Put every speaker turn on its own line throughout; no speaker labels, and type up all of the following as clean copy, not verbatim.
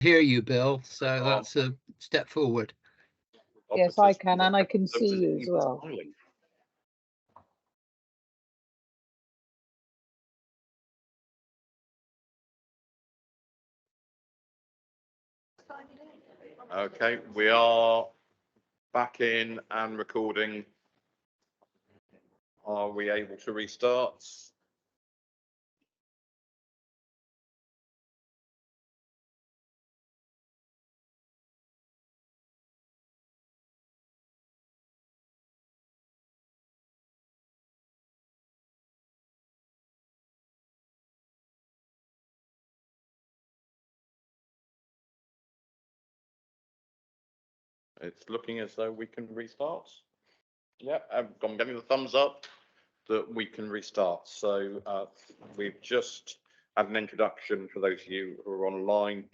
hear you, Bill, so that's a step forward.
Yes, I can, and I can see you as well.
Okay, we are back in and recording. Are we able to restart? It's looking as though we can restart. Yeah, I'm getting the thumbs up that we can restart. So we've just had an introduction for those of you who are online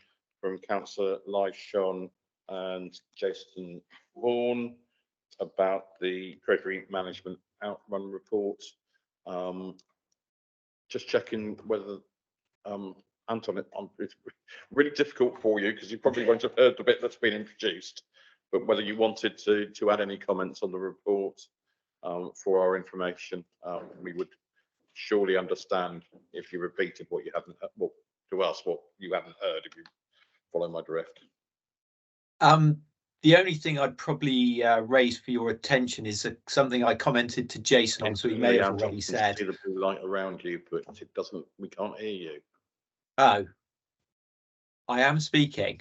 from Councillor Lyshawn and Jason Vaughan about the Treasury Management Outrun report. Just checking whether Anton, it's really difficult for you because you probably won't have heard the bit that's been introduced, but whether you wanted to add any comments on the report for our information, we would surely understand if you repeated what you haven't, well, to us what you haven't heard, if you follow my drift.
The only thing I'd probably raise for your attention is something I commented to Jason on, so he may have already said.
See the blue light around you, but it doesn't. We can't hear you.
Oh, I am speaking.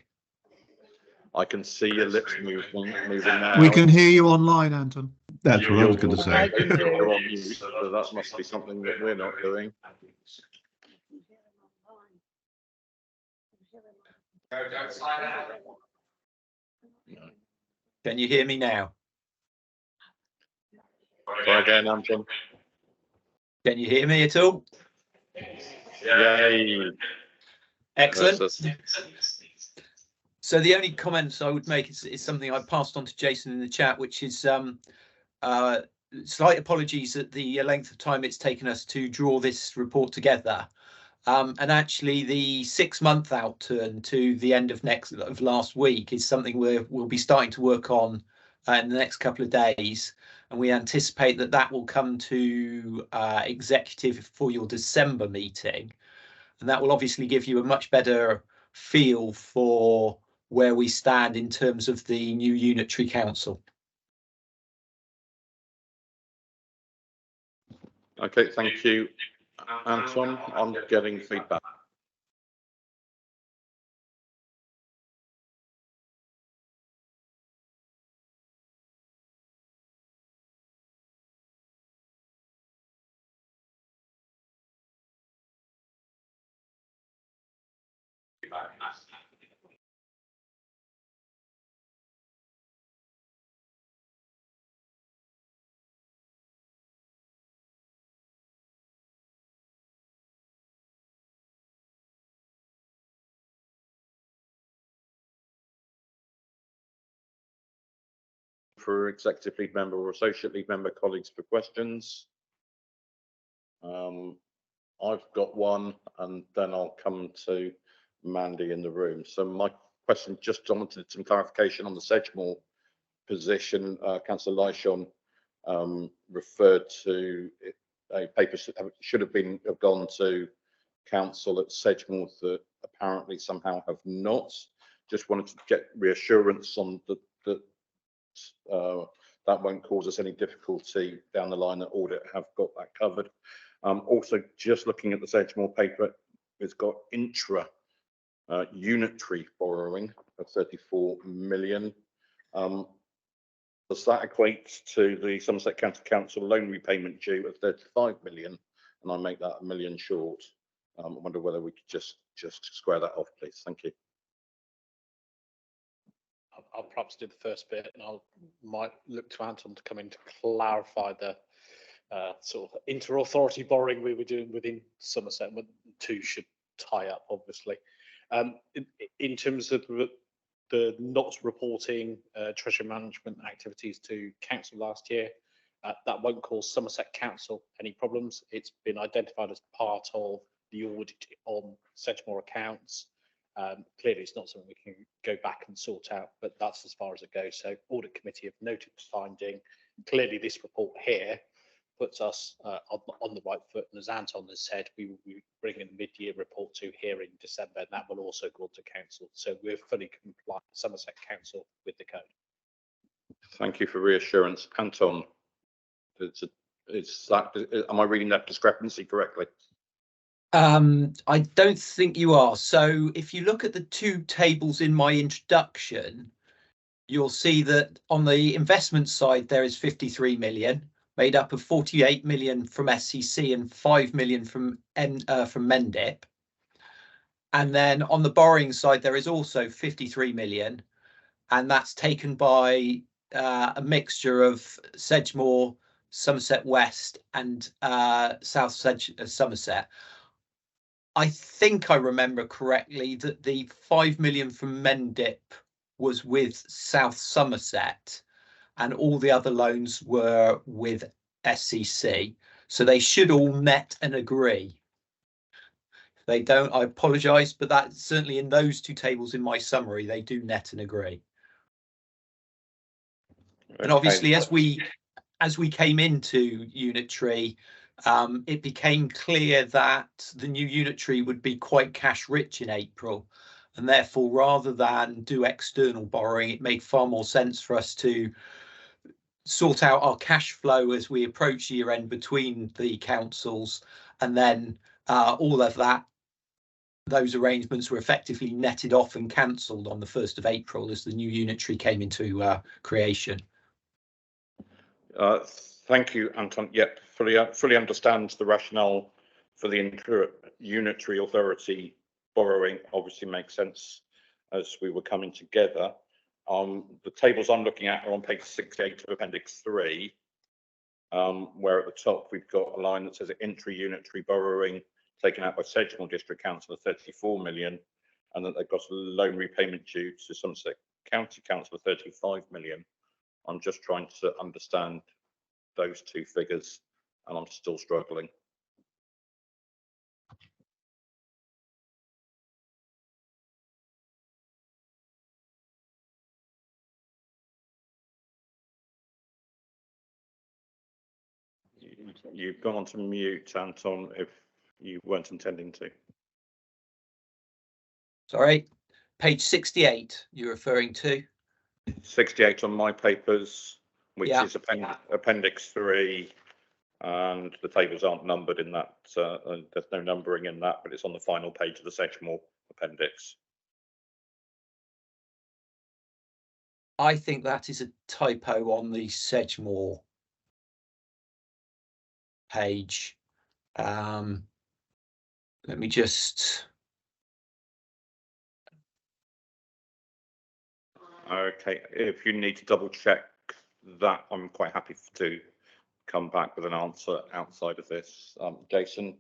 I can see your lips moving now.
We can hear you online, Anton.
That's what I was going to say.
You're on mute, so that must be something that we're not doing.
Can you hear me now?
Try again, Anton.
Can you hear me at all?
Yay.
Excellent. So the only comments I would make is something I passed on to Jason in the chat, which is slight apologies at the length of time it's taken us to draw this report together. And actually the 6-month outturn to the end of last week is something we'll be starting to work on in the next couple of days. And we anticipate that will come to executive for your December meeting. And that will obviously give you a much better feel for where we stand in terms of the new unitary council.
Okay, thank you, Anton. I'm getting feedback. For executive lead member or associate lead member colleagues for questions. I've got one, and then I'll come to Mandy in the room. So my question, just wanted some clarification on the Sedgemoor position. Councillor Lyshawn referred to a paper should have gone to council at Sedgemoor that apparently somehow have not. Just wanted to get reassurance on that won't cause us any difficulty down the line, that audit have got that covered. Also, just looking at the Sedgemoor paper, it's got intra unitary borrowing of 34 million. Does that equate to the Somerset County Council loan repayment due of 35 million? And I make that $1 million short. I wonder whether we could just square that off, please. Thank you.
I'll perhaps do the first bit, and might look to Anton to come in to clarify the sort of inter-authority borrowing we were doing within Somerset. The two should tie up, obviously. In terms of the not reporting treasury management activities to council last year, that won't cause Somerset Council any problems. It's been identified as part of the audit on Sedgemoor accounts, Clearly, it's not something we can go back and sort out, but that's as far as it goes. So audit committee have noted the finding. Clearly, this report here puts us on the right foot. And as Anton has said, we will be bringing the mid-year report to here in December, and that will also go to council. So we're fully compliant, Somerset Council, with the code.
Thank you for reassurance. Anton, am I reading that discrepancy correctly?
I don't think you are. So if you look at the two tables in my introduction, you'll see that on the investment side, there is 53 million, made up of 48 million from SCC and 5 million from Mendip. And then on the borrowing side, there is also 53 million, and that's taken by a mixture of Sedgemoor, Somerset West and South Somerset. I think I remember correctly that the 5 million from Mendip was with South Somerset and all the other loans were with SCC. So they should all net and agree. If they don't, I apologise, but that certainly in those two tables in my summary, they do net and agree. Okay. And obviously, as we came into Unitary, it became clear that the new Unitary would be quite cash rich in April, and therefore rather than do external borrowing, it made far more sense for us to sort out our cash flow as we approach year end between the councils, and then all of those arrangements were effectively netted off and cancelled on the 1st of April as the new Unitary came into creation.
Thank you, Anton. Yep, fully understand the rationale for the inter-unitary authority borrowing. Obviously makes sense as we were coming together. The tables I'm looking at are on page 68 of Appendix 3, where at the top we've got a line that says intra-unitary borrowing taken out by Sedgemoor District Council of 34 million, and that they've got a loan repayment due to Somerset County Council of 35 million. I'm just trying to understand those two figures, and I'm still struggling. You've gone on to mute, Anton, if you weren't intending to.
Sorry, page 68 you're referring to?
68 on my papers, which is Appendix 3, and the tables aren't numbered in that. There's no numbering in that, but it's on the final page of the Sedgemoor appendix.
I think that is a typo on the Sedgemoor page. Let me just.
Okay, if you need to double check that, I'm quite happy to come back with an answer outside of this. Jason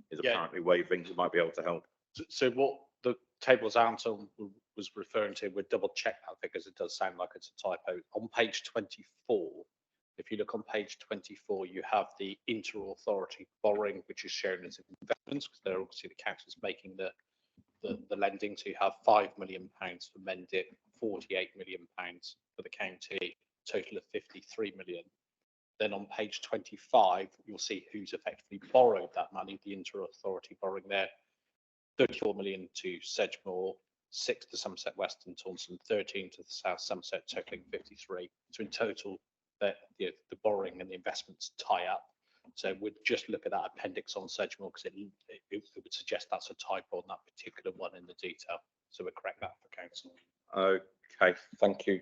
is apparently waving. He might be able to help.
So what the tables Anton was referring to, we'll double check that because it does sound like it's a typo. On page 24, if you look on page 24, you have the inter-authority borrowing, which is shown as investments, because they're obviously the council's making the lending. So you have £5 million for Mendip, £48 million for the county, total of 53 million. Then on page 25, you'll see who's effectively borrowed that money, the inter-authority borrowing there. 34 million to Sedgemoor, 6 to Somerset West and Taunton, 13 to the South Somerset, totaling 53. So in total, the borrowing and the investments tie up. So we'd just look at that appendix on Sedgemoor because it would suggest that's a typo on that particular one in the detail. So we'll correct that for council.
Okay, thank you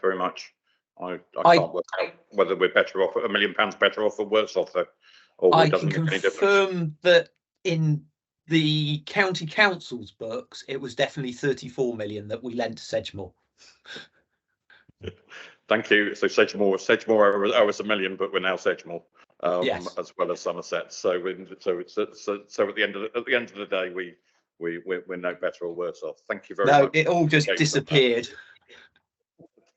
very much. I can't work out whether we're better off, £1 million better off or worse off, though. Or
I can confirm that in the county council's books, it was definitely 34 million that we lent to Sedgemoor.
Thank you. So Sedgemoor owes £1 million, but we're now Sedgemoor,
yes,
as well as Somerset. So at the end of the day, we're no better or worse off. Thank you very much.
No, it all just disappeared.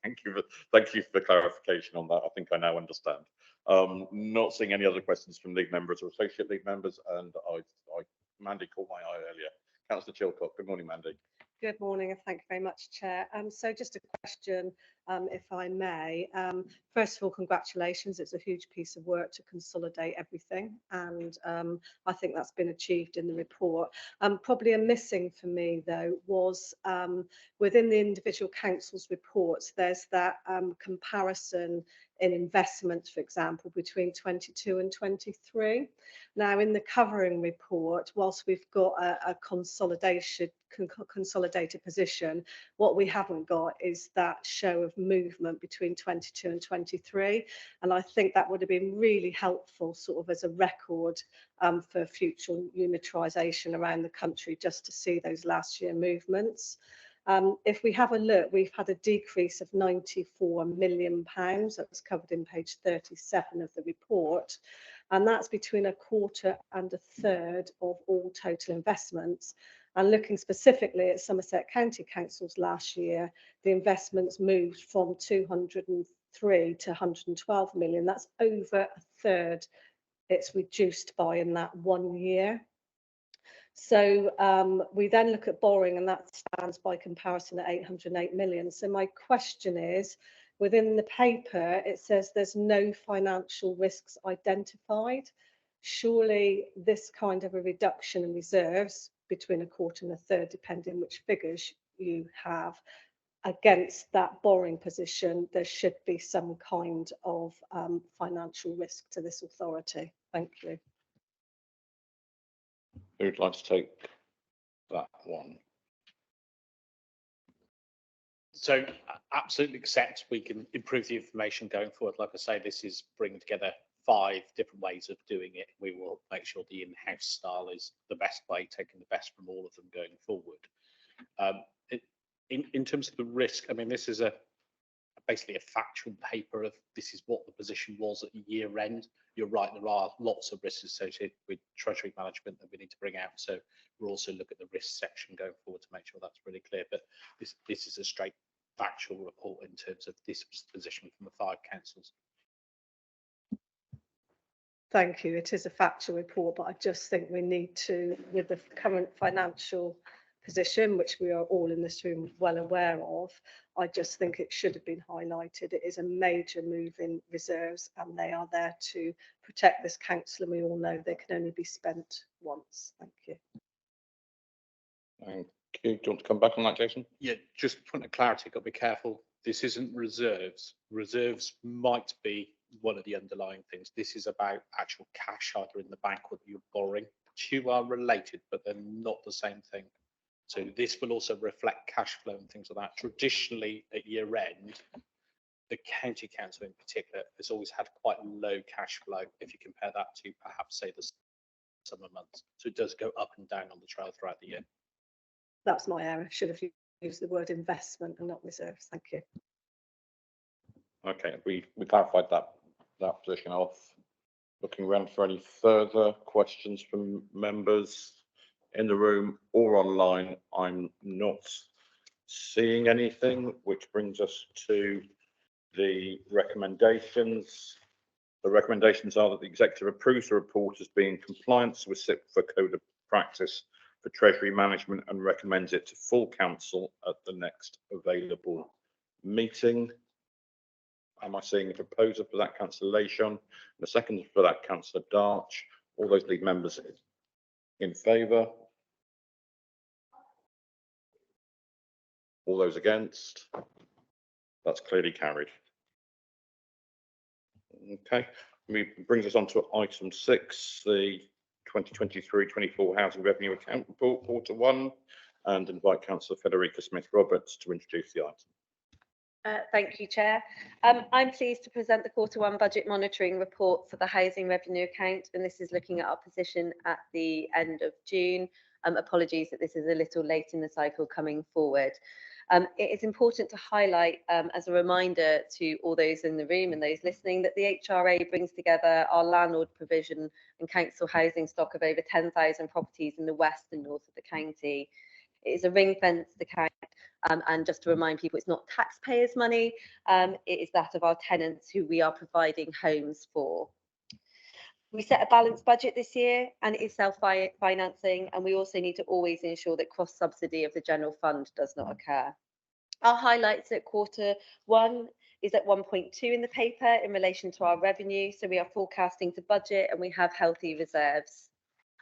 Thank you for the clarification on that. I think I now understand. Not seeing any other questions from league members or associate league members, and Mandy caught my eye earlier. Councillor Chilcott, good morning, Mandy.
Good morning, and thank you very much, Chair. So just a question, if I may. First of all, congratulations. It's a huge piece of work to consolidate everything, and I think that's been achieved in the report. Probably a missing for me, though, was within the individual councils' reports, there's that comparison in investment, for example, between 22 and 23. Now, in the covering report, whilst we've got a consolidated position, what we haven't got is that show of movement between 22 and 23. And I think that would have been really helpful sort of as a record for future unitarisation around the country, just to see those last year movements. If we have a look, we've had a decrease of £94 million. That's covered in page 37 of the report. And that's between a quarter and a third of all total investments. And looking specifically at Somerset County Council's last year, the investments moved from 203 to 112 million. That's over a third it's reduced by in that 1 year. So we then look at borrowing, and that stands by comparison at 808 million. So my question is, within the paper, it says there's no financial risks identified. Surely this kind of a reduction in reserves between a quarter and a third, depending which figures you have, against that borrowing position, there should be some kind of financial risk to this authority. Thank you.
Who'd like to take that one?
So absolutely accept we can improve the information going forward. Like I say, this is bringing together 5 different ways of doing it. We will make sure the in-house style is the best way, taking the best from all of them going forward. In terms of the risk, I mean, this is basically a factual paper of this is what the position was at year end. You're right, there are lots of risks associated with treasury management that we need to bring out. So we'll also look at the risk section going forward to make sure that's really clear. But this is a straight factual report in terms of this position from the 5 councils.
Thank you. It is a factual report, but I just think we need to, with the current financial position, which we are all in this room well aware of, I just think it should have been highlighted. It is a major move in reserves, and they are there to protect this council, and we all know they can only be spent once. Thank you.
Thank you. Do you want to come back on that, Jason?
Yeah, just point of clarity, got to be careful. This isn't reserves. Reserves might be one of the underlying things. This is about actual cash either in the bank or that you're borrowing. The 2 are related, but they're not the same thing. So this will also reflect cash flow and things like that. Traditionally, at year end, the county council in particular has always had quite low cash flow if you compare that to perhaps, say, the summer months. So it does go up and down on the trail throughout the year.
That's my error. Should have used the word investment and not reserves. Thank you.
Okay, we clarified that position off. Looking around for any further questions from members in the room or online. I'm not seeing anything, which brings us to the recommendations. The recommendations are that the executive approves the report as being in compliance with CIPFA Code of Practice for Treasury Management and recommends it to full council at the next available meeting. Am I seeing a proposer for that, Councillor Leyshon, and a second for that, Councillor Darch? All those lead members in favour? All those against? That's clearly carried. Okay, brings us on to item 6, the 2023-24 Housing Revenue Account Report, Quarter 1, and invite Councillor Federica Smith-Roberts to introduce the item.
Thank you, Chair. I'm pleased to present the Quarter 1 Budget Monitoring Report for the Housing Revenue Account, and this is looking at our position at the end of June. Apologies that this is a little late in the cycle coming forward. It is important to highlight, as a reminder to all those in the room and those listening, that the HRA brings together our landlord provision and council housing stock of over 10,000 properties in the west and north of the county. It is a ring-fenced account, and just to remind people, it's not taxpayers' money, it is that of our tenants who we are providing homes for. We set a balanced budget this year and it is self-financing, and we also need to always ensure that cross-subsidy of the general fund does not occur. Our highlights at Q1 is at 1.2 in the paper in relation to our revenue, so we are forecasting to budget and we have healthy reserves.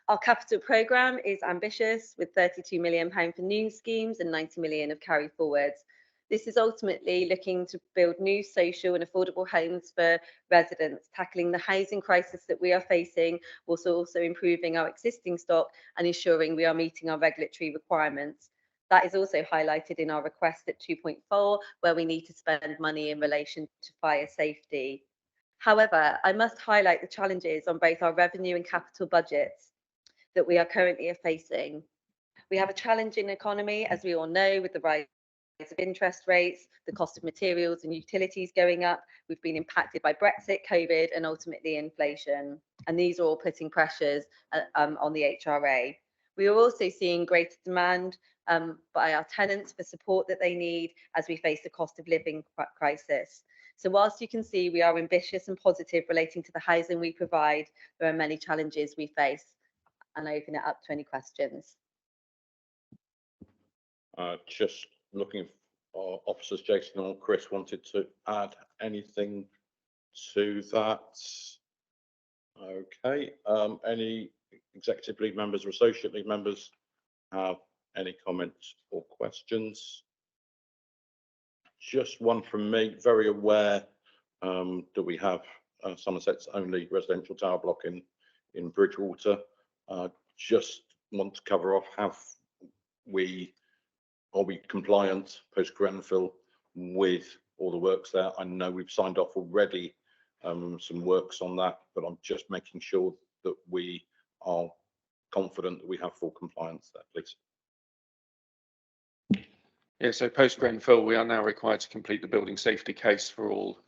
Our capital programme is ambitious, with £32 million for new schemes and 90 million of carry forwards. This is ultimately looking to build new social and affordable homes for residents, tackling the housing crisis that we are facing, whilst also improving our existing stock and ensuring we are meeting our regulatory requirements. That is also highlighted in our request at 2.4, where we need to spend money in relation to fire safety. However, I must highlight the challenges on both our revenue and capital budgets that we are currently facing. We have a challenging economy, as we all know, with the rise of interest rates, the cost of materials and utilities going up. We've been impacted by Brexit, COVID, and ultimately inflation. And these are all putting pressures on the HRA. We are also seeing greater demand by our tenants for support that they need as we face the cost of living crisis. So whilst you can see we are ambitious and positive relating to the housing we provide, there are many challenges we face. And I open it up to any questions.
Just looking for officers, Jason or Chris wanted to add anything to that. Okay, any executive lead members or associate lead members have any comments or questions? Just one from me, very aware that we have Somerset's only residential tower block in Bridgewater. Just want to cover off, are we compliant post Grenfell with all the works there? I know we've signed off already some works on that, but I'm just making sure that we are confident that we have full compliance there, please.
Yeah, so post Grenfell, we are now required to complete the building safety case for all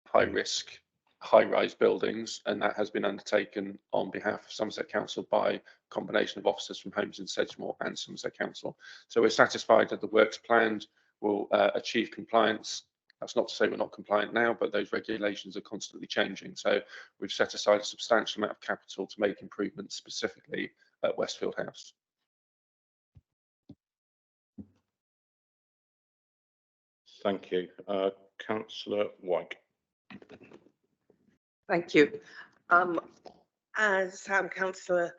high risk, high rise buildings, and that has been undertaken on behalf of Somerset Council by a combination of officers from Homes in Sedgemoor and Somerset Council. So we're satisfied that the works planned will achieve compliance. That's not to say we're not compliant now, but those regulations are constantly changing. So we've set aside a substantial amount of capital to make improvements specifically at Westfield House.
Thank you. Councillor White.
Thank you. As Councillor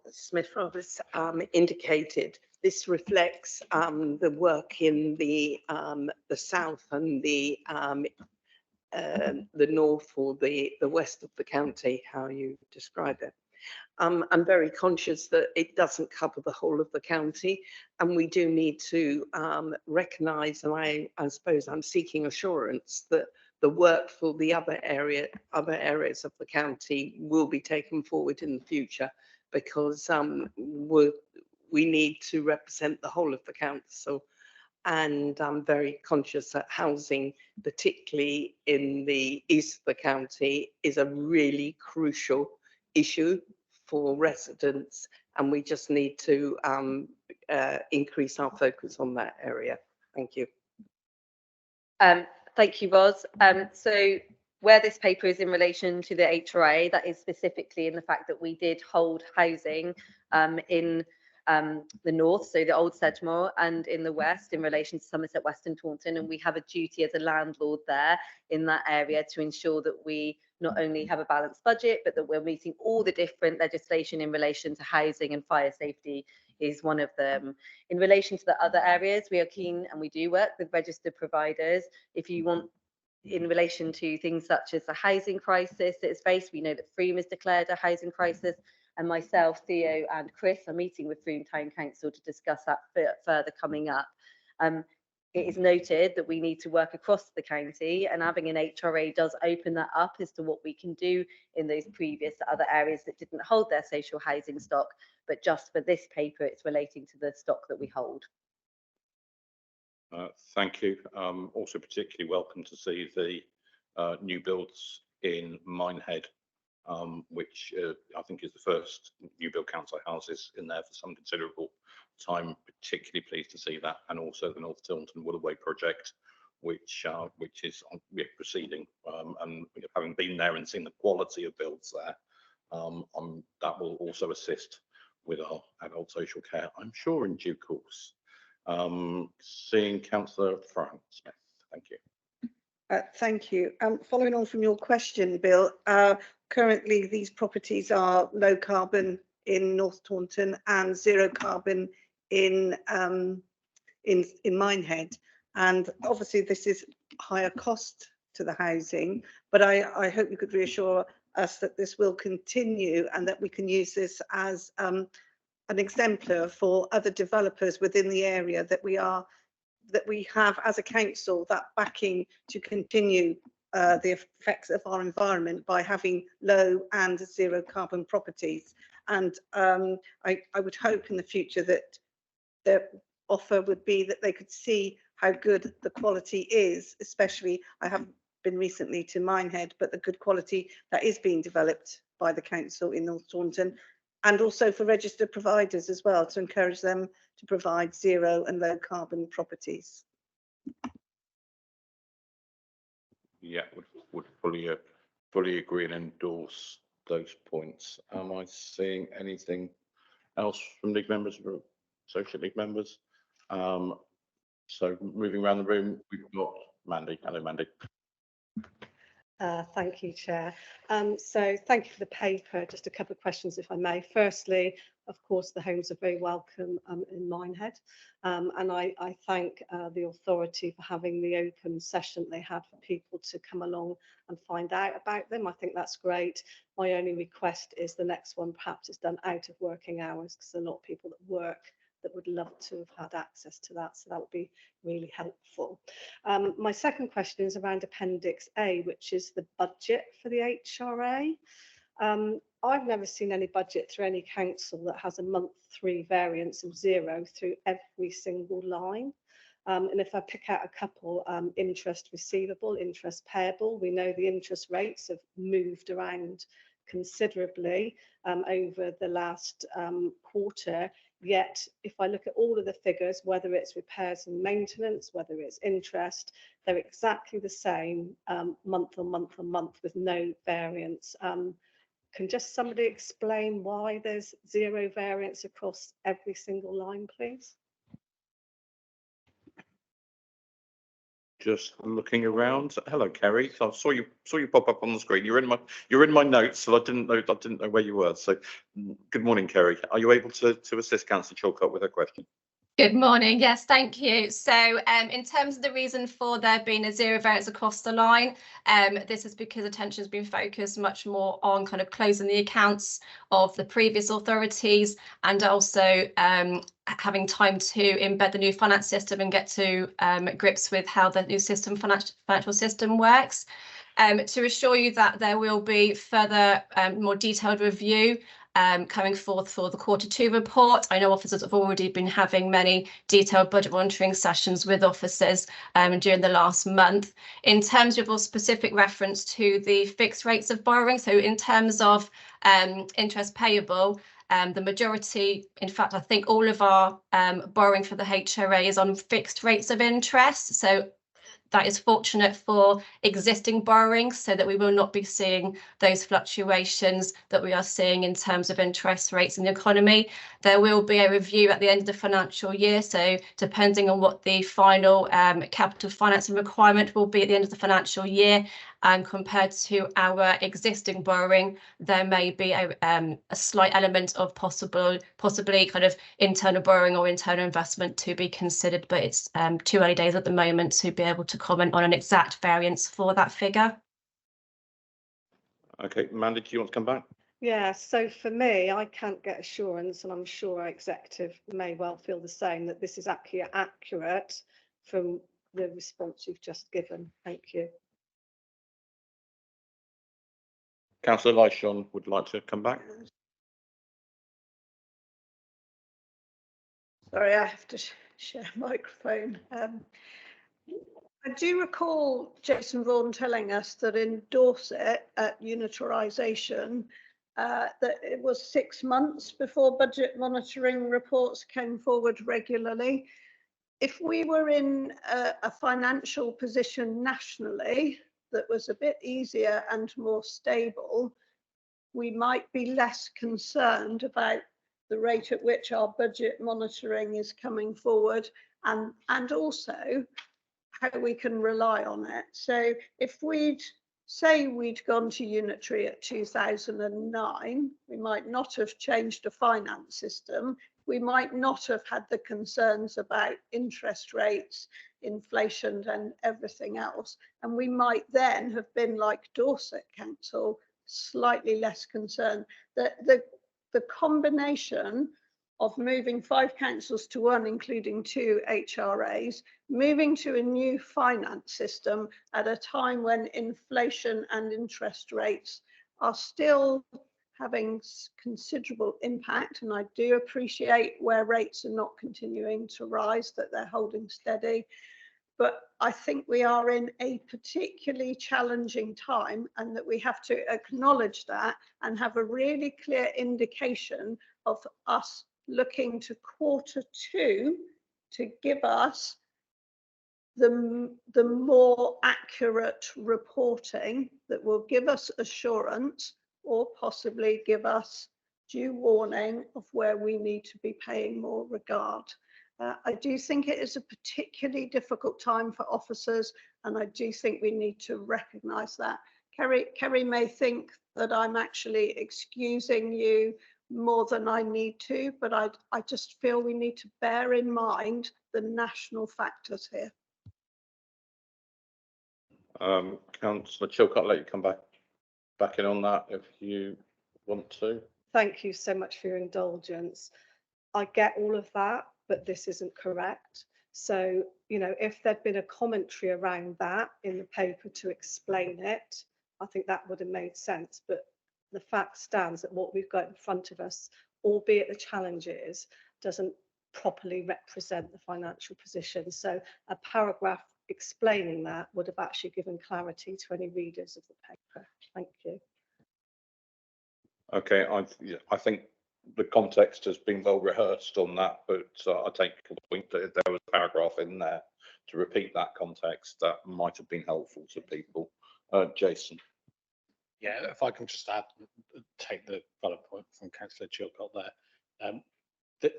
Smith-Roberts indicated, this reflects the work in the south and the north or the west of the county, how you describe it. I'm very conscious that it doesn't cover the whole of the county, and we do need to recognise, and I suppose I'm seeking assurance that the work for the other areas of the county will be taken forward in the future, because we need to represent the whole of the council. And I'm very conscious that housing, particularly in the east of the county, is a really crucial issue for residents, and we just need to increase our focus on that area. Thank you.
Thank you, Ros. So where this paper is in relation to the HRA, that is specifically in the fact that we did hold housing in the north, so the old Sedgemoor, and in the west in relation to Somerset West and Taunton, and we have a duty as a landlord there in that area to ensure that we not only have a balanced budget, but that we're meeting all the different legislation in relation to housing, and fire safety is one of them. In relation to the other areas, we are keen, and we do work with registered providers. If you want, in relation to things such as the housing crisis that is faced, we know that Frome has declared a housing crisis, and myself, Theo and Chris are meeting with Frome Town Council to discuss that further coming up. It is noted that we need to work across the county, and having an HRA does open that up as to what we can do in those previous other areas that didn't hold their social housing stock, but just for this paper, it's relating to the stock that we hold.
Thank you. Also particularly welcome to see the new builds in Minehead, which I think is the first new build council houses in there for some considerable time. Particularly pleased to see that, and also the North Tilton Willoway project, which is proceeding, and having been there and seen the quality of builds there, that will also assist with our adult social care, I'm sure, in due course. Seeing Councillor Fran Smith, thank you.
Thank you. Following on from your question, Bill, currently these properties are low carbon in North Taunton and zero carbon in Minehead. And obviously this is higher cost to the housing, but I hope you could reassure us that this will continue and that we can use this as an exemplar for other developers within the area, that we have as a council that backing to continue the effects of our environment by having low and zero carbon properties. And I would hope in the future that the offer would be that they could see how good the quality is, especially, I haven't been recently to Minehead, but the good quality that is being developed by the council in North Taunton, and also for registered providers as well, to encourage them to provide zero and low carbon properties.
Yeah, would fully agree and endorse those points. Am I seeing anything else from League members or Social League members? So moving around the room, we've got Mandy. Hello, Mandy.
Thank you, Chair. So thank you for the paper. Just a couple of questions, if I may. Firstly, of course, the homes are very welcome in Minehead, and I thank the authority for having the open session they had for people to come along and find out about them. I think that's great. My only request is the next one perhaps is done out of working hours, because there are a lot of people that work that would love to have had access to that, so that would be really helpful. My second question is around Appendix A, which is the budget for the HRA. I've never seen any budget through any council that has a month 3 variance of 0 through every single line. And if I pick out a couple, interest receivable, interest payable, we know the interest rates have moved around considerably over the last quarter. Yet, if I look at all of the figures, whether it's repairs and maintenance, whether it's interest, they're exactly the same month on month on month with no variance. Can just somebody explain why there's 0 variance across every single line, please?
Just looking around. Hello, Kerry. I saw you pop up on the screen. You're in my notes, so I didn't know where you were. So, good morning, Kerry. Are you able to assist Councillor Chilcott with her question?
Good morning. Yes, thank you. So in terms of the reason for there being a 0 variance across the line, this is because attention has been focused much more on kind of closing the accounts of the previous authorities, and also having time to embed the new finance system and get to grips with how the new financial system works. To assure you that there will be further more detailed review coming forth for the Q2 report. I know officers have already been having many detailed budget monitoring sessions with officers during the last month. In terms of your specific reference to the fixed rates of borrowing, so in terms of interest payable, the majority, in fact, I think all of our borrowing for the HRA is on fixed rates of interest. So that is fortunate for existing borrowings, so that we will not be seeing those fluctuations that we are seeing in terms of interest rates in the economy. There will be a review at the end of the financial year, so depending on what the final capital financing requirement will be at the end of the financial year, compared to our existing borrowing, there may be a slight element of possibly kind of internal borrowing or internal investment to be considered, but it's too early days at the moment to be able to comment on an exact variance for that figure.
Okay, Mandy, do you want to come back?
Yeah, so for me, I can't get assurance, and I'm sure our executive may well feel the same, that this is accurate from the response you've just given. Thank you.
Councillor Lyshawn would like to come back.
Sorry, I have to share a microphone. I do recall Jason Vaughan telling us that in Dorset at unitarisation, that it was 6 months before budget monitoring reports came forward regularly. if we were in a financial position nationally that was a bit easier and more stable, we might be less concerned about the rate at which our budget monitoring is coming forward, and also how we can rely on it. So if we'd gone to unitary at 2009, we might not have changed a finance system. We might not have had the concerns about interest rates, inflation and everything else. And we might then have been like Dorset Council, slightly less concerned. The combination of moving 5 councils to 1, including 2 HRAs, moving to a new finance system at a time when inflation and interest rates are still having considerable impact. And I do appreciate where rates are not continuing to rise, that they're holding steady. But I think we are in a particularly challenging time, and that we have to acknowledge that and have a really clear indication of us looking to Q2 to give us the more accurate reporting that will give us assurance, or possibly give us due warning of where we need to be paying more regard. I do think it is a particularly difficult time for officers, and I do think we need to recognise that. Kerry may think that I'm actually excusing you more than I need to, but I just feel we need to bear in mind the national factors here.
Councillor Chilcott, I'll let you come back in on that if you want to.
Thank you so much for your indulgence. I get all of that, but this isn't correct. So, you know, if there'd been a commentary around that in the paper to explain it, I think that would have made sense. But the fact stands that what we've got in front of us, albeit the challenges, doesn't properly represent the financial position. So a paragraph explaining that would have actually given clarity to any readers of the paper. Thank you.
Okay, I think the context has been well rehearsed on that, but I take the point that if there was a paragraph in there to repeat that context, that might have been helpful to people. Jason.
Yeah, if I can just add, take the valid point from Councillor Chilcott there.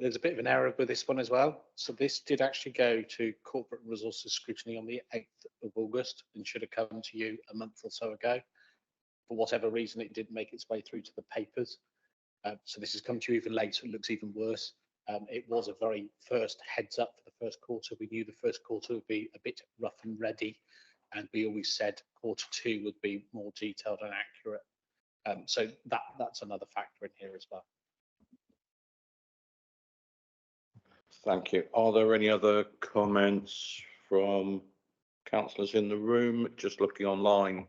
There's a bit of an error with this one as well. So this did actually go to corporate resources scrutiny on the 8th of August and should have come to you a month or so ago. For whatever reason, it didn't make its way through to the papers. So this has come to you even later. It looks even worse. It was a very first heads up for the first quarter. We knew the first quarter would be a bit rough and ready, and we always said Q2 would be more detailed and accurate. So that's another factor in here as well.
Thank you. Are there any other comments from councillors in the room? Just looking online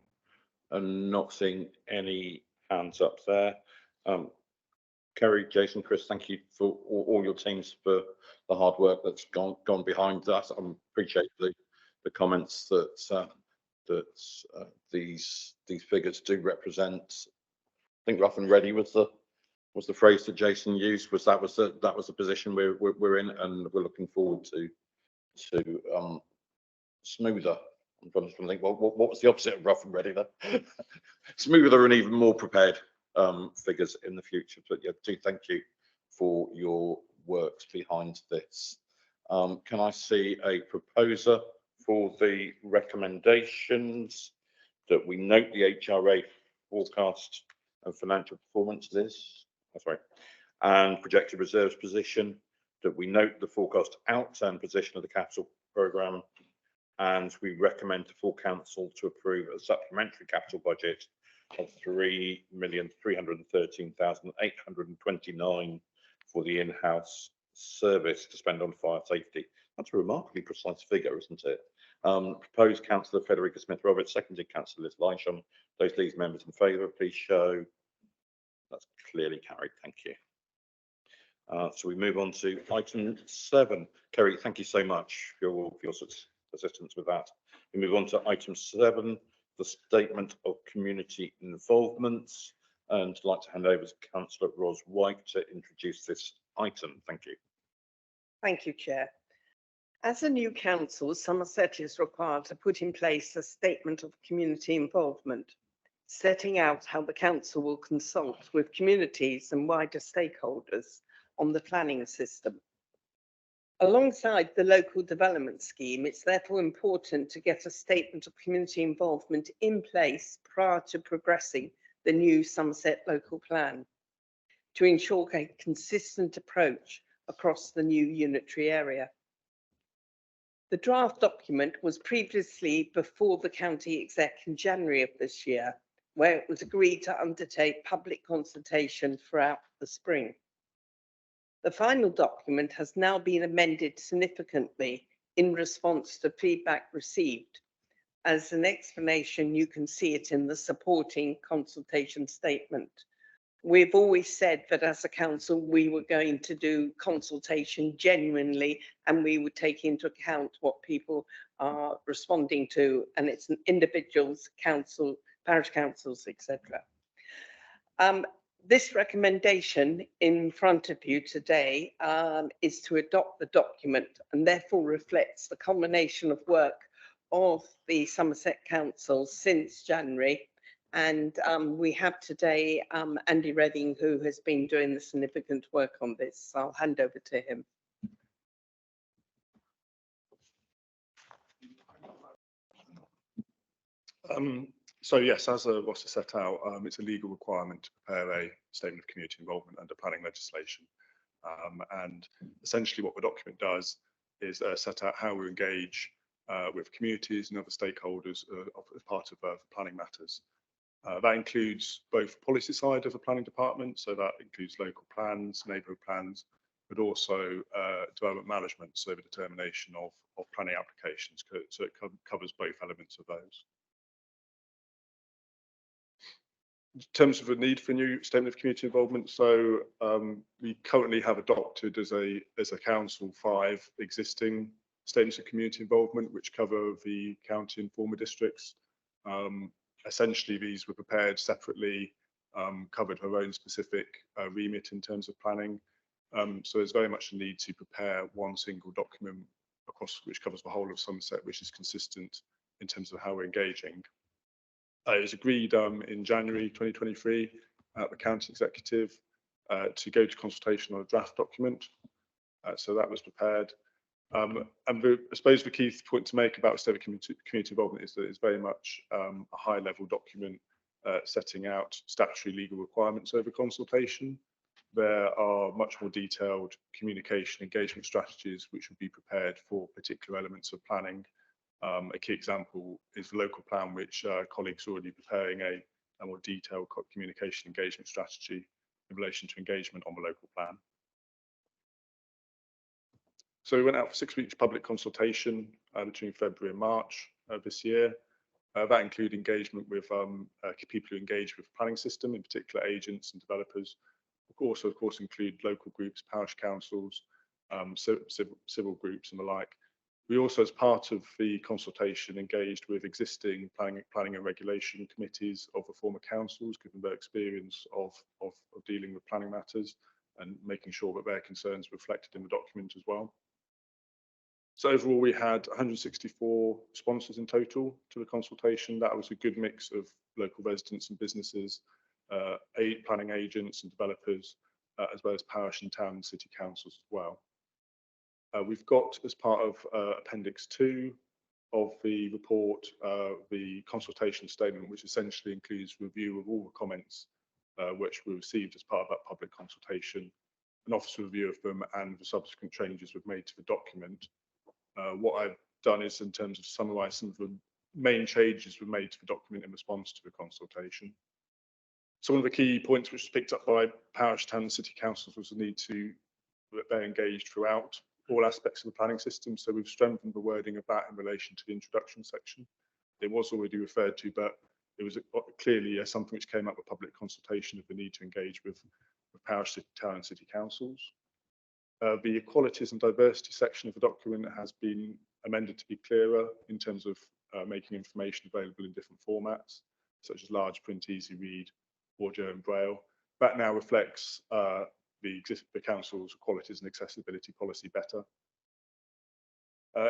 and not seeing any hands up there. Kerry, Jason, Chris, thank you for all your teams for the hard work that's gone behind that. I appreciate the comments that these figures do represent. I think rough and ready was the phrase that Jason used. That was the position we're in, and we're looking forward to smoother. I'm trying to think what was the opposite of rough and ready then? Smoother and even more prepared figures in the future. But yeah, do thank you for your works behind this. Can I see a proposer for the recommendations that we note the HRA forecast and financial performance and projected reserves position, that we note the forecast outturn position of the capital programme, and we recommend to full council to approve a supplementary capital budget of 3,313,829 for the in-house service to spend on fire safety. That's a remarkably precise figure, isn't it? Proposed Councillor Federica Smith-Roberts, seconded Councillor Liz Lynsham. Those Leeds members in favour, please show. That's clearly carried. Thank you. So we move on to item 7. Kerry, thank you so much for your assistance with that. We move on to item 7, the statement of community involvement, and I'd like to hand over to Councillor Ros White to introduce this item. Thank you.
Thank you, Chair. As a new council, Somerset is required to put in place a statement of community involvement, setting out how the council will consult with communities and wider stakeholders on the planning system. Alongside the local development scheme, it's therefore important to get a statement of community involvement in place prior to progressing the new Somerset local plan to ensure a consistent approach across the new unitary area. The draft document was previously before the county exec in January of this year, where it was agreed to undertake public consultation throughout the spring. The final document has now been amended significantly in response to feedback received. As an explanation, you can see it in the supporting consultation statement. We've always said that as a council, we were going to do consultation genuinely, and we would take into account what people are responding to, and it's individuals, council, parish councils, etc. This recommendation in front of you today is to adopt the document, and therefore reflects the combination of work of the Somerset Council since January. And we have today Andy Redding, who has been doing the significant work on this. So I'll hand over to him.
So yes, as was set out, it's a legal requirement to prepare a statement of community involvement under planning legislation. And essentially what the document does is set out how we engage with communities and other stakeholders as part of planning matters. That includes both policy side of the planning department, so that includes local plans, neighbourhood plans, but also development management, so the determination of planning applications, so it covers both elements of those. In terms of the need for a new statement of community involvement, so we currently have adopted as a council 5 existing statements of community involvement, which cover the county and former districts. Essentially, these were prepared separately, covered her own specific remit in terms of planning. So there's very much a need to prepare one single document across which covers the whole of Somerset, which is consistent in terms of how we're engaging. It was agreed in January 2023 at the county executive to go to consultation on a draft document. So that was prepared. And I suppose the key point to make about state of community involvement is that it's very much a high level document setting out statutory legal requirements over consultation. There are much more detailed communication engagement strategies which would be prepared for particular elements of planning. A key example is the local plan, which colleagues are already preparing a more detailed communication engagement strategy in relation to engagement on the local plan. So we went out for 6 weeks public consultation between February and March this year. That included engagement with people who engage with the planning system, in particular agents and developers. Also, of course, include local groups, parish councils, civil groups and the like. We also, as part of the consultation, engaged with existing planning and regulation committees of the former councils, given their experience of dealing with planning matters and making sure that their concerns were reflected in the document as well. So overall, we had 164 sponsors in total to the consultation. That was a good mix of local residents and businesses, planning agents and developers, as well as parish and town and city councils as well. We've got, as part of Appendix 2 of the report, the consultation statement, which essentially includes review of all the comments which were received as part of that public consultation, an officer review of them, and the subsequent changes we've made to the document. What I've done is, in terms of summarise some of the main changes we've made to the document in response to the consultation. Some of the key points which was picked up by parish, town and city councils was the need to that they're engaged throughout all aspects of the planning system. So we've strengthened the wording of that in relation to the introduction section. It was already referred to, but it was clearly something which came up with public consultation of the need to engage with parish, town and city councils. The equalities and diversity section of the document has been amended to be clearer in terms of making information available in different formats, such as large print, easy read, audio and braille. That now reflects the council's equalities and accessibility policy better.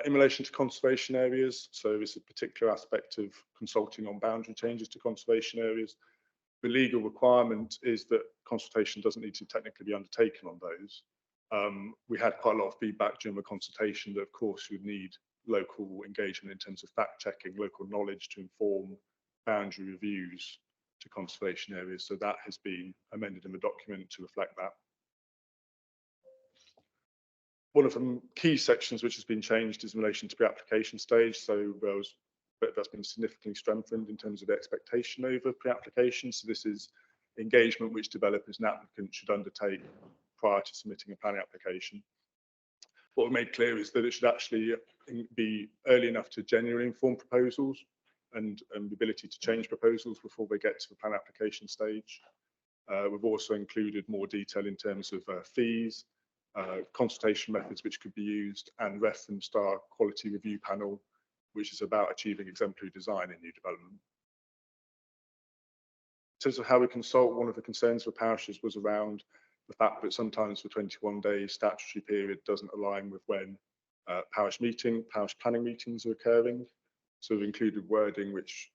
In relation to conservation areas, so it's a particular aspect of consulting on boundary changes to conservation areas. The legal requirement is that consultation doesn't need to technically be undertaken on those. We had quite a lot of feedback during the consultation that, of course, you would need local engagement in terms of fact checking, local knowledge to inform boundary reviews to conservation areas. So that has been amended in the document to reflect that. One of the key sections which has been changed is in relation to the application stage. So that's been significantly strengthened in terms of the expectation over pre-application. So this is engagement which developers and applicants should undertake prior to submitting a planning application. What we made clear is that it should actually be early enough to genuinely inform proposals and the ability to change proposals before they get to the plan application stage. We've also included more detail in terms of fees, consultation methods which could be used, and referenced our quality review panel, which is about achieving exemplary design in new development. In terms of how we consult, one of the concerns for parishes was around the fact that sometimes the 21-day statutory period doesn't align with when parish planning meetings are occurring. So we've included wording which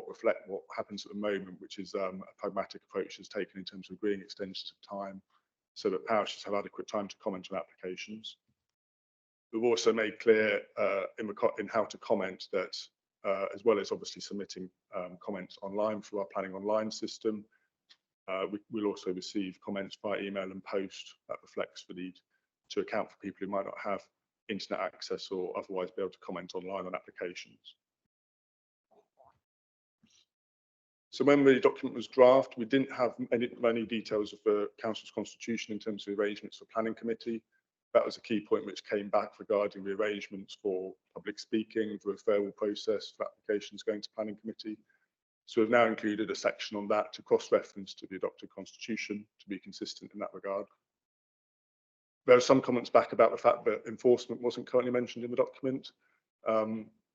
reflect what happens at the moment, which is a pragmatic approach is taken in terms of agreeing extensions of time so that parishes have adequate time to comment on applications. We've also made clear in how to comment that, as well as obviously submitting comments online through our planning online system, we'll also receive comments by email and post that reflects the need to account for people who might not have internet access or otherwise be able to comment online on applications. So when the document was drafted, we didn't have many details of the council's constitution in terms of arrangements for planning committee. That was a key point which came back regarding the arrangements for public speaking, the referral process for applications going to planning committee. So we've now included a section on that to cross-reference to the adopted constitution to be consistent in that regard. There are some comments back about the fact that enforcement wasn't currently mentioned in the document.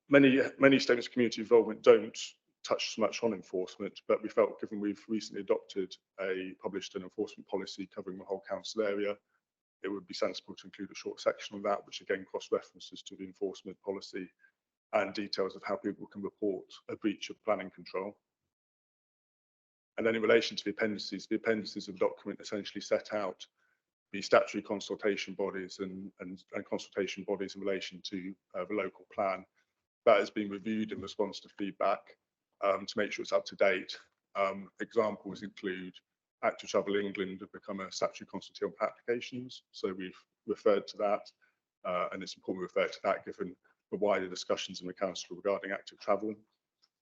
Many statements of community involvement don't touch so much on enforcement, but we felt given we've recently published an enforcement policy covering the whole council area, it would be sensible to include a short section on that, which again cross-references to the enforcement policy and details of how people can report a breach of planning control. And then in relation to the appendices of the document essentially set out the statutory consultation bodies and consultation bodies in relation to the local plan. That has been reviewed in response to feedback to make sure it's up to date. Examples include Active Travel England have become a statutory consultee on applications, so we've referred to that, and it's important we refer to that given the wider discussions in the council regarding active travel.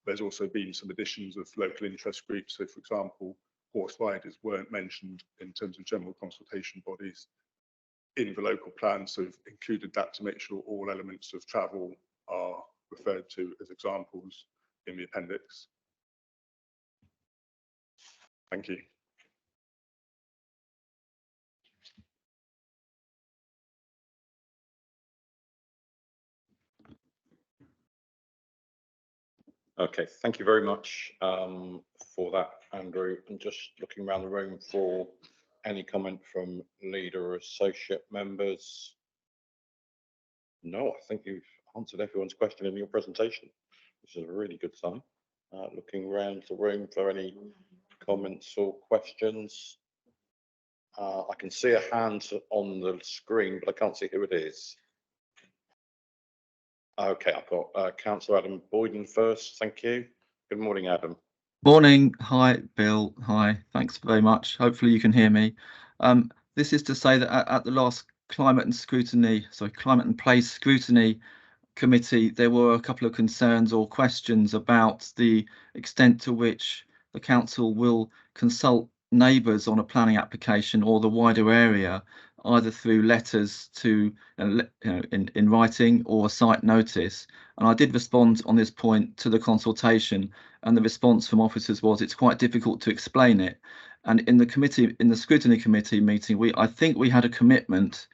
There's also been some additions of local interest groups, so for example, horse riders weren't mentioned in terms of general consultation bodies in the local plan, so we've included that to make sure all elements of travel are referred to as examples in the appendix. Thank you.
Okay, thank you very much for that, Andrew. And just looking around the room for any comment from leader or associate members. No, I think you've answered everyone's question in your presentation, which is a really good sign. Looking around the room for any comments or questions. I can see a hand on the screen, but I can't see who it is. Okay, I've got Councillor Adam Boyden first. Thank you. Good morning, Adam.
Morning. Hi, Bill. Hi. Thanks very much. Hopefully you can hear me. This is to say that at the last Climate and Place Scrutiny Committee, there were a couple of concerns or questions about the extent to which the council will consult neighbours on a planning application or the wider area, either through letters to in writing or a site notice. And I did respond on this point to the consultation, and the response from officers was it's quite difficult to explain it. And in the scrutiny committee meeting, I think we had a commitment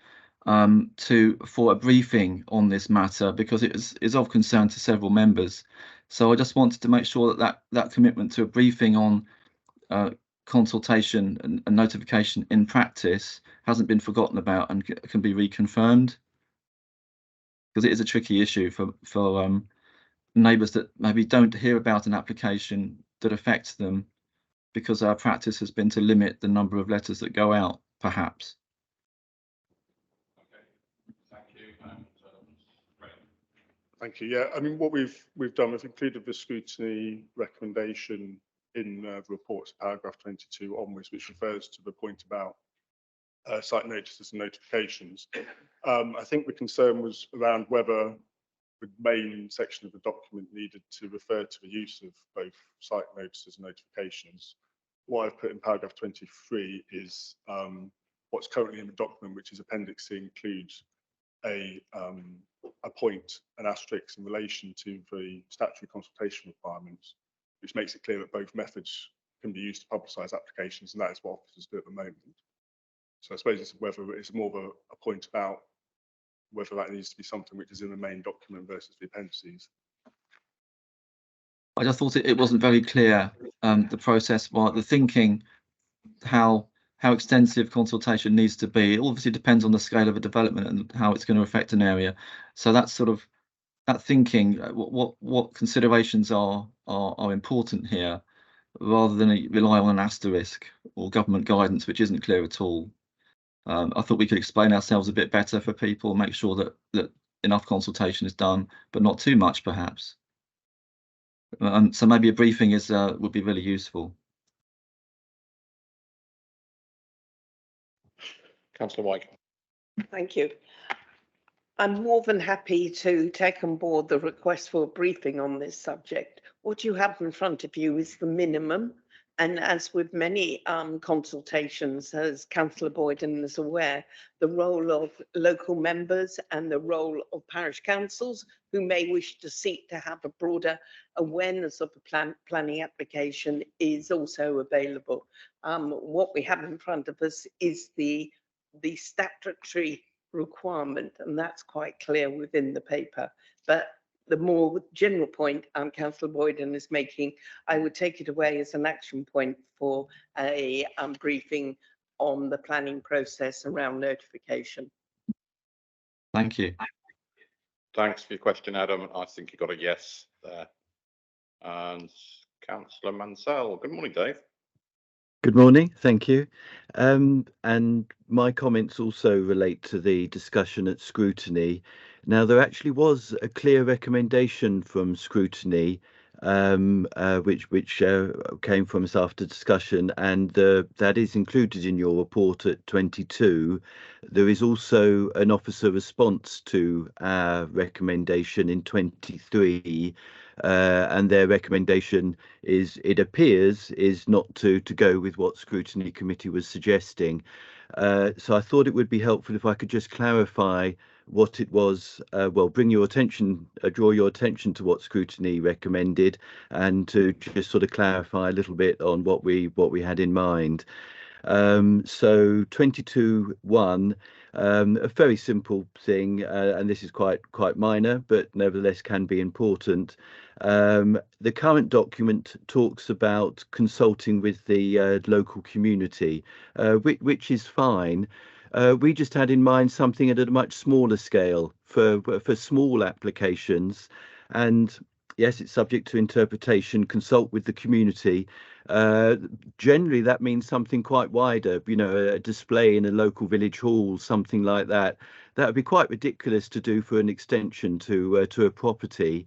for a briefing on this matter because it is of concern to several members. So I just wanted to make sure that commitment to a briefing on consultation and notification in practice hasn't been forgotten about and can be reconfirmed. because it is a tricky issue for neighbours that maybe don't hear about an application that affects them, because our practice has been to limit the number of letters that go out, perhaps.
Thank you. Yeah, I mean, what we've done, we've included the scrutiny recommendation in the reports, paragraph 22 onwards, which refers to the point about site notices and notifications. I think the concern was around whether the main section of the document needed to refer to the use of both site notices and notifications. What I've put in paragraph 23 is what's currently in the document, which is Appendix C, includes a point, an asterisk in relation to the statutory consultation requirements, which makes it clear that both methods can be used to publicise applications, and that is what officers do at the moment. So I suppose it's whether it's more of a point about whether that needs to be something which is in the main document versus the appendices.
I just thought it wasn't very clear, the process, the thinking, how extensive consultation needs to be. It obviously depends on the scale of a development and how it's going to affect an area. So that's sort of that thinking, what considerations are important here, rather than rely on an asterisk or government guidance which isn't clear at all. I thought we could explain ourselves a bit better for people, make sure that enough consultation is done, but not too much, perhaps. So maybe a briefing would be really useful.
Councillor White.
Thank you. I'm more than happy to take on board the request for a briefing on this subject. What you have in front of you is the minimum. And as with many consultations, as Councillor Boyden is aware, the role of local members and the role of parish councils who may wish to seek to have a broader awareness of the planning application is also available. What we have in front of us is the statutory requirement, and that's quite clear within the paper. But the more general point Councillor Boyden is making, I would take it away as an action point for a briefing on the planning process around notification.
Thank you.
Thanks for your question, Adam. I think you got a yes there. And Councillor Mansell. Good morning, Dave.
Good morning, thank you. And my comments also relate to the discussion at scrutiny. Now, there actually was a clear recommendation from scrutiny, which came from us after discussion, and that is included in your report at 22. There is also an officer response to our recommendation in 23. And their recommendation is, it appears, is not to go with what Scrutiny Committee was suggesting. So I thought it would be helpful if I could just clarify what it was, bring your attention, draw your attention to what Scrutiny recommended, and to just sort of clarify a little bit on what we had in mind. So 22.1, a very simple thing, and this is quite minor, but nevertheless can be important. The current document talks about consulting with the local community, which is fine. We just had in mind something at a much smaller scale for small applications, and yes, it's subject to interpretation. Consult with the community. Generally, that means something quite wider. You know, a display in a local village hall, something like that. That would be quite ridiculous to do for an extension to a property.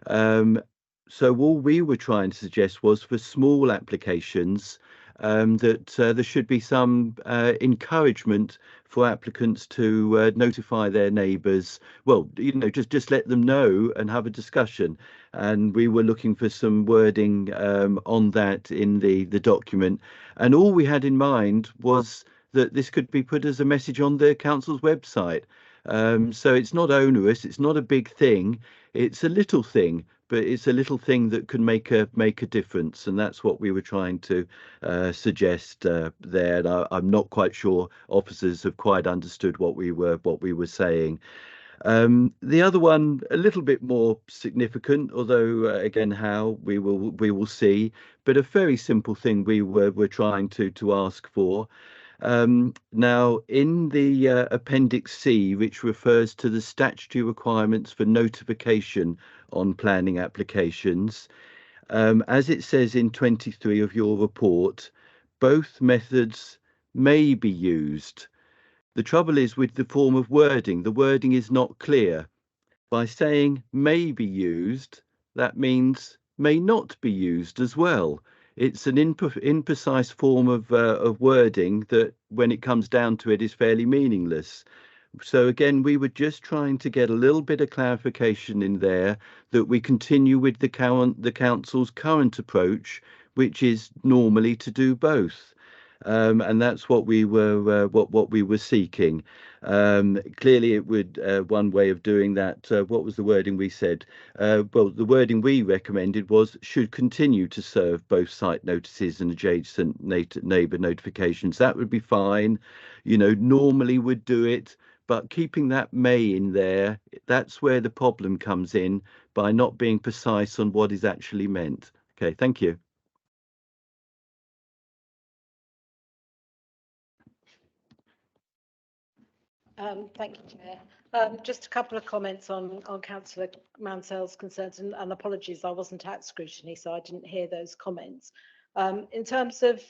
So all we were trying to suggest was for small applications that there should be some encouragement for applicants to notify their neighbours. Well, you know, just let them know and have a discussion. And we were looking for some wording on that in the document. And all we had in mind was that this could be put as a message on the council's website. So it's not onerous, it's not a big thing, it's a little thing, but it's a little thing that can make a difference, and that's what we were trying to suggest there. And I'm not quite sure officers have quite understood what we were saying. The other one, a little bit more significant, although again, how we will see, but a very simple thing we were trying to ask for. Now, in the Appendix C, which refers to the statutory requirements for notification on planning applications, as it says in 23 of your report, both methods may be used. The trouble is with the form of wording. The wording is not clear. By saying may be used, that means may not be used as well. It's an imprecise form of wording that, when it comes down to it, is fairly meaningless. So again, we were just trying to get a little bit of clarification in there that we continue with the council's current approach, which is normally to do both. And that's what we were what we were seeking. Clearly, it would one way of doing that. What was the wording we said? Well, the wording we recommended was should continue to serve both site notices and adjacent neighbour notifications. That would be fine. You know, normally would do it. But keeping that may in there, that's where the problem comes in, by not being precise on what is actually meant. Okay, thank you.
Thank you, Chair. Just a couple of comments on Councillor Mansell's concerns, and apologies, I wasn't at scrutiny, so I didn't hear those comments. In terms of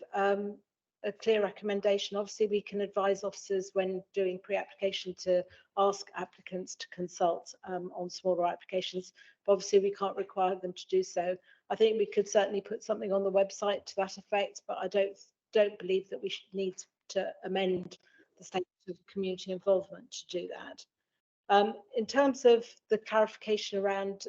a clear recommendation, obviously we can advise officers when doing pre-application to ask applicants to consult on smaller applications, but obviously we can't require them to do so. I think we could certainly put something on the website to that effect, but I don't believe that we should need to amend the statement of community involvement to do that. In terms of the clarification around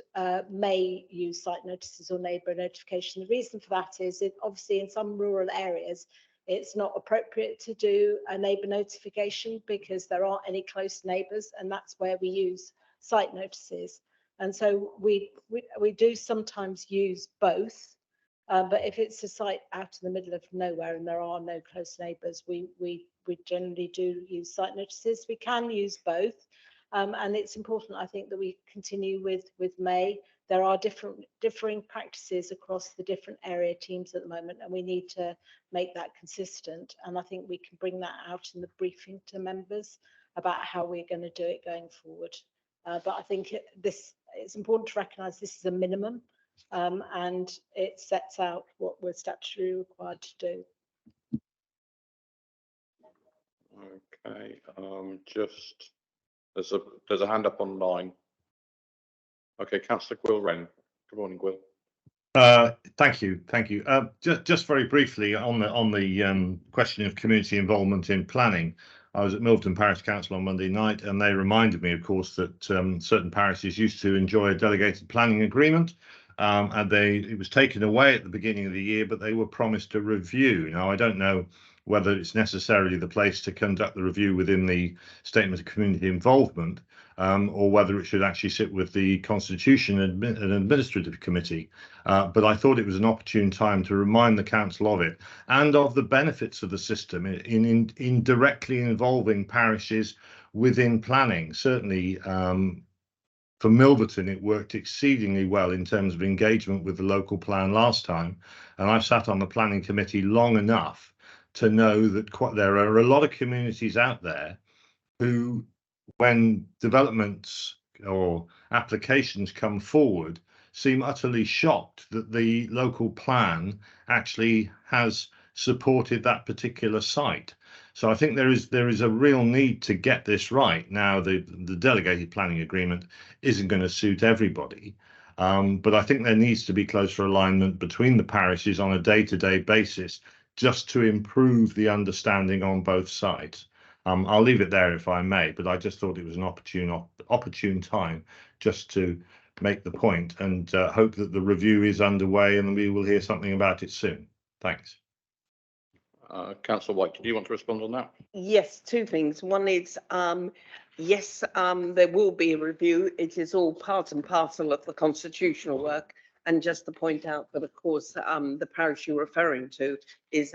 may use site notices or neighbour notification, the reason for that is obviously in some rural areas it's not appropriate to do a neighbour notification because there aren't any close neighbours, and that's where we use site notices. And so we do sometimes use both, but if it's a site out in the middle of nowhere and there are no close neighbours, we generally do use site notices. We can use both, and it's important, I think, that we continue with may. There are differing practices across the different area teams at the moment, and we need to make that consistent. And I think we can bring that out in the briefing to members about how we're going to do it going forward. But I think it's important to recognise this is a minimum, and it sets out what we're statutorily required to do.
Okay, just there's a hand up online. Okay, Councillor Gwyl Wren. Good morning, Gwyl.
Thank you. Just very briefly on the question of community involvement in planning. I was at Milverton Parish Council on Monday night, and they reminded me, of course, that certain parishes used to enjoy a delegated planning agreement, and it was taken away at the beginning of the year, but they were promised a review. Now, I don't know whether it's necessarily the place to conduct the review within the statement of community involvement, or whether it should actually sit with the Constitution and Administrative Committee. But I thought it was an opportune time to remind the council of it and of the benefits of the system in directly involving parishes within planning. Certainly, for Milverton, it worked exceedingly well in terms of engagement with the local plan last time. And I've sat on the planning committee long enough to know that there are a lot of communities out there who, when developments or applications come forward, seem utterly shocked that the local plan actually has supported that particular site. So I think there is a real need to get this right. Now, the delegated planning agreement isn't going to suit everybody, but I think there needs to be closer alignment between the parishes on a day-to-day basis, just to improve the understanding on both sides. I'll leave it there if I may, but I just thought it was an opportune time just to make the point, and hope that the review is underway and we will hear something about it soon. Thanks.
Councillor White, do you want to respond on that?
Yes, two things. One is, yes, there will be a review. It is all part and parcel of the constitutional work. And just to point out that, of course, the parish you're referring to is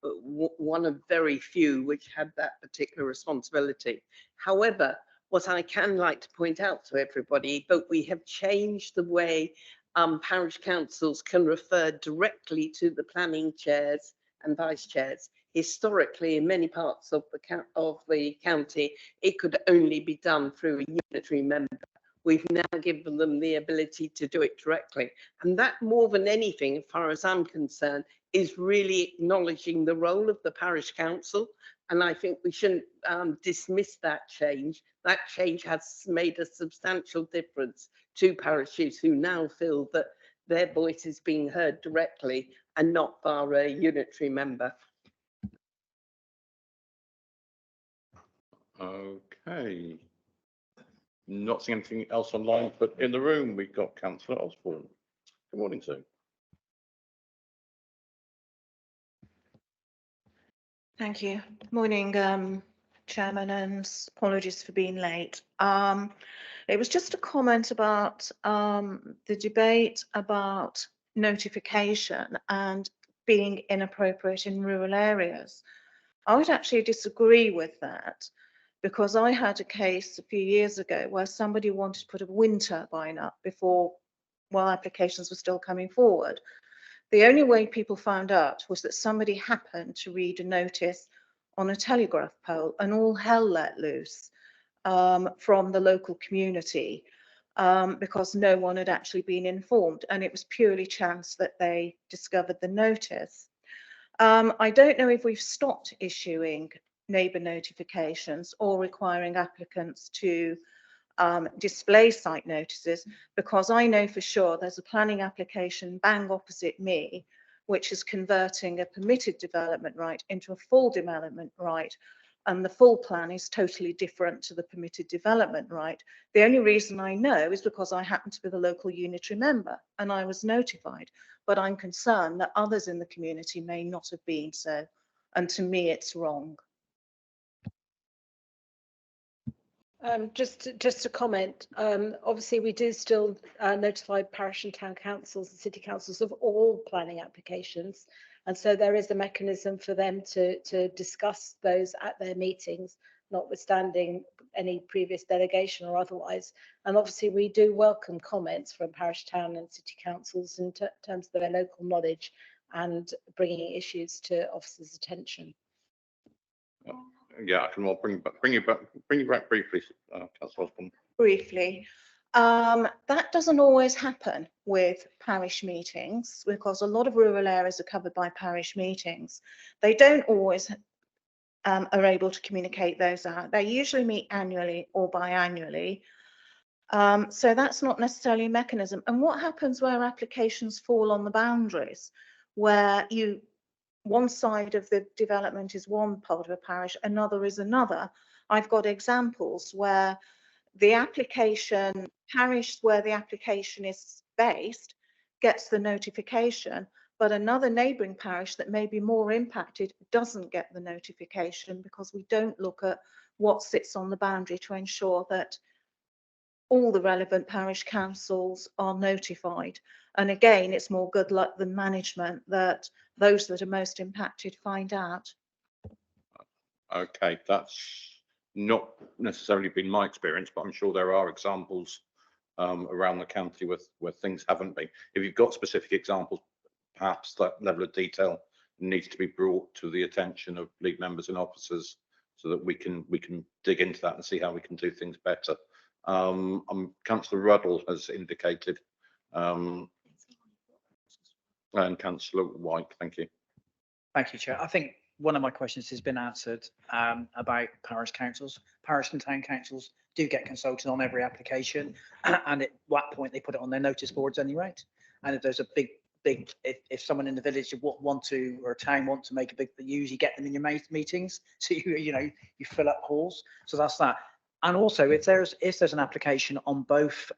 one of very few which had that particular responsibility. However, what I can like to point out to everybody, but we have changed the way parish councils can refer directly to the planning chairs and vice chairs. historically, in many parts of the county, it could only be done through a unitary member. We've now given them the ability to do it directly. And that, more than anything, as far as I'm concerned, is really acknowledging the role of the parish council. And I think we shouldn't dismiss that change. That change has made a substantial difference to parishes who now feel that their voice is being heard directly and not via a unitary member.
Okay. Not seeing anything else online, but in the room we've got Councillor Osborne. Good morning, sir.
Thank you. Morning, Chairman, and apologies for being late. It was just a comment about the debate about notification and being inappropriate in rural areas. I would actually disagree with that, because I had a case a few years ago where somebody wanted to put a wind turbine up while applications were still coming forward. The only way people found out was that somebody happened to read a notice on a telegraph pole, and all hell let loose from the local community because no one had actually been informed, and it was purely chance that they discovered the notice. I don't know if we've stopped issuing neighbour notifications or requiring applicants to display site notices, because I know for sure there's a planning application bang opposite me which is converting a permitted development right into a full development right, and the full plan is totally different to the permitted development right. The only reason I know is because I happen to be the local unitary member and I was notified, but I'm concerned that others in the community may not have been so, and to me it's wrong.
Just to comment, obviously we do still notify parish and town councils and city councils of all planning applications, and so there is a mechanism for them to discuss those at their meetings, notwithstanding any previous delegation or otherwise. And obviously we do welcome comments from parish, town and city councils in terms of their local knowledge and bringing issues to officers' attention.
Yeah, I can bring you back briefly, Councillor Osborne.
Briefly, that doesn't always happen with parish meetings, because a lot of rural areas are covered by parish meetings. They don't always are able to communicate those out. They usually meet annually or biannually. So that's not necessarily a mechanism. And what happens where applications fall on the boundaries, where one side of the development is one part of a parish, another is another? I've got examples where the parish where the application is based gets the notification, but another neighbouring parish that may be more impacted doesn't get the notification, because we don't look at what sits on the boundary to ensure that all the relevant parish councils are notified. And again, it's more good luck than management that those that are most impacted find out.
Okay, that's not necessarily been my experience, but I'm sure there are examples around the county where things haven't been. If you've got specific examples, perhaps that level of detail needs to be brought to the attention of league members and officers so that we can dig into that and see how we can do things better. Councillor Ruddle has indicated, and Councillor White, thank you.
Thank you, Chair. I think one of my questions has been answered about parish councils. Parish and town councils do get consulted on every application, and at that point they put it on their notice boards anyway. And if there's a big, if someone in the village want to, or a town want to make a big, you usually get them in your meetings, so you fill up halls. So that's that. And also, if there's an application on both,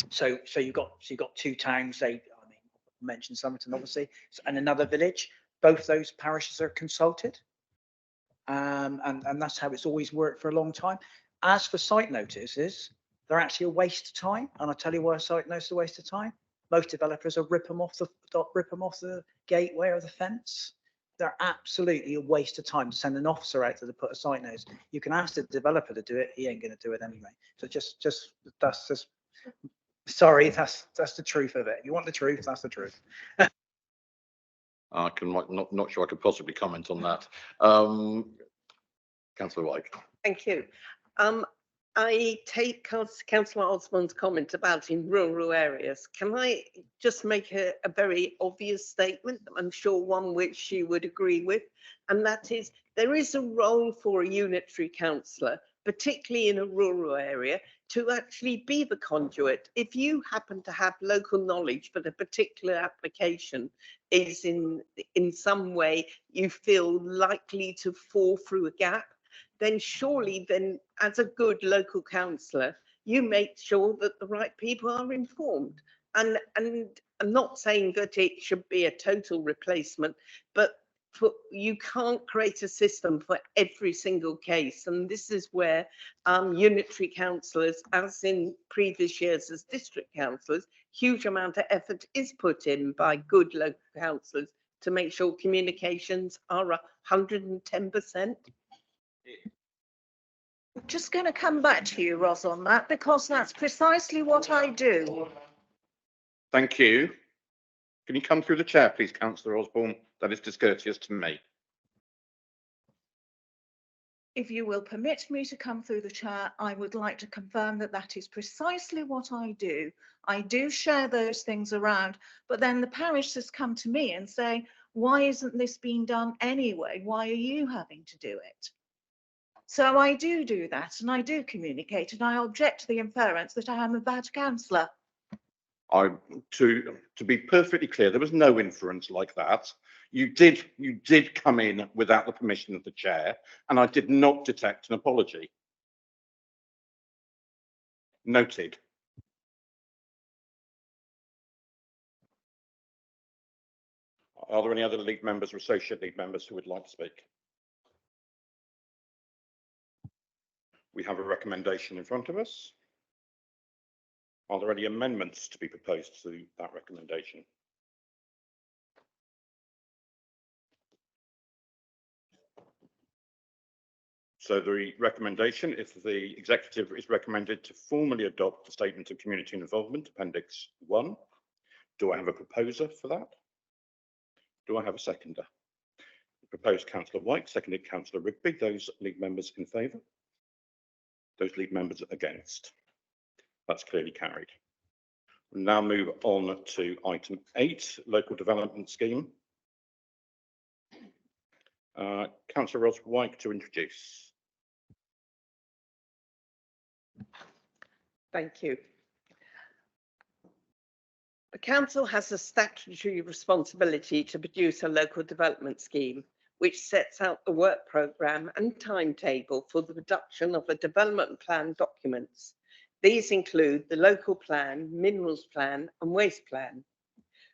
so you've got two towns, say, I mean, mention Somerton obviously, and another village. Both those parishes are consulted, and that's how it's always worked for a long time. As for site notices, they're actually a waste of time, and I'll tell you why a site notice is a waste of time. Most developers will rip them off the gateway or the fence. They're absolutely a waste of time to send an officer out to put a site notice. You can ask the developer to do it; he ain't going to do it anyway. So that's just sorry, that's the truth of it. You want the truth? That's the truth.
I can not sure I could possibly comment on that. Councillor White.
Thank you. I take Councillor Osborne's comment about in rural areas. Can I just make a very obvious statement? I'm sure one which she would agree with, and that is there is a role for a unitary councillor, particularly in a rural area, to actually be the conduit. If you happen to have local knowledge that a particular application is in some way you feel likely to fall through a gap, then surely then as a good local councillor, you make sure that the right people are informed. And I'm not saying that it should be a total replacement, but you can't create a system for every single case. And this is where unitary councillors, as in previous years as district councillors, huge amount of effort is put in by good local councillors to make sure communications are 110%.
Just going to come back to you, Ros, on that, because that's precisely what I do.
Thank you. Can you come through the chair, please, Councillor Osborne? That is discourteous to me.
If you will permit me to come through the chair, I would like to confirm that that is precisely what I do. I do share those things around, but then the parish has come to me and say, why isn't this being done anyway? Why are you having to do it? So I do that, and I do communicate, and I object to the inference that I am a bad councillor.
To be perfectly clear, there was no inference like that. You did come in without the permission of the chair, and I did not detect an apology. Noted. Are there any other league members or associate league members who would like to speak? We have a recommendation in front of us. Are there any amendments to be proposed to that recommendation? So the recommendation is the executive is recommended to formally adopt the Statement of Community Involvement, Appendix 1. Do I have a proposer for that? Do I have a seconder? Proposed Councillor White, seconded Councillor Rigby. Those league members in favour? Those league members against? That's clearly carried. We'll now move on to item 8, Local Development Scheme. Councillor Ross White to introduce.
Thank you. The council has a statutory responsibility to produce a local development scheme which sets out the work programme and timetable for the production of the development plan documents. These include the local plan, minerals plan and waste plan.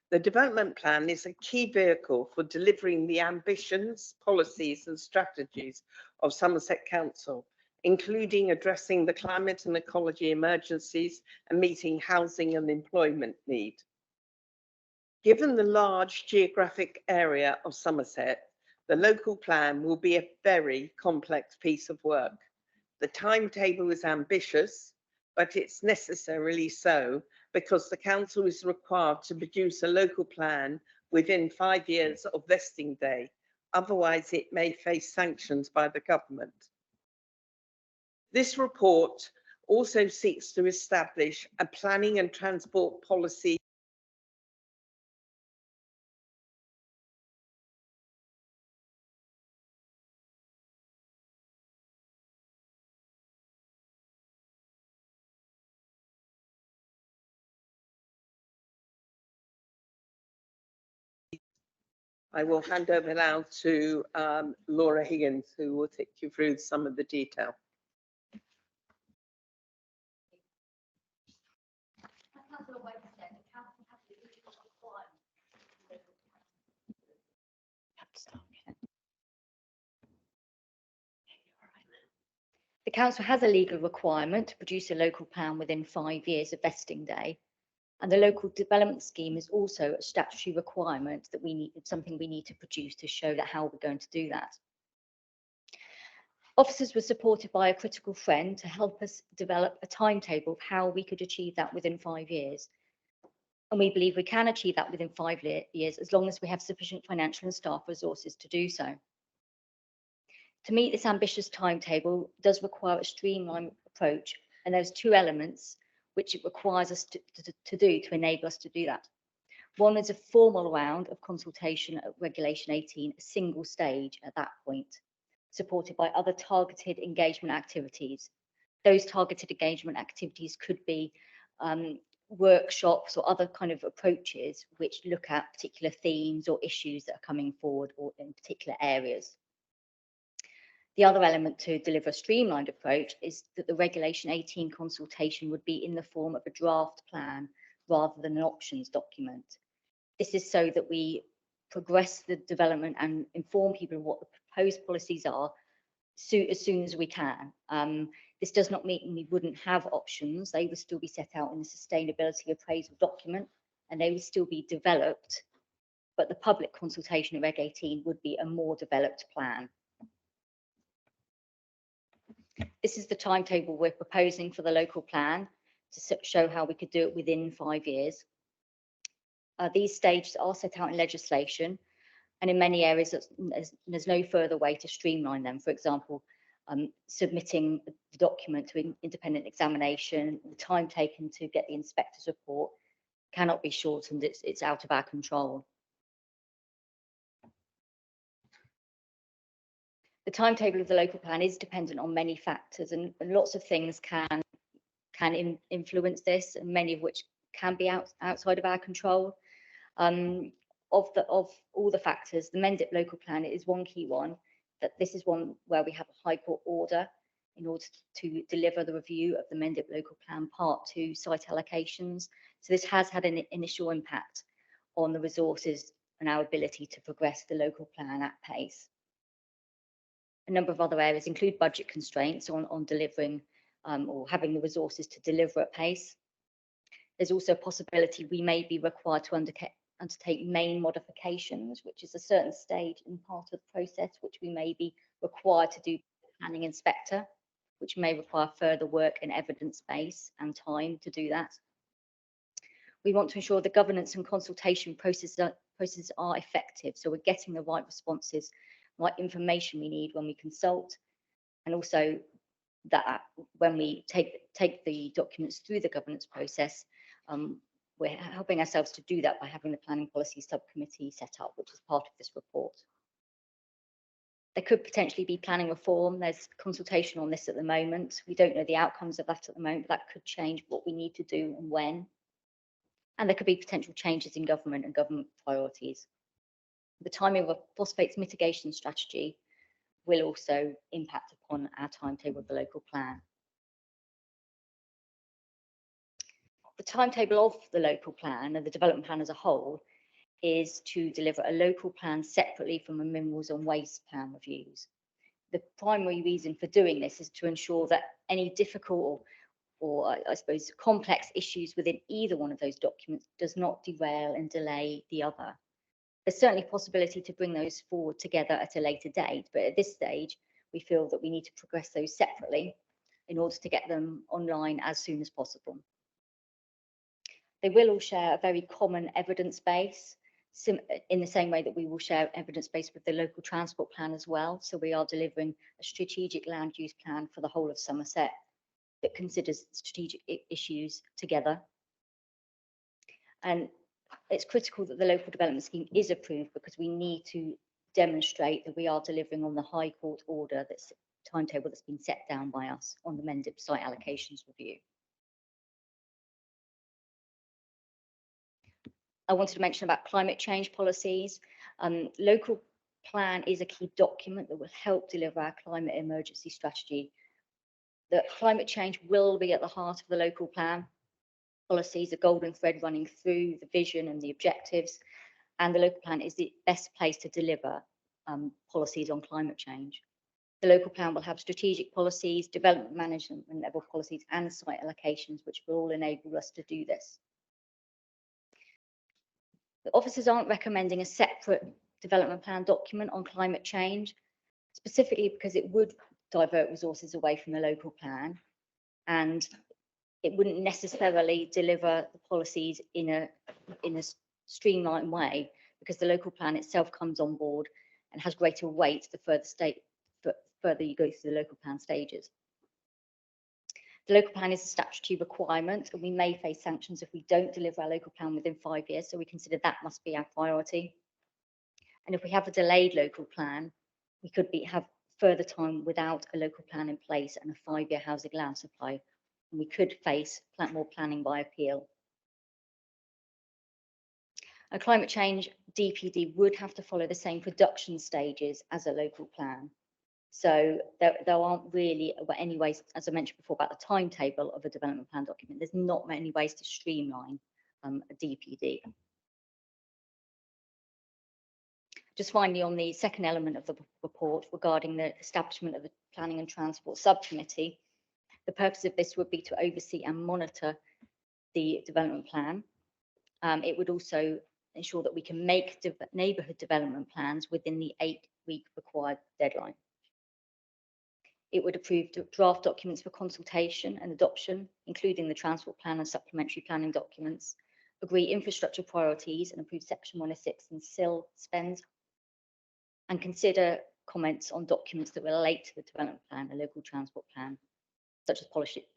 The development plan is a key vehicle for delivering the ambitions, policies and strategies of Somerset Council, including addressing the climate and ecology emergencies and meeting housing and employment need. Given the large geographic area of Somerset, the local plan will be a very complex piece of work. The timetable is ambitious, but it's necessarily so because the council is required to produce a local plan within 5 years of vesting day. Otherwise, it may face sanctions by the government. This report also seeks to establish a planning and transport policy I will hand over now to Laura Higgins, who will take you through some of the detail.
The council has a legal requirement to produce a local plan within 5 years of vesting day. And the local development scheme is also a statutory requirement that it's something we need to produce to show that how we're going to do that. Officers were supported by a critical friend to help us develop a timetable of how we could achieve that within 5 years. And we believe we can achieve that within 5 years as long as we have sufficient financial and staff resources to do so. To meet this ambitious timetable does require a streamlined approach, and there's 2 elements which it requires us to do to enable us to do that. One is a formal round of consultation at Regulation 18, a single stage at that point, supported by other targeted engagement activities. Those targeted engagement activities could be workshops or other kind of approaches which look at particular themes or issues that are coming forward or in particular areas. The other element to deliver a streamlined approach is that the Regulation 18 consultation would be in the form of a draft plan rather than an options document. This is so that we progress the development and inform people of what the proposed policies are as soon as we can. This does not mean we wouldn't have options. They would still be set out in the sustainability appraisal document and they would still be developed, but the public consultation of Reg 18 would be a more developed plan. This is the timetable we're proposing for the local plan to show how we could do it within 5 years. These stages are set out in legislation, and in many areas there's no further way to streamline them. For example, submitting the document to independent examination, the time taken to get the inspector's report cannot be shortened. It's out of our control. The timetable of the local plan is dependent on many factors, and lots of things can influence this, and many of which can be outside of our control. Of all the factors, the Mendip local plan is one key one. That this is one where we have a High Court order in order to deliver the review of the Mendip local plan Part 2 site allocations. So this has had an initial impact on the resources and our ability to progress the local plan at pace. A number of other areas include budget constraints on delivering or having the resources to deliver at pace. There's also a possibility we may be required to undertake main modifications, which is a certain stage in part of the process which we may be required to do the planning inspector, which may require further work and evidence base and time to do that. We want to ensure the governance and consultation processes are effective, so we're getting the right responses, right information we need when we consult, and also that when we take the documents through the governance process, we're helping ourselves to do that by having the planning policy subcommittee set up, which is part of this report. There could potentially be planning reform. There's consultation on this at the moment. We don't know the outcomes of that at the moment, but that could change what we need to do and when. And there could be potential changes in government and government priorities. The timing of a phosphates mitigation strategy will also impact upon our timetable of the local plan. The timetable of the local plan and the development plan as a whole is to deliver a local plan separately from a minerals and waste plan reviews. The primary reason for doing this is to ensure that any difficult or I suppose complex issues within either one of those documents does not derail and delay the other. There's certainly a possibility to bring those forward together at a later date, but at this stage, we feel that we need to progress those separately in order to get them online as soon as possible. They will all share a very common evidence base, in the same way that we will share evidence base with the local transport plan as well. So we are delivering a strategic land use plan for the whole of Somerset that considers strategic issues together. And it's critical that the local development scheme is approved because we need to demonstrate that we are delivering on the High Court order, that's timetable that's been set down by us on the Mendip site allocations review. I wanted to mention about climate change policies. Local plan is a key document that will help deliver our climate emergency strategy. The climate change will be at the heart of the local plan. Policies, a golden thread running through the vision and the objectives, and the local plan is the best place to deliver policies on climate change. The local plan will have strategic policies, development management level policies, and site allocations, which will all enable us to do this. The officers aren't recommending a separate development plan document on climate change, specifically because it would divert resources away from the local plan, and it wouldn't necessarily deliver the policies in a streamlined way, because the local plan itself comes on board and has greater weight the further you go through the local plan stages. The local plan is a statutory requirement, and we may face sanctions if we don't deliver our local plan within 5 years, so we consider that must be our priority. And if we have a delayed local plan, we could have further time without a local plan in place and a 5-year housing land supply, and we could face more planning by appeal. A climate change DPD would have to follow the same production stages as a local plan. So there aren't really any ways, as I mentioned before, about the timetable of a development plan document. There's not many ways to streamline a DPD. Just finally, on the second element of the report regarding the establishment of the Planning and Transport Subcommittee, the purpose of this would be to oversee and monitor the development plan. It would also ensure that we can make neighbourhood development plans within the 8-week required deadline. It would approve draft documents for consultation and adoption, including the transport plan and supplementary planning documents, agree infrastructure priorities and approve Section 106 and SIL spend, and consider comments on documents that relate to the development plan and local transport plan, such as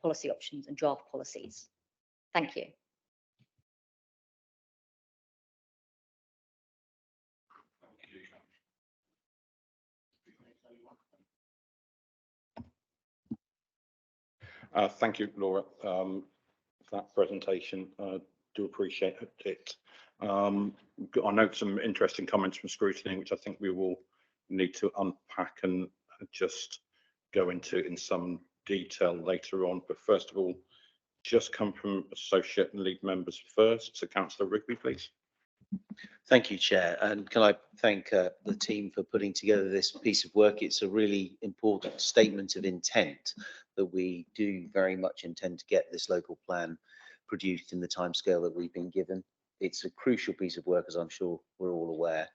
policy options and draft policies. Thank you.
Thank you, Laura, for that presentation. Do appreciate it. I note some interesting comments from scrutiny, which I think we will need to unpack and just go into in some detail later on. But first of all, just come from associate and lead members first. So Councillor Rigby, please.
Thank you, Chair. And can I thank the team for putting together this piece of work. It's a really important statement of intent that we do very much intend to get this local plan produced in the timescale that we've been given. It's a crucial piece of work, as I'm sure we're all aware,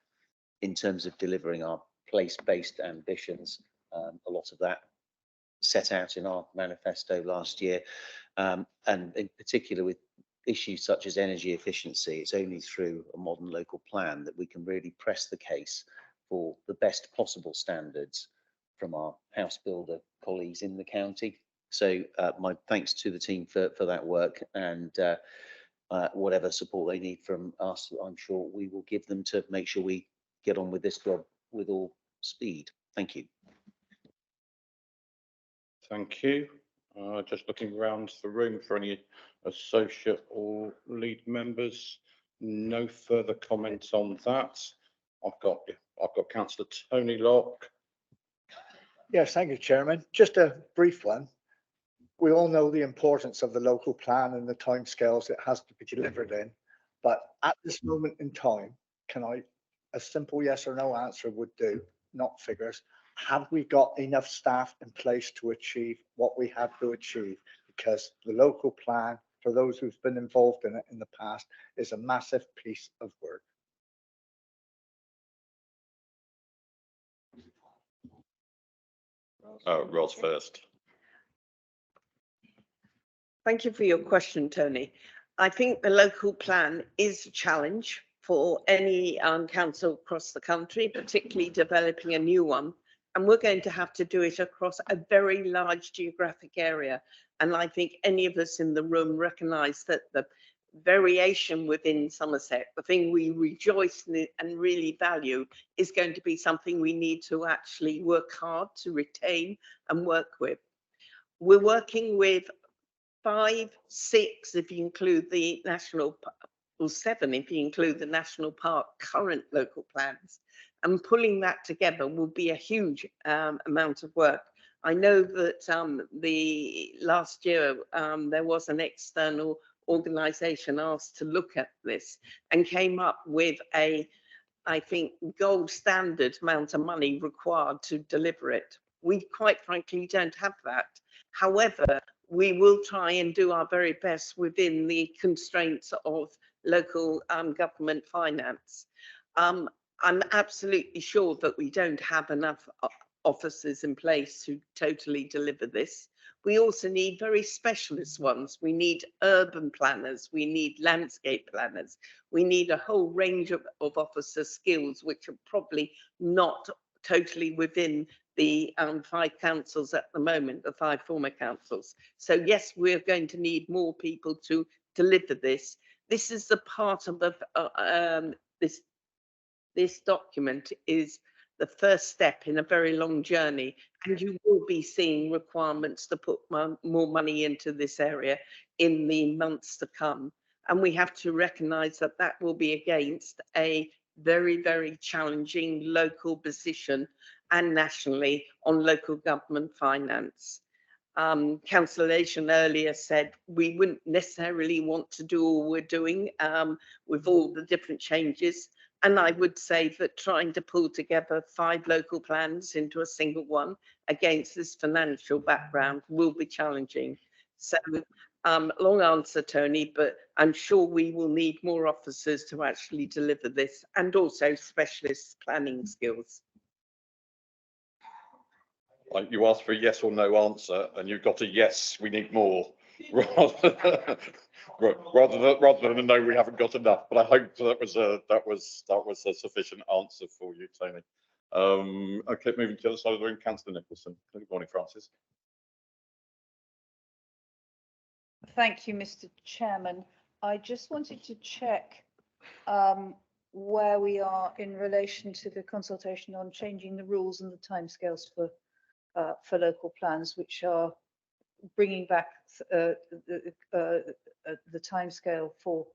in terms of delivering our place-based ambitions. A lot of that set out in our manifesto last year, and in particular with issues such as energy efficiency. It's only through a modern local plan that we can really press the case for the best possible standards from our house builder colleagues in the county. So my thanks to the team for that work, and whatever support they need from us, I'm sure we will give them to make sure we get on with this job with all speed. Thank you.
Thank you. Just looking around the room for any associate or lead members. No further comments on that. I've got Councillor Tony Locke.
Yes, thank you, Chairman. Just a brief one. We all know the importance of the local plan and the timescales it has to be delivered in. But at this moment in time, a simple yes or no answer would do, not figures. Have we got enough staff in place to achieve what we have to achieve? Because the local plan, for those who've been involved in it in the past, is a massive piece of work.
Ros first.
Thank you for your question, Tony. I think the local plan is a challenge for any council across the country, particularly developing a new one. And we're going to have to do it across a very large geographic area. And I think any of us in the room recognise that the variation within Somerset, the thing we rejoice in and really value, is going to be something we need to actually work hard to retain and work with. We're working with 5, 6, if you include the national, or 7 if you include the national park current local plans. And pulling that together will be a huge amount of work. I know that the last year there was an external organisation asked to look at this and came up with a, I think, gold standard amount of money required to deliver it. We quite frankly don't have that. However, we will try and do our very best within the constraints of local government finance. I'm absolutely sure that we don't have enough officers in place to totally deliver this. We also need very specialist ones. We need urban planners, we need landscape planners, we need a whole range of officer skills, which are probably not totally within the 5 councils at the moment, the 5 former councils. So yes, we're going to need more people to deliver this. This is the part of the, this document is the first step in a very long journey, and you will be seeing requirements to put more money into this area in the months to come. And we have to recognise that that will be against a very, very challenging local position and nationally on local government finance. Councillor Leishon earlier said we wouldn't necessarily want to do all we're doing with all the different changes. And I would say that trying to pull together 5 local plans into a single one against this financial background will be challenging. So long answer, Tony, but I'm sure we will need more officers to actually deliver this, and also specialist planning skills.
You asked for a yes or no answer, and you got a yes, we need more, rather than a no, we haven't got enough. But I hope that was a sufficient answer for you, Tony. Okay, moving to the other side of the room, Councillor Nicholson. Good morning, Francis.
Thank you, Mr. Chairman. I just wanted to check where we are in relation to the consultation on changing the rules and the timescales for local plans, which are bringing back the timescale for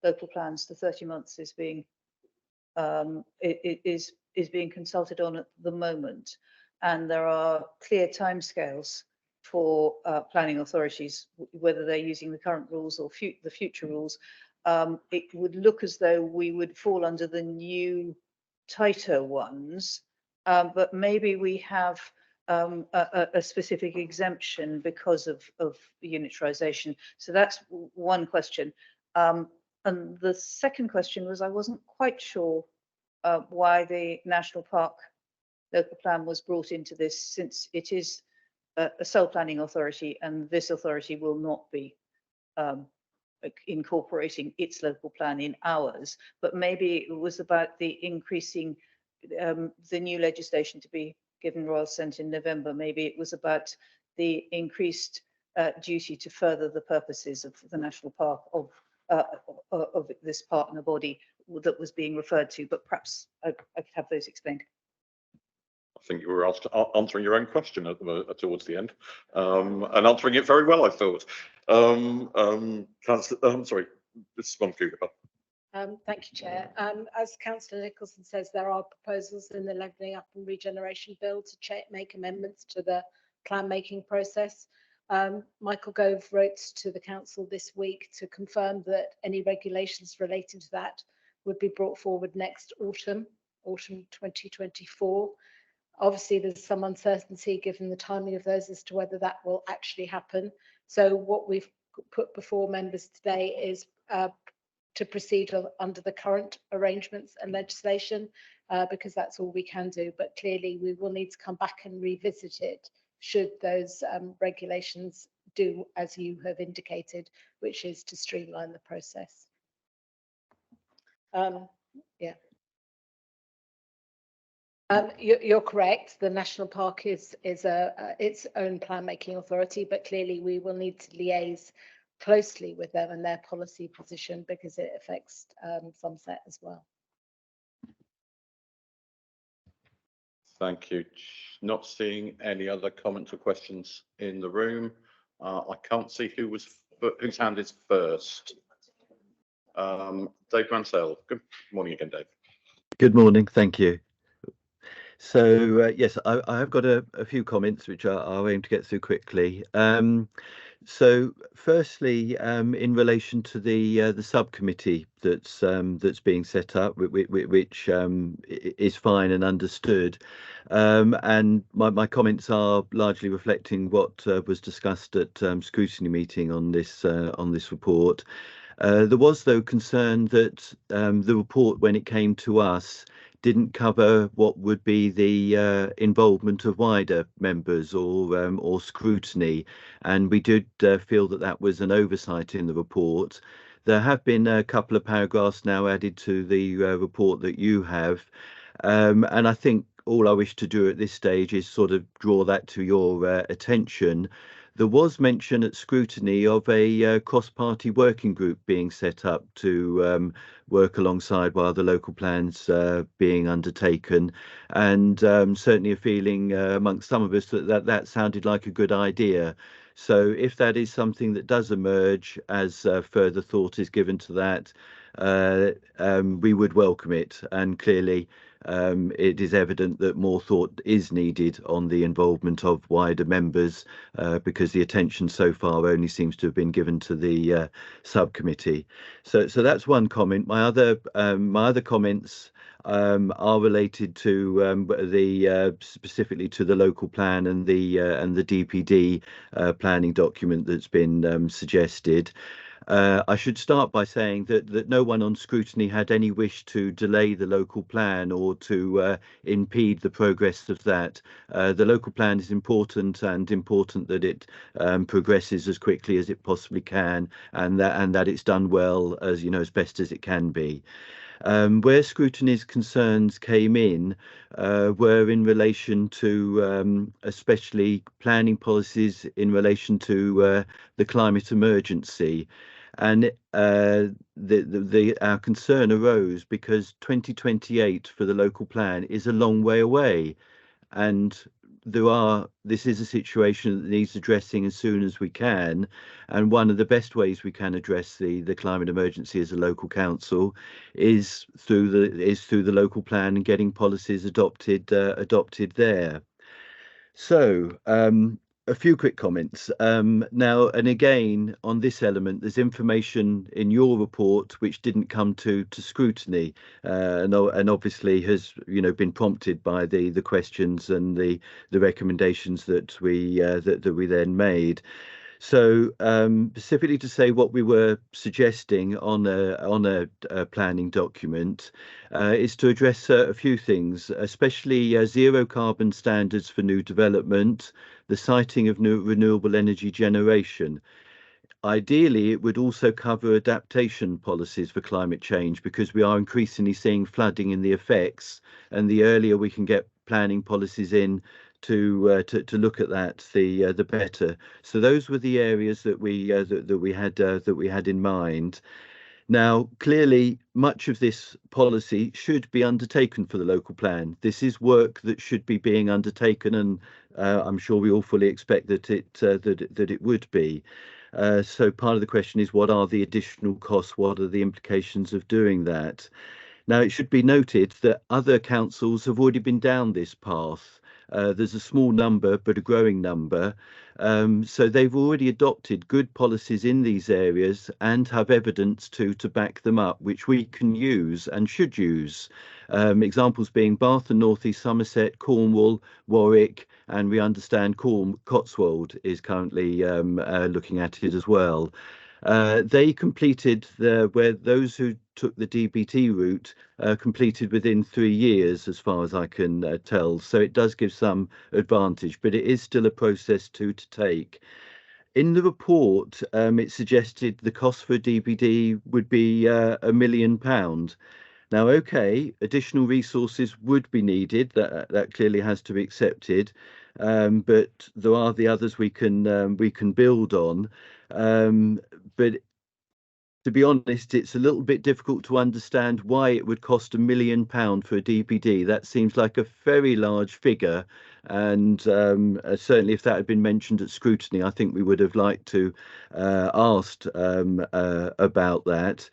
local plans to 30 months is being being consulted on at the moment, and there are clear timescales for planning authorities, whether they're using the current rules or the future rules. It would look as though we would fall under the new tighter ones, but maybe we have a specific exemption because of unitarisation. So that's one question. And the second question was, I wasn't quite sure why the National Park local plan was brought into this, since it is a sole planning authority, and this authority will not be incorporating its local plan in ours. But maybe it was about the increasing the new legislation to be given royal assent in November. Maybe it was about the increased duty to further the purposes of the National Park of this partner body that was being referred to, but perhaps I could have those explained.
I think you were answering your own question towards the end, and answering it very well, I thought. I'm sorry, this is one for you.
Thank you, Chair. As Councillor Nicholson says, there are proposals in the Levelling Up and Regeneration Bill to make amendments to the plan making process. Michael Gove wrote to the Council this week to confirm that any regulations relating to that would be brought forward next autumn 2024. Obviously, there's some uncertainty given the timing of those as to whether that will actually happen. So what we've put before members today is to proceed under the current arrangements and legislation, because that's all we can do. But clearly we will need to come back and revisit it should those regulations do as you have indicated, which is to streamline the process. Yeah. You're correct. The National Park is its own plan making authority, but clearly we will need to liaise closely with them and their policy position, because it affects Somerset as well.
Thank you. Not seeing any other comments or questions in the room. I can't see whose hand is first. Dave Mansell. Good morning again, Dave.
Good morning. Thank you. So yes, I have got a few comments which I'll aim to get through quickly. So firstly, in relation to the subcommittee that's being set up, which is fine and understood, and my comments are largely reflecting what was discussed at scrutiny meeting on this report. There was, though, concern that the report, when it came to us, didn't cover what would be the involvement of wider members or scrutiny, and we did feel that that was an oversight in the report. There have been a couple of paragraphs now added to the report that you have, and I think all I wish to do at this stage is sort of draw that to your attention. There was mention at scrutiny of a cross-party working group being set up to work alongside while the local plans being undertaken, and certainly a feeling amongst some of us that sounded like a good idea. So if that is something that does emerge as further thought is given to that, we would welcome it. And clearly it is evident that more thought is needed on the involvement of wider members because the attention so far only seems to have been given to the subcommittee. So that's one comment. My other comments are related to specifically to the local plan and the DPD planning document that's been suggested. I should start by saying that no one on scrutiny had any wish to delay the local plan or to impede the progress of that. The local plan is important, and important that it progresses as quickly as it possibly can, and that it's done well, as you know, as best as it can be. Where scrutiny's concerns came in were in relation to especially planning policies in relation to the climate emergency. And our concern arose because 2028 for the local plan is a long way away, and this is a situation that needs addressing as soon as we can. And one of the best ways we can address the climate emergency as a local council is through the local plan and getting policies adopted there. So a few quick comments now, and again on this element, there's information in your report which didn't come to scrutiny, and obviously has been prompted by the questions and the recommendations that we then made. So specifically to say what we were suggesting on a planning document is to address a few things, especially zero carbon standards for new development, the siting of new renewable energy generation. Ideally, it would also cover adaptation policies for climate change, because we are increasingly seeing flooding in the effects, and the earlier we can get planning policies in to look at that, the better. So those were the areas that we had in mind. Now, clearly, much of this policy should be undertaken for the local plan. This is work that should be being undertaken, and I'm sure we all fully expect that it would be. So part of the question is, what are the additional costs? What are the implications of doing that? Now, it should be noted that other councils have already been down this path. There's a small number, but a growing number. So they've already adopted good policies in these areas and have evidence to back them up, which we can use and should use. Examples being Bath and North East Somerset, Cornwall, Warwick, and we understand Cotswold is currently looking at it as well. They completed where those who took the DBT route completed within 3 years, as far as I can tell. So it does give some advantage, but it is still a process to take. In the report, it suggested the cost for a DBD would be £1 million. Now, OK, additional resources would be needed. That clearly has to be accepted. But there are the others we can build on. But to be honest, it's a little bit difficult to understand why it would cost £1 million for a DPD. That seems like a very large figure, and certainly if that had been mentioned at scrutiny, I think we would have liked to asked about that.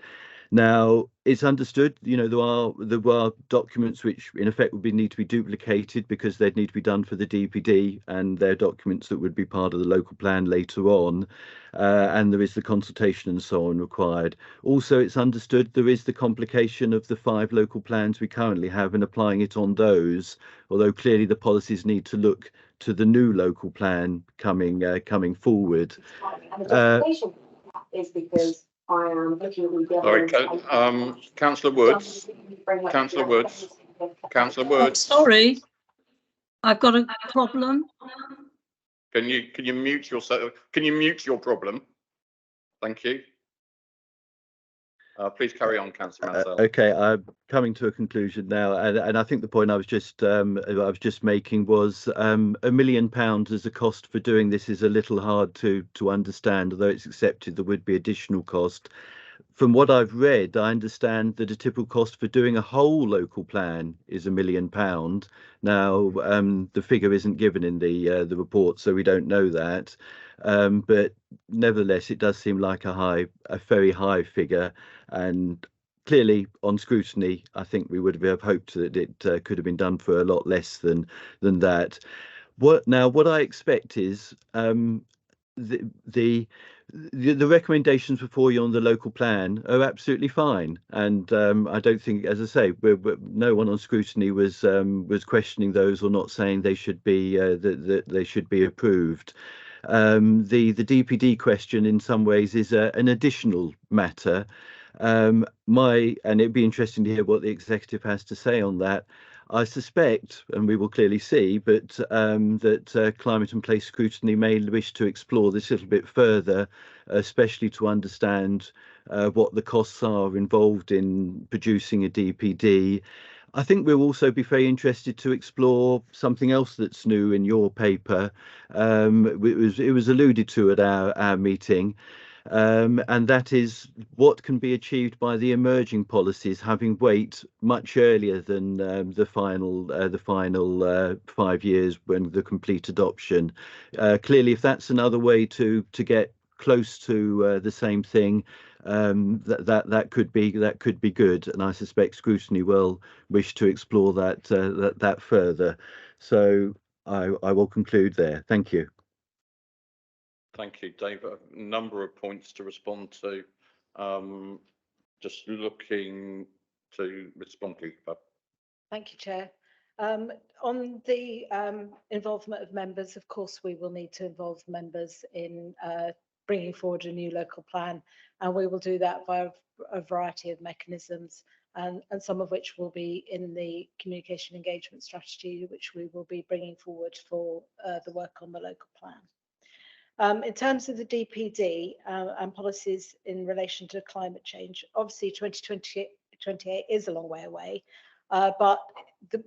Now, it's understood, there are documents which in effect would need to be duplicated because they'd need to be done for the DPD, and they're documents that would be part of the local plan later on, and there is the consultation and so on required. Also, it's understood there is the complication of the 5 local plans we currently have and applying it on those, although clearly the policies need to look to the new local plan coming forward.
And the justification is because I am looking at the
Sorry,
others.
Councillor Woods, Councillor Woods, Councillor Woods.
Sorry, I've got a problem.
Can you mute yourself? Can you mute your problem? Thank you. Please carry on, Councillor Mansell.
Okay, I'm coming to a conclusion now, and I think the point I was just making was £1 million as a cost for doing this is a little hard to understand. Although it's accepted there would be additional cost. From what I've read, I understand that a typical cost for doing a whole local plan is £1 million. Now, the figure isn't given in the report, so we don't know that. But nevertheless, it does seem like a very high figure, and clearly on scrutiny, I think we would have hoped that it could have been done for a lot less than that. What I expect is the recommendations before you on the local plan are absolutely fine, and I don't think, as I say, no one on scrutiny was questioning those or not saying they should be that they should be approved. The DPD question in some ways is an additional matter. And it'd be interesting to hear what the executive has to say on that. I suspect, and we will clearly see, but that Climate and Place Scrutiny may wish to explore this a little bit further, especially to understand what the costs are involved in producing a DPD. I think we'll also be very interested to explore something else that's new in your paper. It was alluded to at our meeting. And that is what can be achieved by the emerging policies having weight much earlier than the final 5 years when the complete adoption. Clearly, if that's another way to get close to the same thing, that could be good, and I suspect scrutiny will wish to explore that further. So I will conclude there. Thank you.
Thank you, Dave. A number of points to respond to. Just looking to respond, please.
Thank you, Chair. On the involvement of members, of course, we will need to involve members in bringing forward a new local plan, and we will do that via a variety of mechanisms, and some of which will be in the communication engagement strategy, which we will be bringing forward for the work on the local plan. In terms of the DPD and policies in relation to climate change, obviously 2028 is a long way away, but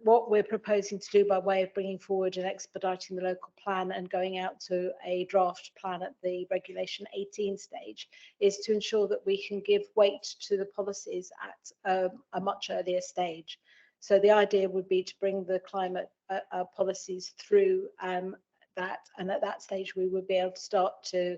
what we're proposing to do by way of bringing forward and expediting the local plan and going out to a draft plan at the Regulation 18 stage is to ensure that we can give weight to the policies at a much earlier stage. So the idea would be to bring the climate policies through that, and at that stage we would be able to start to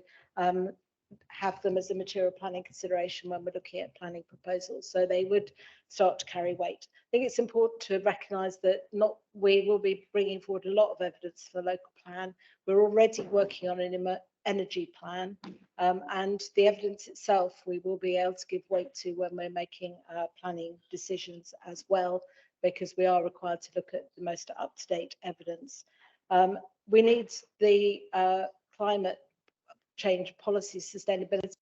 have them as a material planning consideration when we're looking at planning proposals, so they would start to carry weight. I think it's important to recognise that we will be bringing forward a lot of evidence for the local plan. We're already working on an energy plan, and the evidence itself we will be able to give weight to when we're making planning decisions as well, because we are required to look at the most up-to-date evidence. We need the climate change policies, sustainability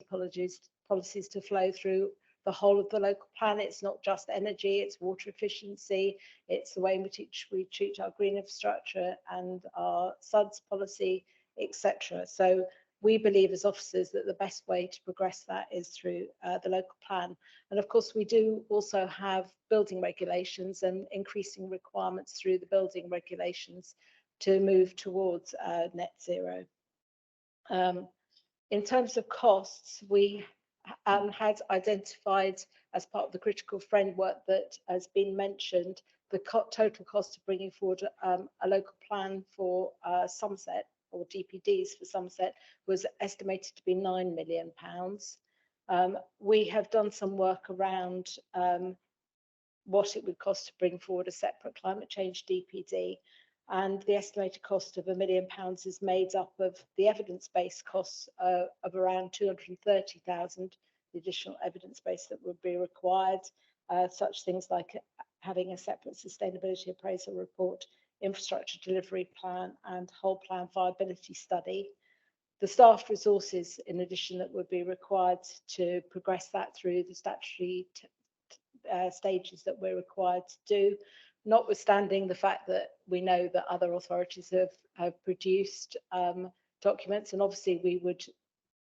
policies to flow through the whole of the local plan. It's not just energy, it's water efficiency, it's the way in which we treat our green infrastructure and our SUDS policy, etc. So we believe as officers that the best way to progress that is through the local plan. And of course, we do also have building regulations and increasing requirements through the building regulations to move towards net zero. In terms of costs, we had identified as part of the critical framework that has been mentioned, the total cost of bringing forward a local plan for Somerset, or DPDs for Somerset, was estimated to be £9 million. We have done some work around what it would cost to bring forward a separate climate change DPD, and the estimated cost of £1 million is made up of the evidence-based costs of around 230,000, the additional evidence base that would be required, such things like having a separate sustainability appraisal report, infrastructure delivery plan, and whole plan viability study. the staff resources, in addition, that would be required to progress that through the statutory stages that we're required to do, notwithstanding the fact that we know that other authorities have produced documents, and obviously we would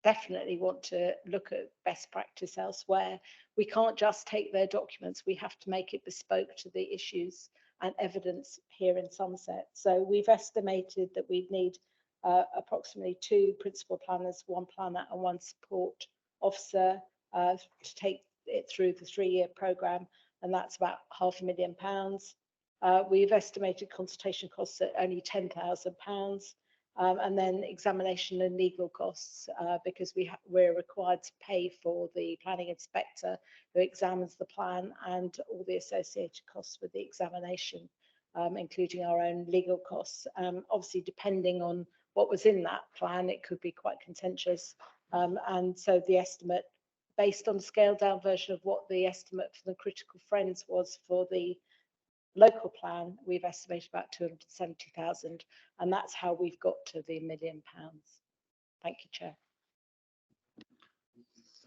definitely want to look at best practice elsewhere. We can't just take their documents, we have to make it bespoke to the issues and evidence here in Somerset. So we've estimated that we'd need approximately 2 principal planners, 1 planner and 1 support officer to take it through the 3-year programme, and that's about £500,000. We've estimated consultation costs at only £10,000, and then examination and legal costs, because we're required to pay for the planning inspector who examines the plan and all the associated costs with the examination, including our own legal costs. Obviously, depending on what was in that plan, it could be quite contentious, and so the estimate, based on the scaled down version of what the estimate for the critical friends was for the local plan, we've estimated about 270,000, and that's how we've got to the £1 million. Thank you, Chair.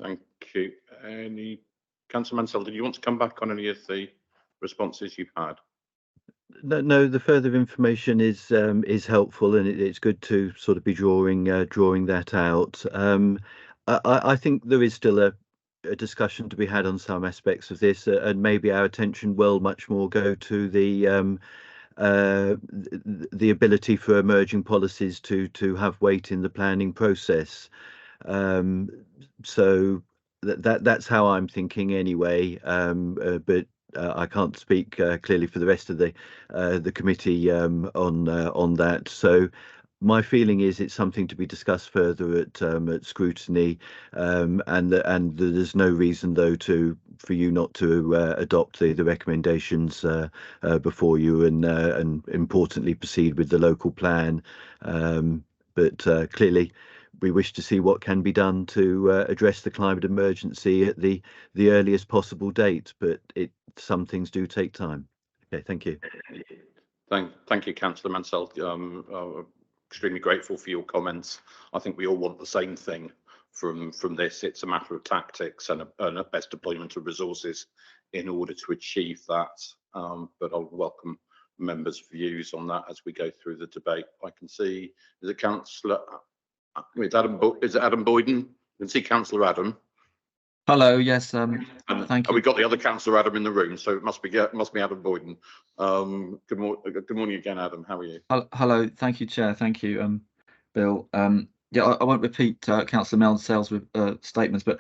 Thank you. Any, Councillor Mansell, did you want to come back on any of the responses you've had?
No, the further information is helpful, and it's good to sort of be drawing that out. I think there is still a discussion to be had on some aspects of this, and maybe our attention will much more go to the ability for emerging policies to have weight in the planning process. So that's how I'm thinking anyway, but I can't speak clearly for the rest of the committee on that. So my feeling is it's something to be discussed further at scrutiny, and there's no reason though for you not to adopt the recommendations before you, and importantly proceed with the local plan. But clearly we wish to see what can be done to address the climate emergency at the earliest possible date, but some things do take time. Okay, thank you.
Thank you, Councillor Mansell. Extremely grateful for your comments. I think we all want the same thing from this. It's a matter of tactics and a best deployment of resources in order to achieve that. But I'll welcome members' views on that as we go through the debate. I can see, is it Councillor? Is it Adam Boyden? I can see Councillor Adam.
Hello. Yes.
And
thank you.
we got the other Councillor Adam in the room, so it must be Adam Boyden. Good morning again, Adam. How are you?
Hello. Thank you, Chair. Thank you, Bill. Yeah, I won't repeat Councillor Mansell's statements, but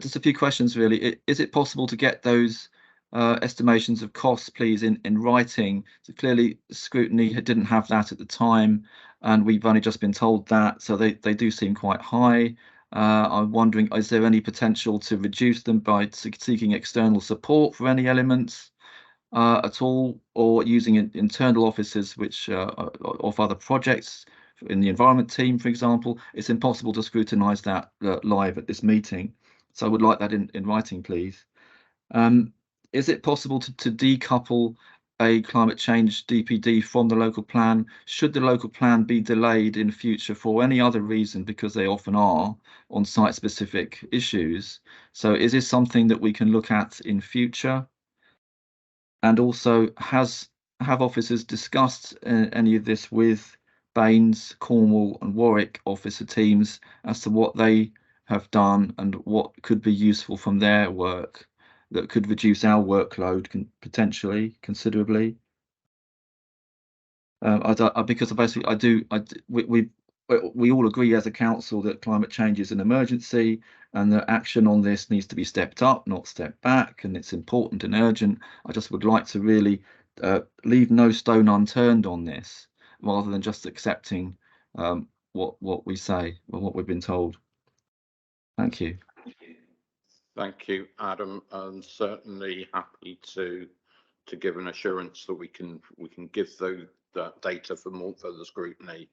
just a few questions really. Is it possible to get those estimations of costs, please, in writing? So clearly, scrutiny didn't have that at the time, and we've only just been told that, so they do seem quite high. I'm wondering, is there any potential to reduce them by seeking external support for any elements at all, or using internal offices which of other projects in the environment team, for example? It's impossible to scrutinise that live at this meeting, so I would like that in writing, please. Is it possible to decouple a climate change DPD from the local plan? Should the local plan be delayed in future for any other reason, because they often are on site specific issues? So is this something that we can look at in future? And also, have officers discussed any of this with Baines, Cornwall and Warwick officer teams as to what they have done and what could be useful from their work that could reduce our workload potentially considerably? Because basically we all agree as a council that climate change is an emergency and that action on this needs to be stepped up, not stepped back, and it's important and urgent. I just would like to really leave no stone unturned on this, rather than just accepting what we say or what we've been told. Thank you.
Thank you, Adam. I'm certainly happy to give an assurance that we can give that data for more further scrutiny,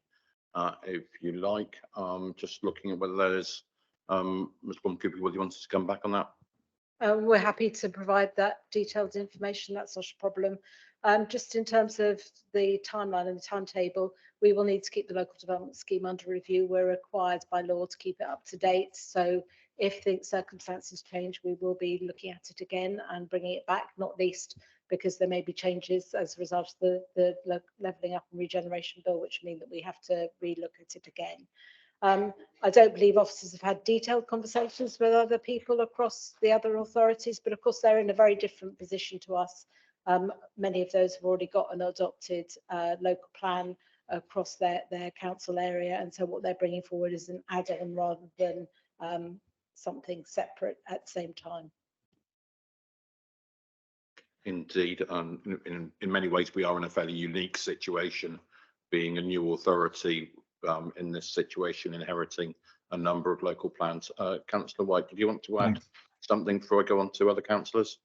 if you like. Just looking at whether there's Ms. Plumcooper, whether you wanted to come back on that.
We're happy to provide that detailed information. That's not a problem. Just in terms of the timeline and the timetable, we will need to keep the local development scheme under review. We're required by law to keep it up to date. So if the circumstances change, we will be looking at it again and bringing it back, not least because there may be changes as a result of the levelling up and regeneration bill, which mean that we have to relook at it again. I don't believe officers have had detailed conversations with other people across the other authorities, but of course they're in a very different position to us. Many of those have already got an adopted local plan across their council area, and so what they're bringing forward is an add-on rather than something separate at the same time.
Indeed, in many ways, we are in a fairly unique situation, being a new authority in this situation, inheriting a number of local plans. Councillor White, did you want to add something before I go on to other councillors?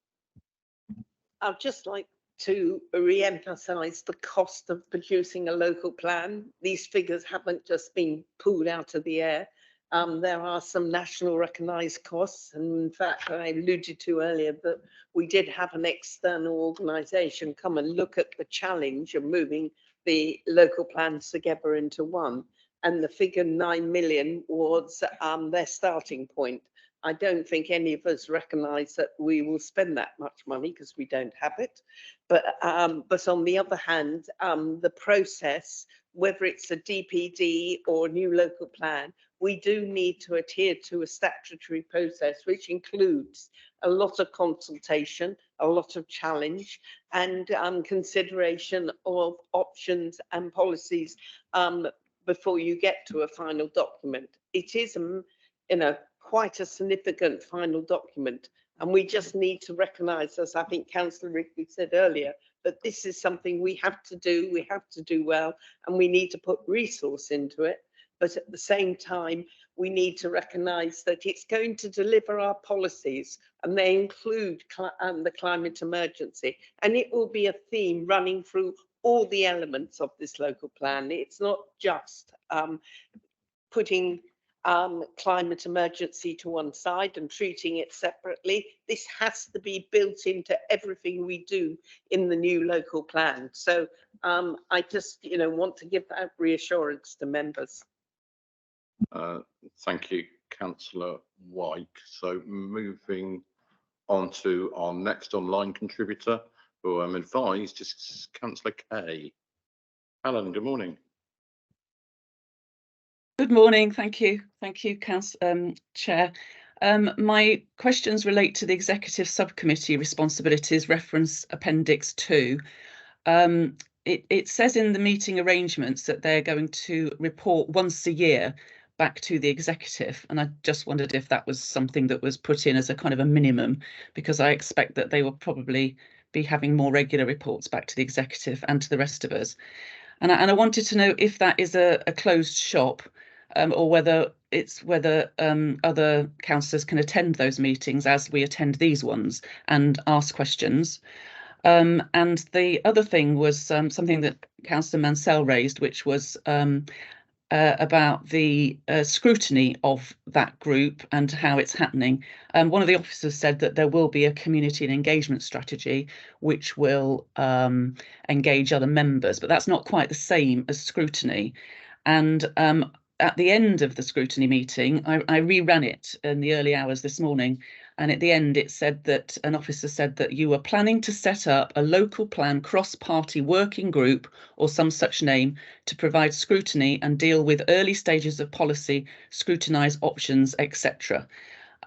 I'd just like to re-emphasise the cost of producing a local plan. These figures haven't just been pulled out of the air. There are some national recognised costs, and in fact I alluded to earlier that we did have an external organisation come and look at the challenge of moving the local plans together into one, and the figure 9 million was their starting point. I don't think any of us recognise that we will spend that much money because we don't have it, but on the other hand, the process, whether it's a DPD or a new local plan, we do need to adhere to a statutory process, which includes a lot of consultation, a lot of challenge, and consideration of options and policies before you get to a final document. It is, quite a significant final document, and we just need to recognise, as I think Councillor Rigby said earlier, that this is something we have to do well, and we need to put resource into it. But at the same time, we need to recognise that it's going to deliver our policies, and they include the climate emergency, and it will be a theme running through all the elements of this local plan. It's not just putting climate emergency to one side and treating it separately. This has to be built into everything we do in the new local plan. So I just want to give that reassurance to members.
Thank you, Councillor White. So moving on to our next online contributor, who I'm advised is Councillor Kay. Alan, good morning.
Good morning, thank you, Chair. My questions relate to the Executive Subcommittee responsibilities, reference Appendix 2. It says in the meeting arrangements that they're going to report once a year back to the Executive, and I just wondered if that was something that was put in as a kind of a minimum, because I expect that they will probably be having more regular reports back to the Executive and to the rest of us. And I wanted to know if that is a closed shop, or whether other councillors can attend those meetings as we attend these ones and ask questions. And the other thing was something that Councillor Mansell raised, which was about the scrutiny of that group and how it's happening. One of the officers said that there will be a community and engagement strategy which will engage other members, but that's not quite the same as scrutiny. And at the end of the scrutiny meeting, I reran it in the early hours this morning, and at the end it said that an officer said that you were planning to set up a local plan cross-party working group or some such name to provide scrutiny and deal with early stages of policy, scrutinise options, etc.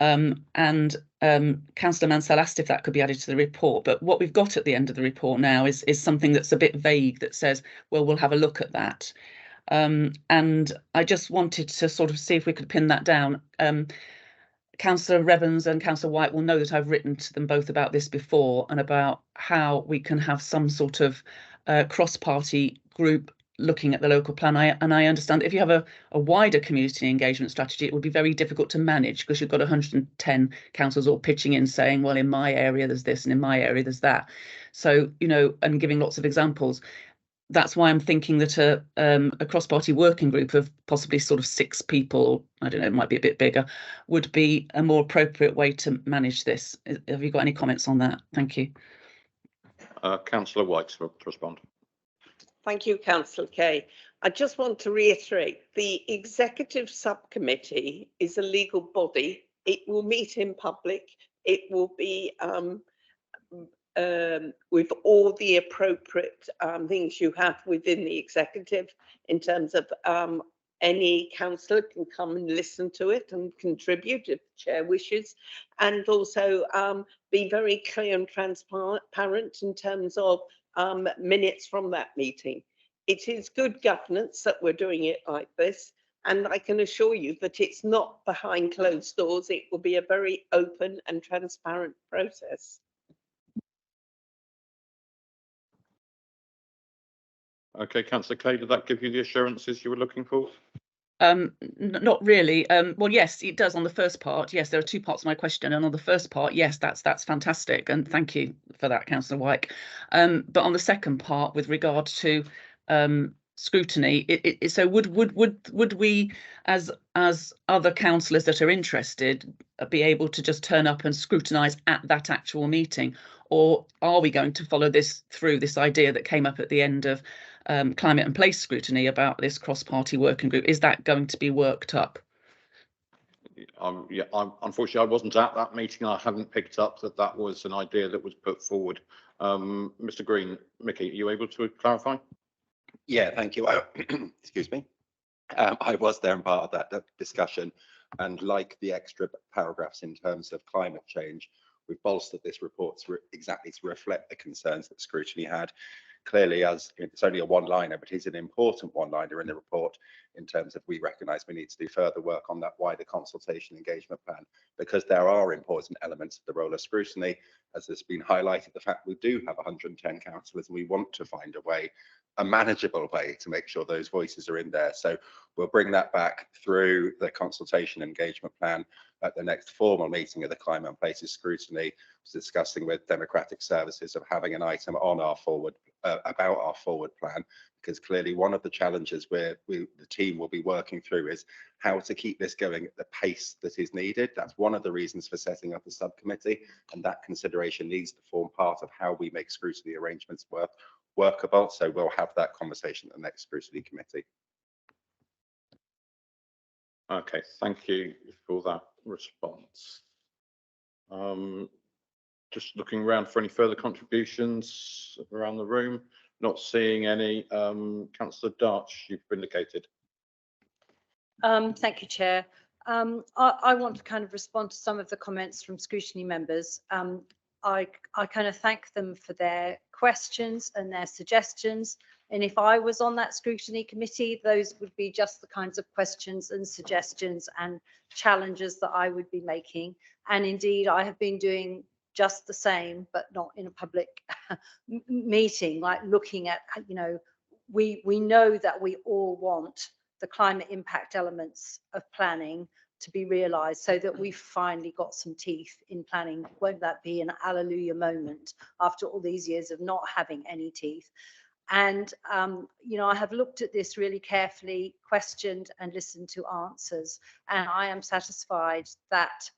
Councillor Mansell asked if that could be added to the report, but what we've got at the end of the report now is something that's a bit vague that says, well, we'll have a look at that. And I just wanted to sort of see if we could pin that down. Councillor Revens and Councillor White will know that I've written to them both about this before and about how we can have some sort of cross-party group looking at the local plan. And I understand if you have a wider community engagement strategy, it would be very difficult to manage because you've got 110 councils all pitching in saying, well, in my area there's this and in my area there's that. So, and giving lots of examples. That's why I'm thinking that a cross-party working group of possibly sort of 6 people, I don't know, it might be a bit bigger, would be a more appropriate way to manage this. Have you got any comments on that? Thank you.
Councillor White to respond.
Thank you, Councillor Kay. I just want to reiterate, the executive subcommittee is a legal body. It will meet in public. It will be with all the appropriate things you have within the executive in terms of any councillor can come and listen to it and contribute if the chair wishes, and also be very clear and transparent in terms of minutes from that meeting. It is good governance that we're doing it like this, and I can assure you that it's not behind closed doors. It will be a very open and transparent process.
Okay, Councillor Clay, did that give you the assurances you were looking for?
Not really. Well, yes, it does on the first part. Yes, there are two parts of my question, and on the first part, yes, that's fantastic, and thank you for that, Councillor Wyke. But on the second part, with regard to scrutiny, so would we, as other councillors that are interested, be able to just turn up and scrutinise at that actual meeting, or are we going to follow this through, this idea that came up at the end of climate and place scrutiny about this cross-party working group? Is that going to be worked up?
Yeah, unfortunately, I wasn't at that meeting. I hadn't picked up that was an idea that was put forward. Mr. Green, Mickey, are you able to clarify?
Yeah, thank you. Excuse me. I was there and part of that discussion, and like the extra paragraphs in terms of climate change, we've bolstered this report exactly to reflect the concerns that scrutiny had. Clearly, as it's only a one-liner, but it's an important one-liner in the report in terms of we recognise we need to do further work on that wider consultation engagement plan, because there are important elements of the role of scrutiny, as has been highlighted, the fact we do have 110 councillors and we want to find a way, a manageable way, to make sure those voices are in there. So we'll bring that back through the consultation engagement plan at the next formal meeting of the Climate and Places Scrutiny, discussing with Democratic Services of having an item on our forward about our forward plan, because clearly one of the challenges the team will be working through is how to keep this going at the pace that is needed. That's one of the reasons for setting up a subcommittee, and that consideration needs to form part of how we make scrutiny arrangements workable. So we'll have that conversation at the next scrutiny committee.
Okay, thank you for that response. Just looking around for any further contributions around the room. Not seeing any. Councillor Darch, you've indicated.
Thank you, Chair. I want to kind of respond to some of the comments from scrutiny members. I kind of thank them for their questions and their suggestions. And if I was on that scrutiny committee, those would be just the kinds of questions and suggestions and challenges that I would be making. And indeed, I have been doing just the same, but not in a public meeting, like looking at, you know, we know that we all want the climate impact elements of planning to be realised, so that we've finally got some teeth in planning. Won't that be an hallelujah moment after all these years of not having any teeth? And, you know, I have looked at this really carefully, questioned and listened to answers, and I am satisfied that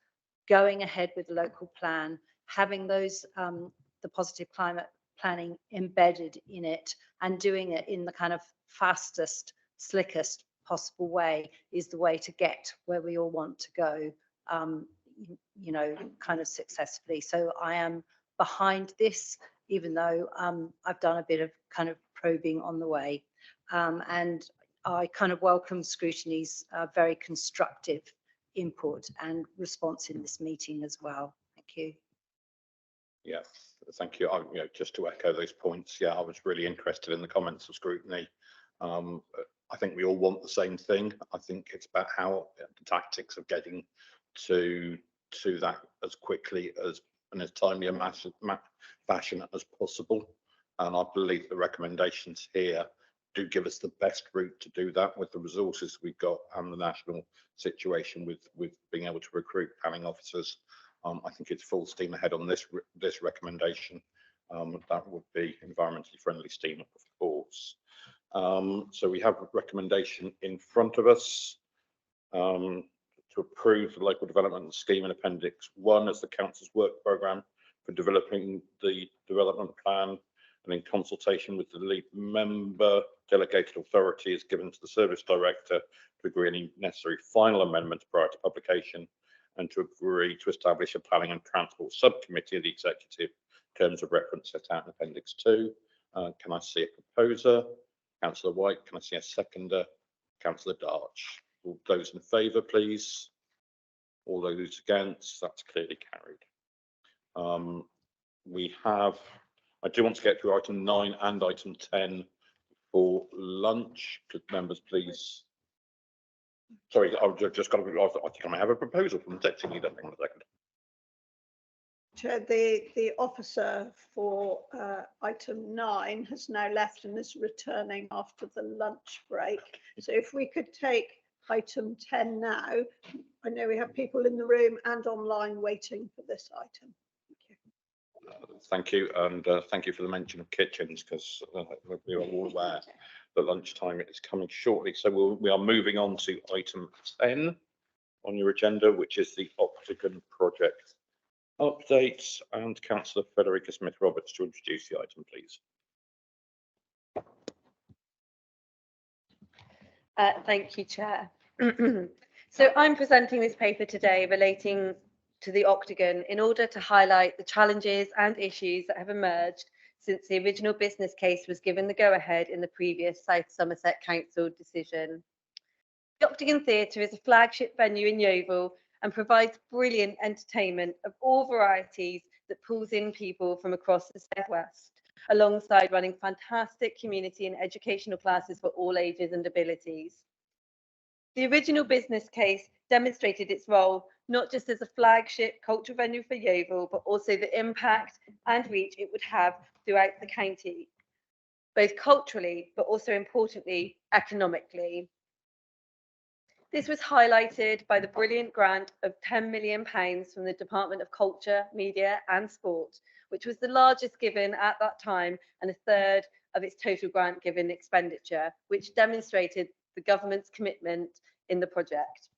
going ahead with the local plan, having those the positive climate planning embedded in it and doing it in the kind of fastest, slickest possible way is the way to get where we all want to go, you know, kind of successfully. So I am behind this, even though I've done a bit of kind of probing on the way. And I kind of welcome scrutiny's very constructive input and response in this meeting as well. Thank you.
Yeah, thank you. You know, just to echo those points, yeah, I was really interested in the comments of scrutiny. I think we all want the same thing. I think it's about how the tactics of getting to that as quickly as and as timely a fashion as possible. And I believe the recommendations here do give us the best route to do that with the resources we've got and the national situation with being able to recruit planning officers. I think it's full steam ahead on this recommendation. That would be environmentally friendly steam, of course. So we have a recommendation in front of us to approve the local development scheme in Appendix 1 as the council's work programme for developing the development plan and in consultation with the lead member, delegated authority is given to the service director to agree any necessary final amendments prior to publication and to agree to establish a planning and transport subcommittee of the executive terms of reference set out in Appendix 2. Can I see a proposer? Councillor White. Can I see a seconder? Councillor Darch. All those in favour, please. All those against, that's clearly carried. I do want to get through item 9 and item 10 for lunch. Could members please? Sorry, I've just got to, I think I may have a proposal from the deputy leader. Hang on a second.
Chair, the officer for item 9 has now left and is returning after the lunch break. So if we could take item 10 now. I know we have people in the room and online waiting for this item.
Thank you, and thank you for the mention of kitchens, because we are all aware that lunchtime is coming shortly. So we are moving on to item 10 on your agenda, which is the Octagon project updates, and Councillor Frederica Smith-Roberts to introduce the item, please.
Thank you, Chair. So I'm presenting this paper today relating to the Octagon in order to highlight the challenges and issues that have emerged since the original business case was given the go-ahead in the previous South Somerset Council decision. The Octagon Theatre is a flagship venue in Yeovil and provides brilliant entertainment of all varieties that pulls in people from across the South West, alongside running fantastic community and educational classes for all ages and abilities. The original business case demonstrated its role not just as a flagship cultural venue for Yeovil, but also the impact and reach it would have throughout the county, both culturally, but also importantly, economically. This was highlighted by the brilliant grant of £10 million from the Department of Culture, Media and Sport, which was the largest given at that time and a third of its total grant given expenditure, which demonstrated the government's commitment in the project.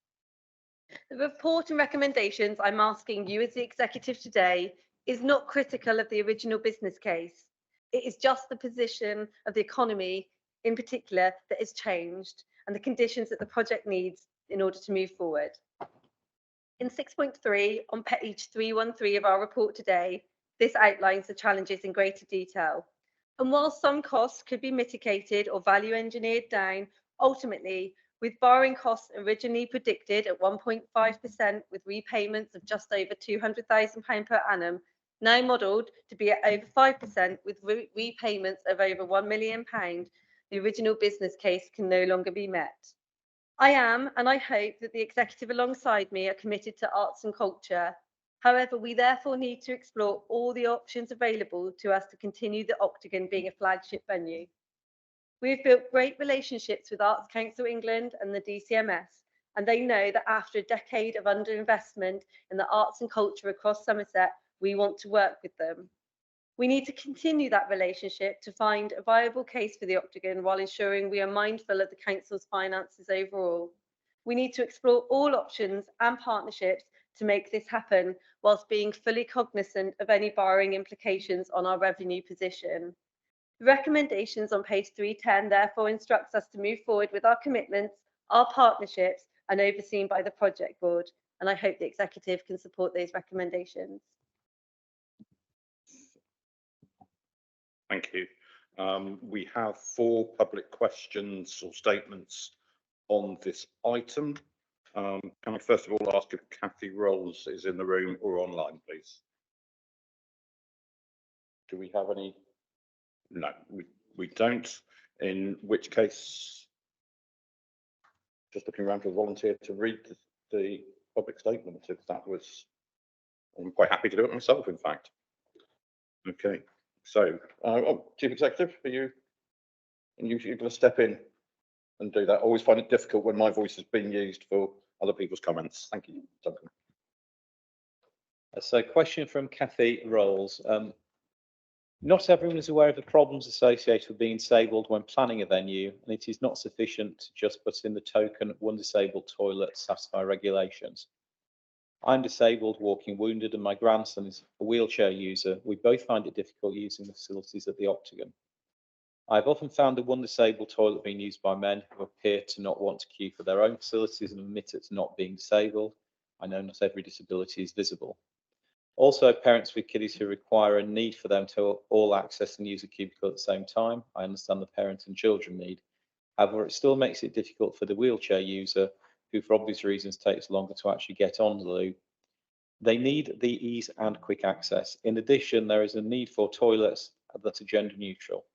The report and recommendations I'm asking you as the executive today is not critical of the original business case. It is just the position of the economy in particular that has changed and the conditions that the project needs in order to move forward. In 6.3 on page 313 of our report today, this outlines the challenges in greater detail. And while some costs could be mitigated or value engineered down, ultimately, with borrowing costs originally predicted at 1.5% with repayments of just over £200,000 per annum, now modelled to be at over 5% with repayments of over £1 million, the original business case can no longer be met. I am, and I hope that the executive alongside me are committed to arts and culture. However, we therefore need to explore all the options available to us to continue the Octagon being a flagship venue. We've built great relationships with Arts Council England and the DCMS, and they know that after a decade of underinvestment in the arts and culture across Somerset, we want to work with them. We need to continue that relationship to find a viable case for the Octagon while ensuring we are mindful of the Council's finances overall. We need to explore all options and partnerships to make this happen, whilst being fully cognizant of any borrowing implications on our revenue position. The recommendations on page 310 therefore instructs us to move forward with our commitments, our partnerships, and overseen by the project board. And I hope the executive can support those recommendations.
Thank you. We have 4 public questions or statements on this item. Can I first of all ask if Kathy Rolls is in the room or online, please? Do we have any? No, we don't. In which case, just looking around for a volunteer to read the public statement, if that was, I'm quite happy to do it myself, in fact. Okay, so, Chief Executive, are you going to step in and do that? I always find it difficult when my voice is being used for other people's comments. Thank you, Duncan.
So, question from Kathy Rolls. Not everyone is aware of the problems associated with being disabled when planning a venue, and it is not sufficient to just put in the token one disabled toilet to satisfy regulations. I'm disabled, walking wounded, and my grandson is a wheelchair user. We both find it difficult using the facilities at the Octagon. I've often found the one disabled toilet being used by men who appear to not want to queue for their own facilities and admit it to not being disabled. I know not every disability is visible. Also, parents with kiddies who require a need for them to all access and use a cubicle at the same time. I understand the parent and children need. However, it still makes it difficult for the wheelchair user, who for obvious reasons takes longer to actually get on the loo. They need the ease and quick access. In addition, there is a need for toilets that are gender neutral.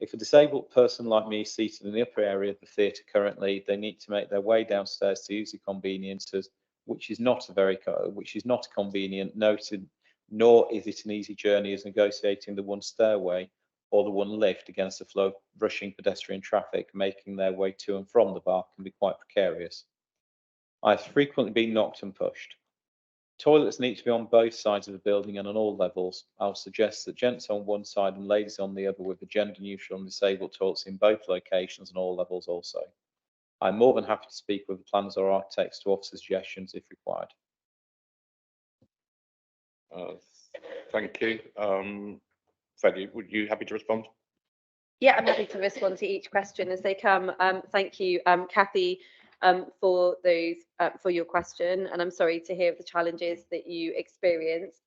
If a disabled person like me is seated in the upper area of the theatre currently, they need to make their way downstairs to use the conveniences, which is not convenient, noted, nor is it an easy journey as negotiating the one stairway or the one lift against the flow of rushing pedestrian traffic, making their way to and from the bar can be quite precarious. I've frequently been knocked and pushed. Toilets need to be on both sides of the building and on all levels. I'll suggest that gents on one side and ladies on the other, with the gender neutral and disabled toilets in both locations and all levels also. I'm more than happy to speak with the planners or architects to offer suggestions if required.
Thank you. Freddie, would you happy to respond?
Yeah, I'm happy to respond to each question as they come. Thank you, Kathy, for your question, and I'm sorry to hear of the challenges that you experienced.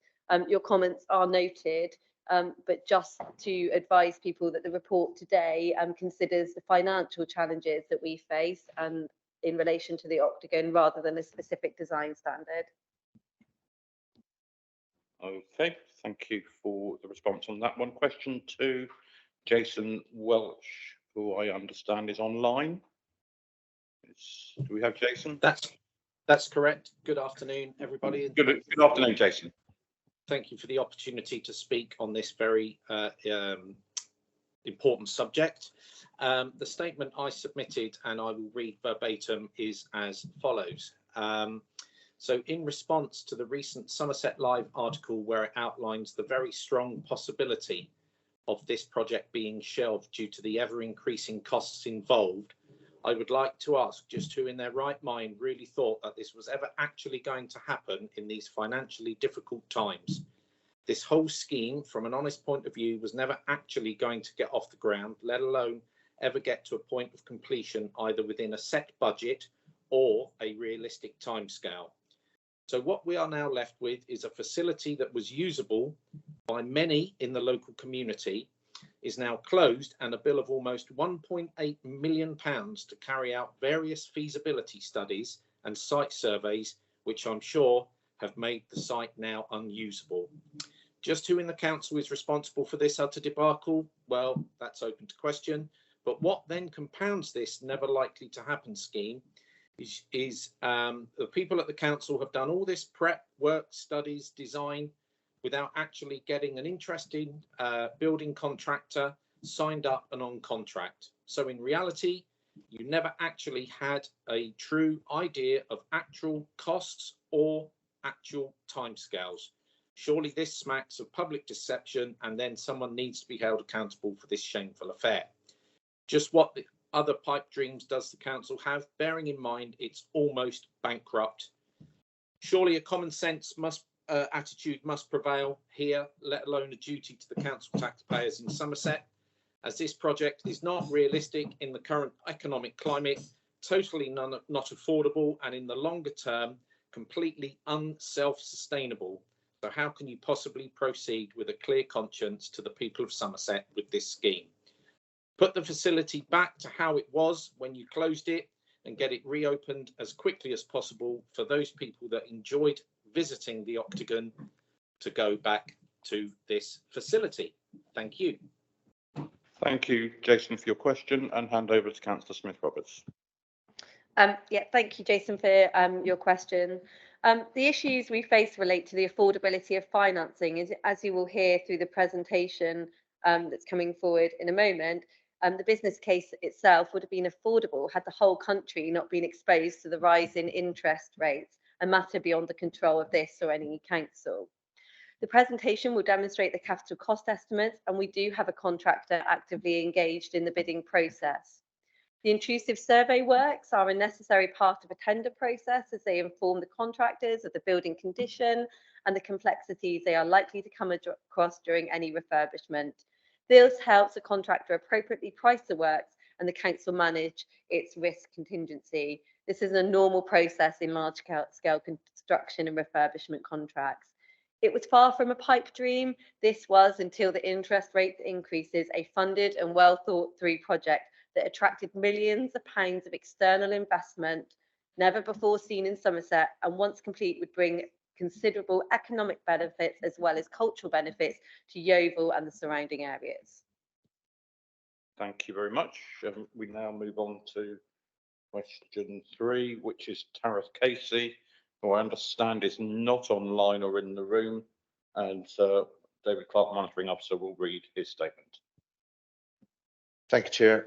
Your comments are noted, but just to advise people that the report today considers the financial challenges that we face in relation to the Octagon rather than a specific design standard.
Okay, thank you for the response on that one. Question to Jason Welch, who I understand is online. Do we have Jason?
That's correct. Good afternoon, everybody.
Good afternoon, Jason.
Thank you for the opportunity to speak on this very important subject. The statement I submitted, and I will read verbatim, is as follows. So in response to the recent Somerset Live article where it outlines the very strong possibility of this project being shelved due to the ever-increasing costs involved, I would like to ask just who in their right mind really thought that this was ever actually going to happen in these financially difficult times. This whole scheme, from an honest point of view, was never actually going to get off the ground, let alone ever get to a point of completion either within a set budget or a realistic timescale. So what we are now left with is a facility that was usable by many in the local community, is now closed, and a bill of almost £1.8 million to carry out various feasibility studies and site surveys, which I'm sure have made the site now unusable. Just who in the council is responsible for this utter debacle? Well, that's open to question. But what then compounds this never likely to happen scheme is the people at the council have done all this prep work, studies, design, without actually getting an interesting building contractor signed up and on contract. So in reality, you never actually had a true idea of actual costs or actual timescales. Surely this smacks of public deception, and then someone needs to be held accountable for this shameful affair. Just what the other pipe dreams does the council have, bearing in mind it's almost bankrupt? Surely a common sense attitude must prevail here, let alone a duty to the council taxpayers in Somerset, as this project is not realistic in the current economic climate, totally not affordable, and in the longer term, completely unself-sustainable. So how can you possibly proceed with a clear conscience to the people of Somerset with this scheme? Put the facility back to how it was when you closed it and get it reopened as quickly as possible for those people that enjoyed visiting the Octagon to go back to this facility. Thank you.
Thank you, Jason, for your question, and hand over to Councillor Smith-Roberts.
Yeah, thank you, Jason, for your question. The issues we face relate to the affordability of financing, as you will hear through the presentation that's coming forward in a moment. The business case itself would have been affordable had the whole country not been exposed to the rise in interest rates, a matter beyond the control of this or any council. The presentation will demonstrate the capital cost estimates, and we do have a contractor actively engaged in the bidding process. The intrusive survey works are a necessary part of a tender process as they inform the contractors of the building condition and the complexities they are likely to come across during any refurbishment. This helps the contractor appropriately price the works and the council manage its risk contingency. This is a normal process in large scale construction and refurbishment contracts. It was far from a pipe dream. This was, until the interest rate increases, a funded and well thought through project that attracted millions of pounds of external investment, never before seen in Somerset, and once complete would bring considerable economic benefits as well as cultural benefits to Yeovil and the surrounding areas.
Thank you very much. We now move on to question 3, which is Tariff Casey, who I understand is not online or in the room, and David Clark, Monitoring Officer, will read his statement.
Thank you, Chair.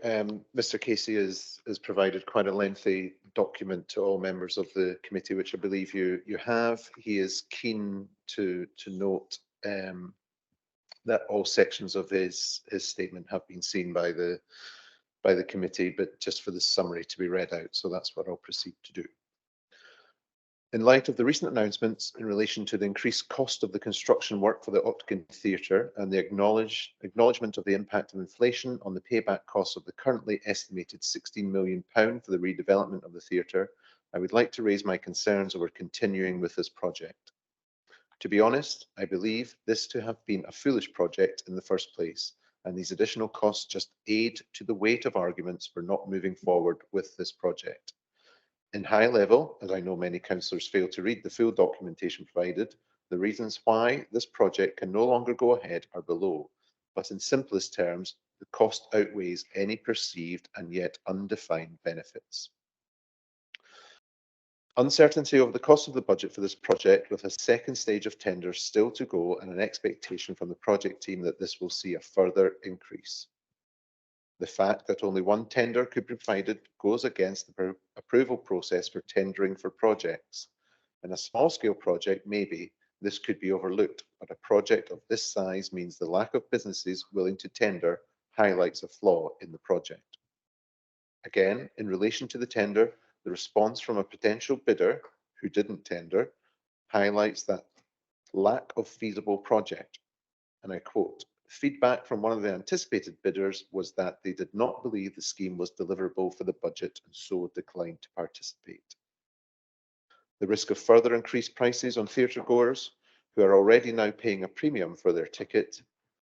Mr. Casey has provided quite a lengthy document to all members of the committee, which I believe you have. He is keen to note that all sections of his statement have been seen by the committee, but just for the summary to be read out. So that's what I'll proceed to do. In light of the recent announcements in relation to the increased cost of the construction work for the Octagon Theatre and the acknowledgement of the impact of inflation on the payback costs of the currently estimated £16 million for the redevelopment of the theatre, I would like to raise my concerns over continuing with this project. To be honest, I believe this to have been a foolish project in the first place, and these additional costs just add to the weight of arguments for not moving forward with this project. In high level, as I know many councillors fail to read the full documentation provided, the reasons why this project can no longer go ahead are below, but in simplest terms, the cost outweighs any perceived and yet undefined benefits. Uncertainty over the cost of the budget for this project, with a second stage of tenders still to go and an expectation from the project team that this will see a further increase. The fact that only one tender could be provided goes against the approval process for tendering for projects. In a small-scale project, maybe this could be overlooked, but a project of this size means the lack of businesses willing to tender highlights a flaw in the project. Again, in relation to the tender, the response from a potential bidder who didn't tender highlights that lack of feasible project. And I quote, "Feedback from one of the anticipated bidders was that they did not believe the scheme was deliverable for the budget and so declined to participate." The risk of further increased prices on theatre goers, who are already now paying a premium for their ticket,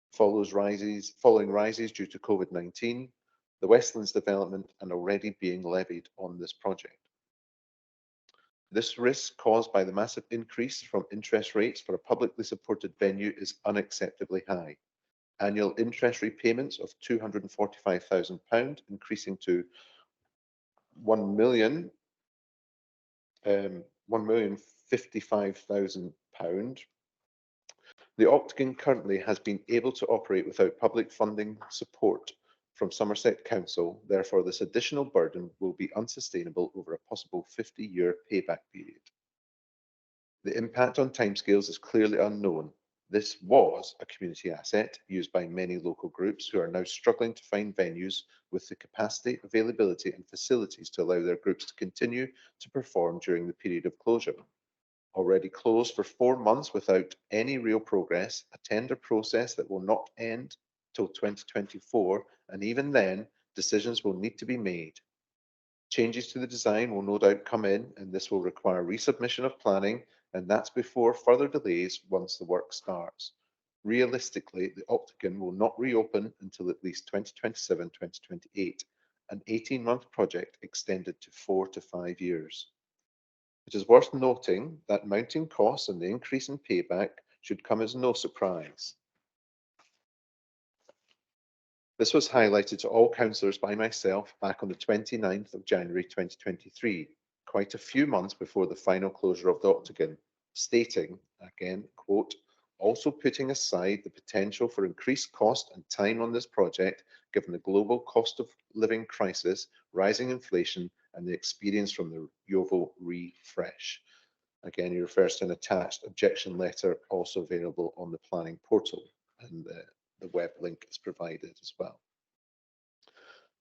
following rises due to COVID-19, the Westlands development, and already being levied on this project. This risk caused by the massive increase from interest rates for a publicly supported venue is unacceptably high. Annual interest repayments of £245,000, increasing to £1,055,000. The Octagon currently has been able to operate without public funding support from Somerset Council. Therefore, this additional burden will be unsustainable over a possible 50-year payback period. The impact on timescales is clearly unknown. This was a community asset used by many local groups who are now struggling to find venues with the capacity, availability and facilities to allow their groups to continue to perform during the period of closure. Already closed for 4 months without any real progress, a tender process that will not end till 2024, and even then, decisions will need to be made. Changes to the design will no doubt come in, and this will require resubmission of planning, and that's before further delays once the work starts. Realistically, the Octagon will not reopen until at least 2027-2028, an 18-month project extended to 4 to 5 years. It is worth noting that mounting costs and the increase in payback should come as no surprise. This was highlighted to all councillors by myself back on the 29th of January 2023, quite a few months before the final closure of the Octagon, stating, again, quote, "Also putting aside the potential for increased cost and time on this project, given the global cost of living crisis, rising inflation, and the experience from the Yeovil refresh." Again, he refers to an attached objection letter also available on the planning portal, and the web link is provided as well.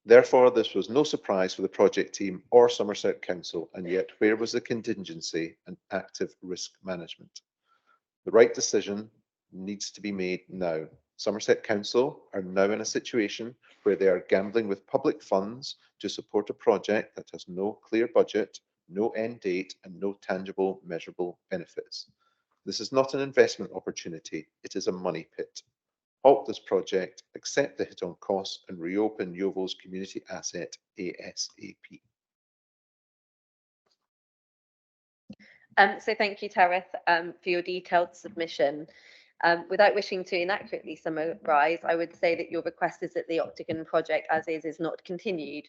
Therefore, this was no surprise for the project team or Somerset Council, and yet where was the contingency and active risk management? The right decision needs to be made now. Somerset Council are now in a situation where they are gambling with public funds to support a project that has no clear budget, no end date, and no tangible, measurable benefits. This is not an investment opportunity, it is a money pit. Halt this project, accept the hit on costs, and reopen Yeovil's community asset ASAP.
So thank you, Tareth, for your detailed submission. Without wishing to inaccurately summarise, I would say that your request is that the Octagon project as is not continued.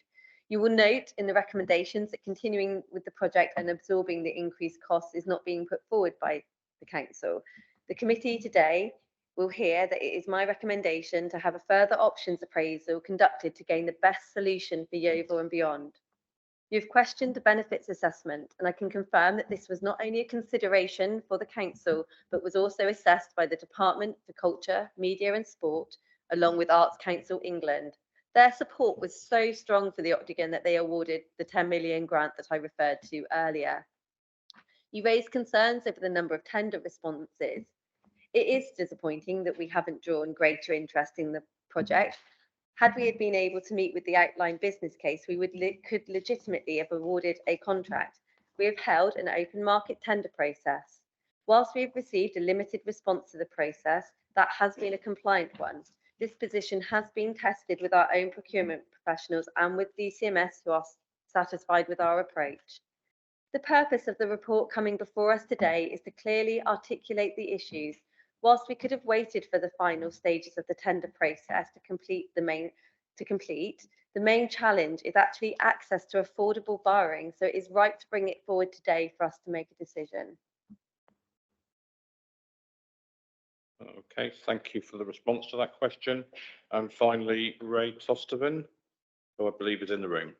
You will note in the recommendations that continuing with the project and absorbing the increased costs is not being put forward by the council. The committee today will hear that it is my recommendation to have a further options appraisal conducted to gain the best solution for Yeovil and beyond. You've questioned the benefits assessment, and I can confirm that this was not only a consideration for the council, but was also assessed by the Department for Culture, Media and Sport, along with Arts Council England. Their support was so strong for the Octagon that they awarded the 10 million grant that I referred to earlier. You raised concerns over the number of tender responses. It is disappointing that we haven't drawn greater interest in the project. Had we been able to meet with the outline business case, we could legitimately have awarded a contract. We have held an open market tender process. Whilst we have received a limited response to the process, that has been a compliant one. This position has been tested with our own procurement professionals and with DCMS who are satisfied with our approach. The purpose of the report coming before us today is to clearly articulate the issues. Whilst we could have waited for the final stages of the tender process to complete, the main challenge is actually access to affordable borrowing, so it is right to bring it forward today for us to make a decision.
Okay, thank you for the response to that question. And finally, Ray Tostervin, who I believe is in the room.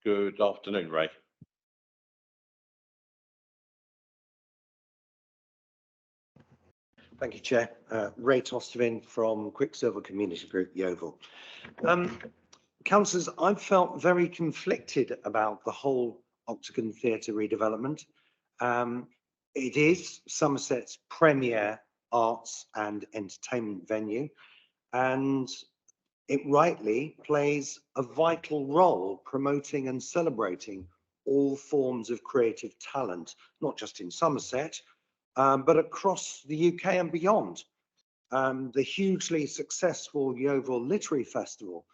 Good afternoon, Ray.
Thank you, Chair. Ray Tostervin from Quicksilver Community Group, Yeovil. Councillors, I've felt very conflicted about the whole Octagon Theatre redevelopment. It is Somerset's premier arts and entertainment venue, and it rightly plays a vital role promoting and celebrating all forms of creative talent, not just in Somerset, but across the UK and beyond. The hugely successful Yeovil Literary Festival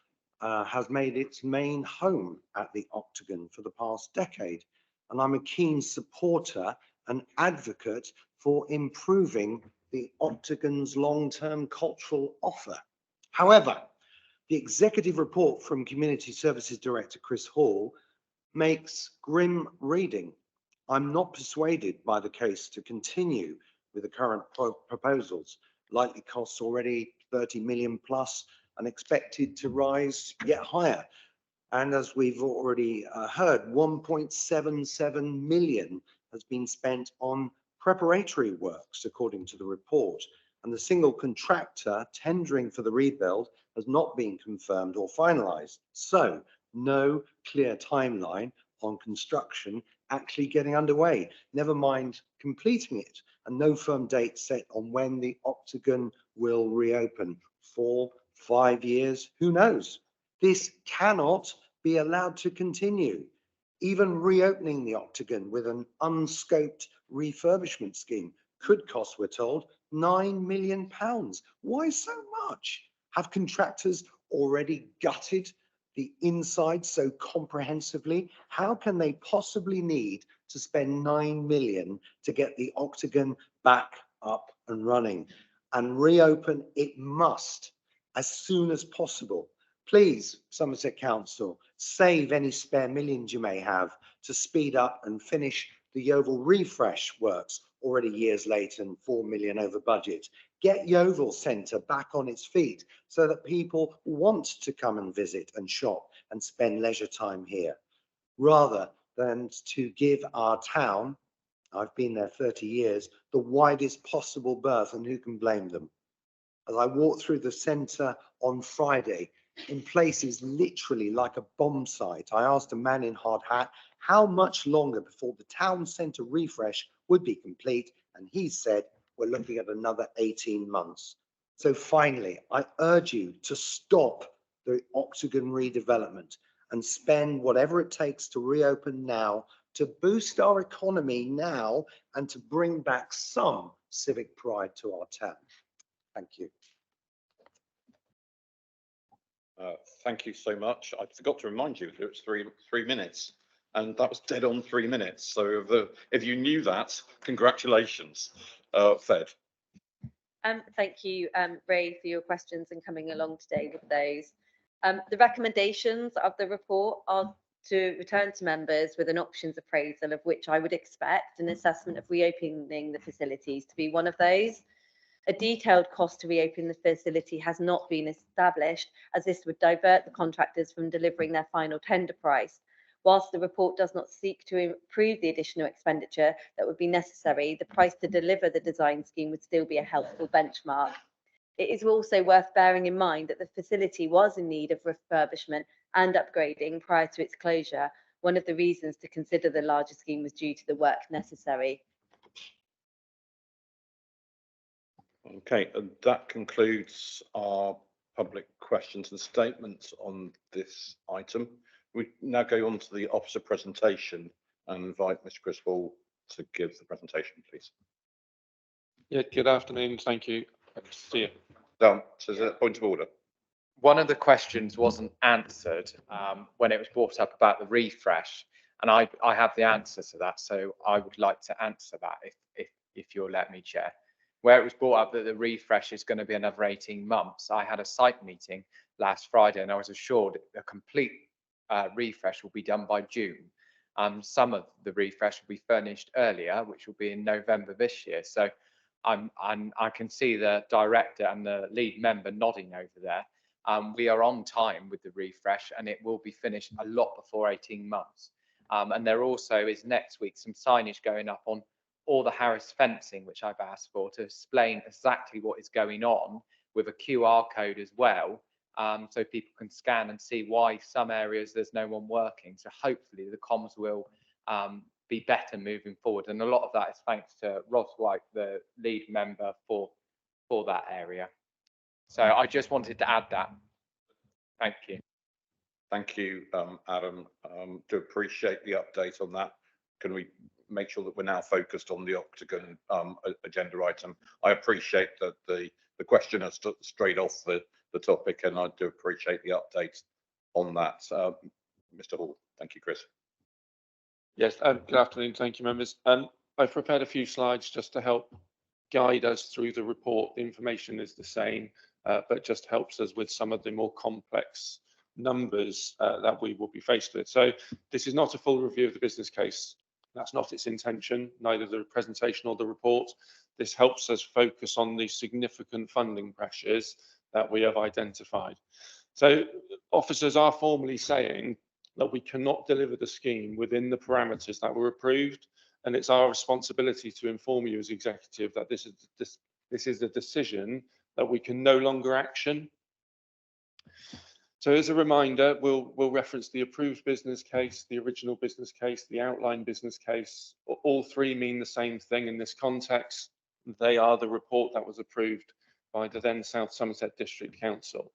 has made its main home at the Octagon for the past decade, and I'm a keen supporter and advocate for improving the Octagon's long-term cultural offer. However, the executive report from Community Services Director Chris Hall makes grim reading. I'm not persuaded by the case to continue with the current proposals. Likely costs already 30 million plus and expected to rise yet higher. And as we've already heard, 1.77 million has been spent on preparatory works, according to the report. And the single contractor tendering for the rebuild has not been confirmed or finalised. So no clear timeline on construction actually getting underway, never mind completing it, and no firm date set on when the Octagon will reopen. 4, 5 years, who knows? This cannot be allowed to continue. Even reopening the Octagon with an unscoped refurbishment scheme could cost, we're told, £9 million. Why so much? Have contractors already gutted the inside so comprehensively? How can they possibly need to spend 9 million to get the Octagon back up and running? And reopen it must as soon as possible. Please, Somerset Council, save any spare millions you may have to speed up and finish the Yeovil refresh works already years late and 4 million over budget. Get Yeovil Centre back on its feet so that people want to come and visit and shop and spend leisure time here, rather than to give our town, I've been there 30 years, the widest possible berth, and who can blame them? As I walked through the centre on Friday, in places literally like a bomb site. I asked a man in hard hat how much longer before the town centre refresh would be complete, and he said, we're looking at another 18 months. So finally, I urge you to stop the Octagon redevelopment and spend whatever it takes to reopen now, to boost our economy now, and to bring back some civic pride to our town. Thank you.
Thank you so much. I forgot to remind you that it's three minutes, and that was dead on 3 minutes. So if you knew that, congratulations. Fed.
Thank you, Ray, for your questions and coming along today with those. The recommendations of the report are to return to members with an options appraisal, of which I would expect an assessment of reopening the facilities to be one of those. A detailed cost to reopen the facility has not been established, as this would divert the contractors from delivering their final tender price. Whilst the report does not seek to improve the additional expenditure that would be necessary, the price to deliver the design scheme would still be a helpful benchmark. It is also worth bearing in mind that the facility was in need of refurbishment and upgrading prior to its closure. One of the reasons to consider the larger scheme was due to the work necessary.
Okay, and that concludes our public questions and statements on this item. We now go on to the officer presentation and invite Mr. Chris Hall to give the presentation, please.
Yeah, good afternoon. Thank you. See you.
So is it a point of order?
One of the questions wasn't answered when it was brought up about the refresh, and I have the answer to that, so I would like to answer that if you'll let me, Chair. Where it was brought up that the refresh is going to be another 18 months, I had a site meeting last Friday and I was assured a complete refresh will be done by June. Some of the refresh will be furnished earlier, which will be in November this year. So I can see the director and the lead member nodding over there. We are on time with the refresh and it will be finished a lot before 18 months. And there also is next week some signage going up on all the Harris fencing, which I've asked for, to explain exactly what is going on with a QR code as well, so people can scan and see why some areas there's no one working. So hopefully the comms will be better moving forward. And a lot of that is thanks to Ross White, the lead member for that area. So I just wanted to add that. Thank you.
Thank you, Adam. Do appreciate the update on that. Can we make sure that we're now focused on the Octagon agenda item? I appreciate that the question has strayed off the topic, and I do appreciate the update on that. Mr. Hall. Thank you, Chris.
Yes, good afternoon. Thank you, members. I've prepared a few slides just to help guide us through the report. The information is the same, but just helps us with some of the more complex numbers that we will be faced with. So this is not a full review of the business case. That's not its intention, neither the presentation or the report. This helps us focus on the significant funding pressures that we have identified. So officers are formally saying that we cannot deliver the scheme within the parameters that were approved, and it's our responsibility to inform you as executive that this is a decision that we can no longer action. So as a reminder, we'll reference the approved business case, the original business case, the outline business case. All three mean the same thing in this context. They are the report that was approved by the then South Somerset District Council.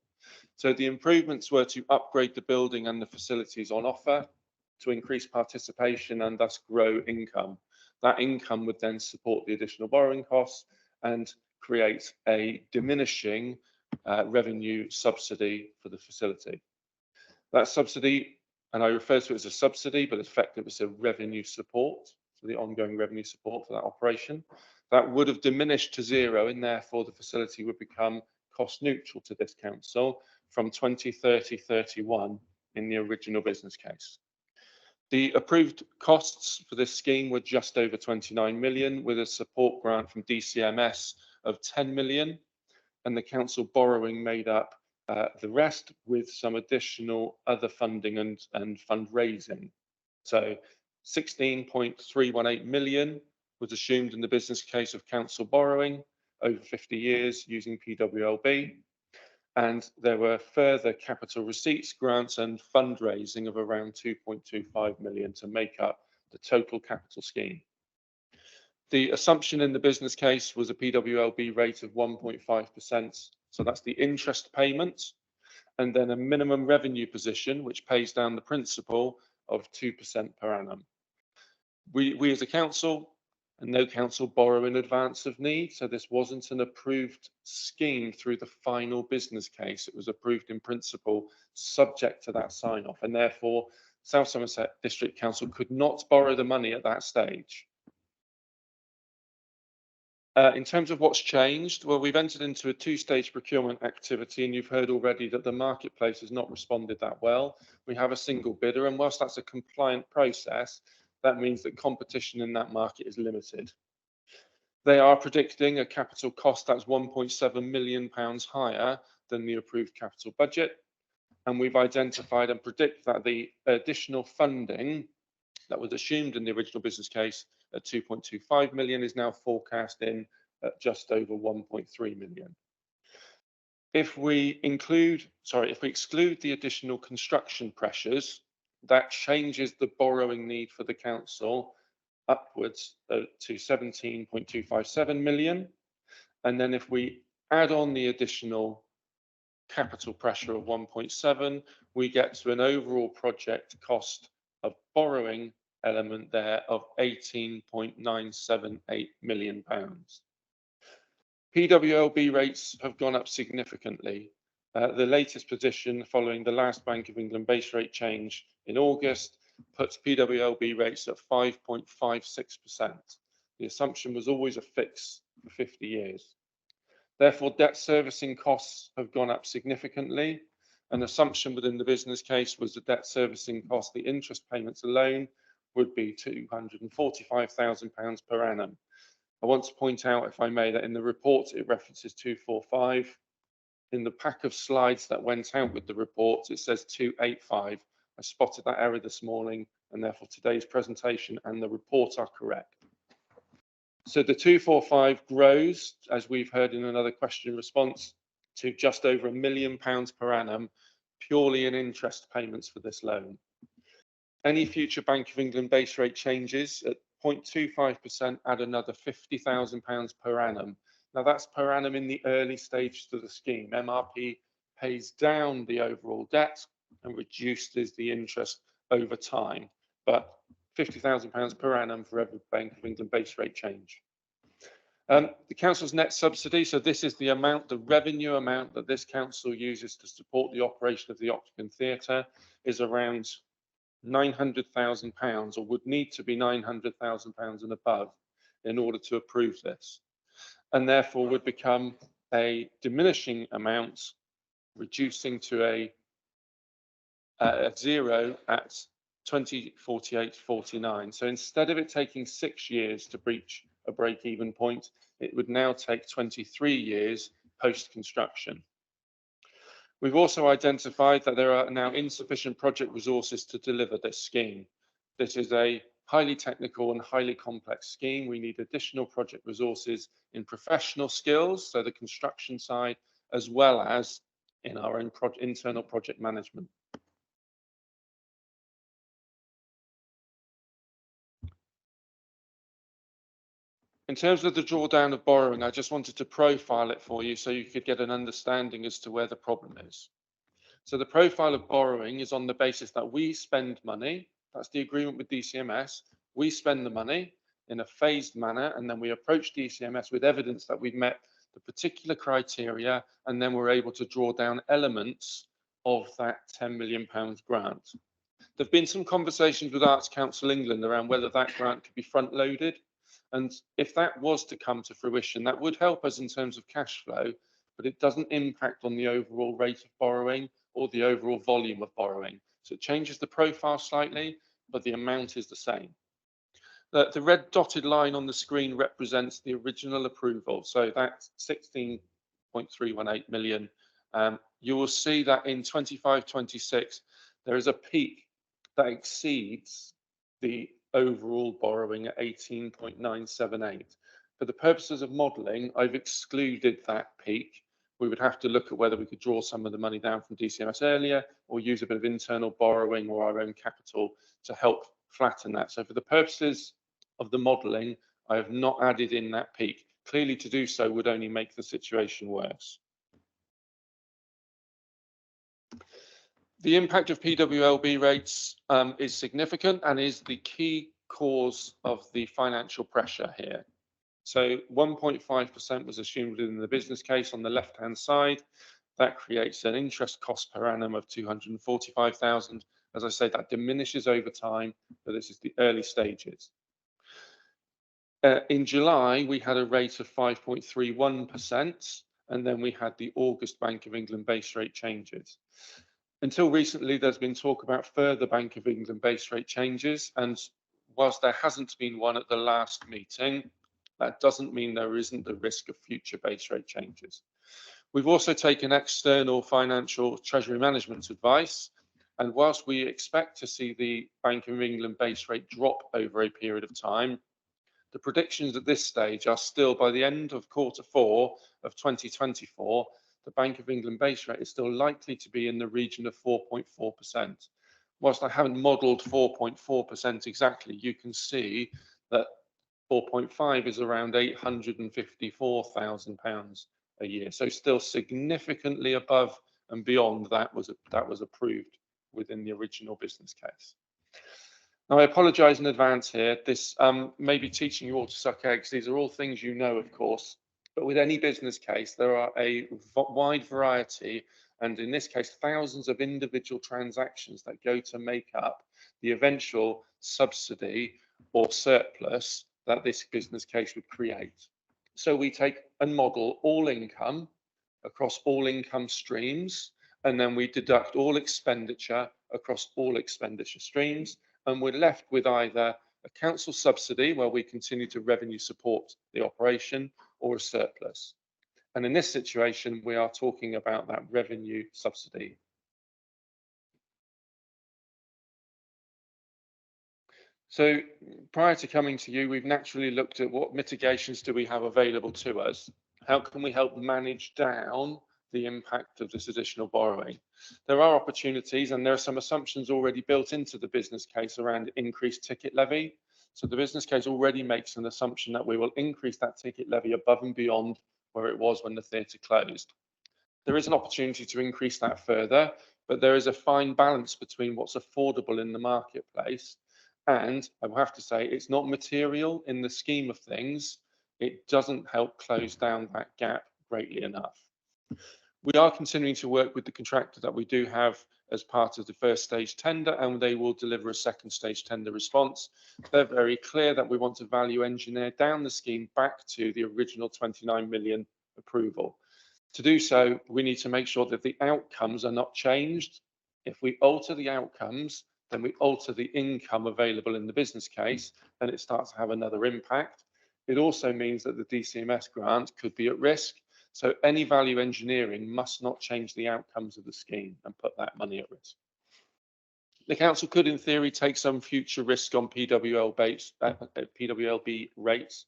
So the improvements were to upgrade the building and the facilities on offer, to increase participation and thus grow income. That income would then support the additional borrowing costs and create a diminishing revenue subsidy for the facility. That subsidy, and I refer to it as a subsidy, but effectively it's a revenue support, so the ongoing revenue support for that operation, that would have diminished to zero, and therefore the facility would become cost neutral to this council from 2030-31 in the original business case. The approved costs for this scheme were just over 29 million, with a support grant from DCMS of 10 million, and the council borrowing made up the rest with some additional other funding and fundraising. So 16.318 million was assumed in the business case of council borrowing over 50 years using PWLB, And there were further capital receipts, grants and fundraising of around 2.25 million to make up the total capital scheme. The assumption in the business case was a PWLB rate of 1.5%. So that's the interest payment, and then a minimum revenue position, which pays down the principal of 2% per annum. We as a council, and no council borrow in advance of need. So this wasn't an approved scheme through the final business case. It was approved in principle, subject to that sign off. And therefore, South Somerset District Council could not borrow the money at that stage. In terms of what's changed, well, we've entered into a two-stage procurement activity, and you've heard already that the marketplace has not responded that well. We have a single bidder, and whilst that's a compliant process, that means that competition in that market is limited. They are predicting a capital cost that's £1.7 million higher than the approved capital budget. And we've identified and predict that the additional funding that was assumed in the original business case at 2.25 million is now forecast in at just over 1.3 million. If we exclude the additional construction pressures, that changes the borrowing need for the council upwards to 17.257 million. And then if we add on the additional capital pressure of 1.7, we get to an overall project cost of borrowing element there of £18.978 million. PWLB rates have gone up significantly. The latest position following the last Bank of England base rate change in August puts PWLB rates at 5.56%. The assumption was always a fix for 50 years. Therefore, debt servicing costs have gone up significantly. An assumption within the business case was the debt servicing cost, the interest payments alone, would be £245,000 per annum. I want to point out, if I may, that in the report it references 245. In the pack of slides that went out with the report, it says 285. I spotted that error this morning, and therefore today's presentation and the report are correct. So the 245 grows, as we've heard in another question response, to just over £1 million per annum, purely in interest payments for this loan. Any future Bank of England base rate changes at 0.25% add another £50,000 per annum. Now that's per annum in the early stages of the scheme. MRP pays down the overall debt and reduces the interest over time, but £50,000 per annum for every Bank of England base rate change. The council's net subsidy, so this is the amount, the revenue amount that this council uses to support the operation of the Octagon Theatre, is around £900,000, or would need to be £900,000 and above in order to approve this, and therefore would become a diminishing amount, reducing to a zero at 2048-49. So instead of it taking 6 years to reach a break-even point, it would now take 23 years post-construction. We've also identified that there are now insufficient project resources to deliver this scheme. This is a highly technical and highly complex scheme. We need additional project resources in professional skills, so the construction side, as well as in our own internal project management. In terms of the drawdown of borrowing, I just wanted to profile it for you so you could get an understanding as to where the problem is. So the profile of borrowing is on the basis that we spend money. That's the agreement with DCMS. We spend the money in a phased manner, and then we approach DCMS with evidence that we've met the particular criteria, and then we're able to draw down elements of that £10 million grant. There have been some conversations with Arts Council England around whether that grant could be front-loaded. And if that was to come to fruition, that would help us in terms of cash flow, but it doesn't impact on the overall rate of borrowing or the overall volume of borrowing. So it changes the profile slightly, but the amount is the same. The red dotted line on the screen represents the original approval. So that's 16.318 million. You will see that in 25-26, there is a peak that exceeds the overall borrowing at 18.978. For the purposes of modelling, I've excluded that peak we would have to look at whether we could draw some of the money down from DCMS earlier or use a bit of internal borrowing or our own capital to help flatten that. So for the purposes of the modelling, I have not added in that peak. Clearly, to do so would only make the situation worse. The impact of PWLB rates is significant and is the key cause of the financial pressure here. So 1.5% was assumed in the business case on the left-hand side. That creates an interest cost per annum of 245,000. As I say, that diminishes over time, but this is the early stages. In July, we had a rate of 5.31%, and then we had the August Bank of England base rate changes. Until recently, there's been talk about further Bank of England base rate changes, and whilst there hasn't been one at the last meeting, that doesn't mean there isn't the risk of future base rate changes. We've also taken external financial treasury management advice, and whilst we expect to see the Bank of England base rate drop over a period of time, the predictions at this stage are still by the end of Q4 of 2024, the Bank of England base rate is still likely to be in the region of 4.4%. Whilst I haven't modelled 4.4% exactly, you can see that 4.5 is around £854,000 a year. So still significantly above and beyond that was approved within the original business case. Now, I apologise in advance here. This may be teaching you all to suck eggs. These are all things you know, of course. But with any business case, there are a wide variety, and in this case, thousands of individual transactions that go to make up the eventual subsidy or surplus that this business case would create. So we take and model all income across all income streams, and then we deduct all expenditure across all expenditure streams, and we're left with either a council subsidy where we continue to revenue support the operation, or a surplus. And in this situation, we are talking about that revenue subsidy. So prior to coming to you, we've naturally looked at what mitigations do we have available to us? How can we help manage down the impact of this additional borrowing? There are opportunities, and there are some assumptions already built into the business case around increased ticket levy. So the business case already makes an assumption that we will increase that ticket levy above and beyond where it was when the theatre closed. There is an opportunity to increase that further, but there is a fine balance between what's affordable in the marketplace. And I will have to say, it's not material in the scheme of things. It doesn't help close down that gap greatly enough. We are continuing to work with the contractor that we do have as part of the first stage tender, and they will deliver a second stage tender response. They're very clear that we want to value engineer down the scheme back to the original 29 million approval. To do so, we need to make sure that the outcomes are not changed. If we alter the outcomes, then we alter the income available in the business case, and it starts to have another impact. It also means that the DCMS grant could be at risk. So any value engineering must not change the outcomes of the scheme and put that money at risk. The council could, in theory, take some future risk on PWLB rates,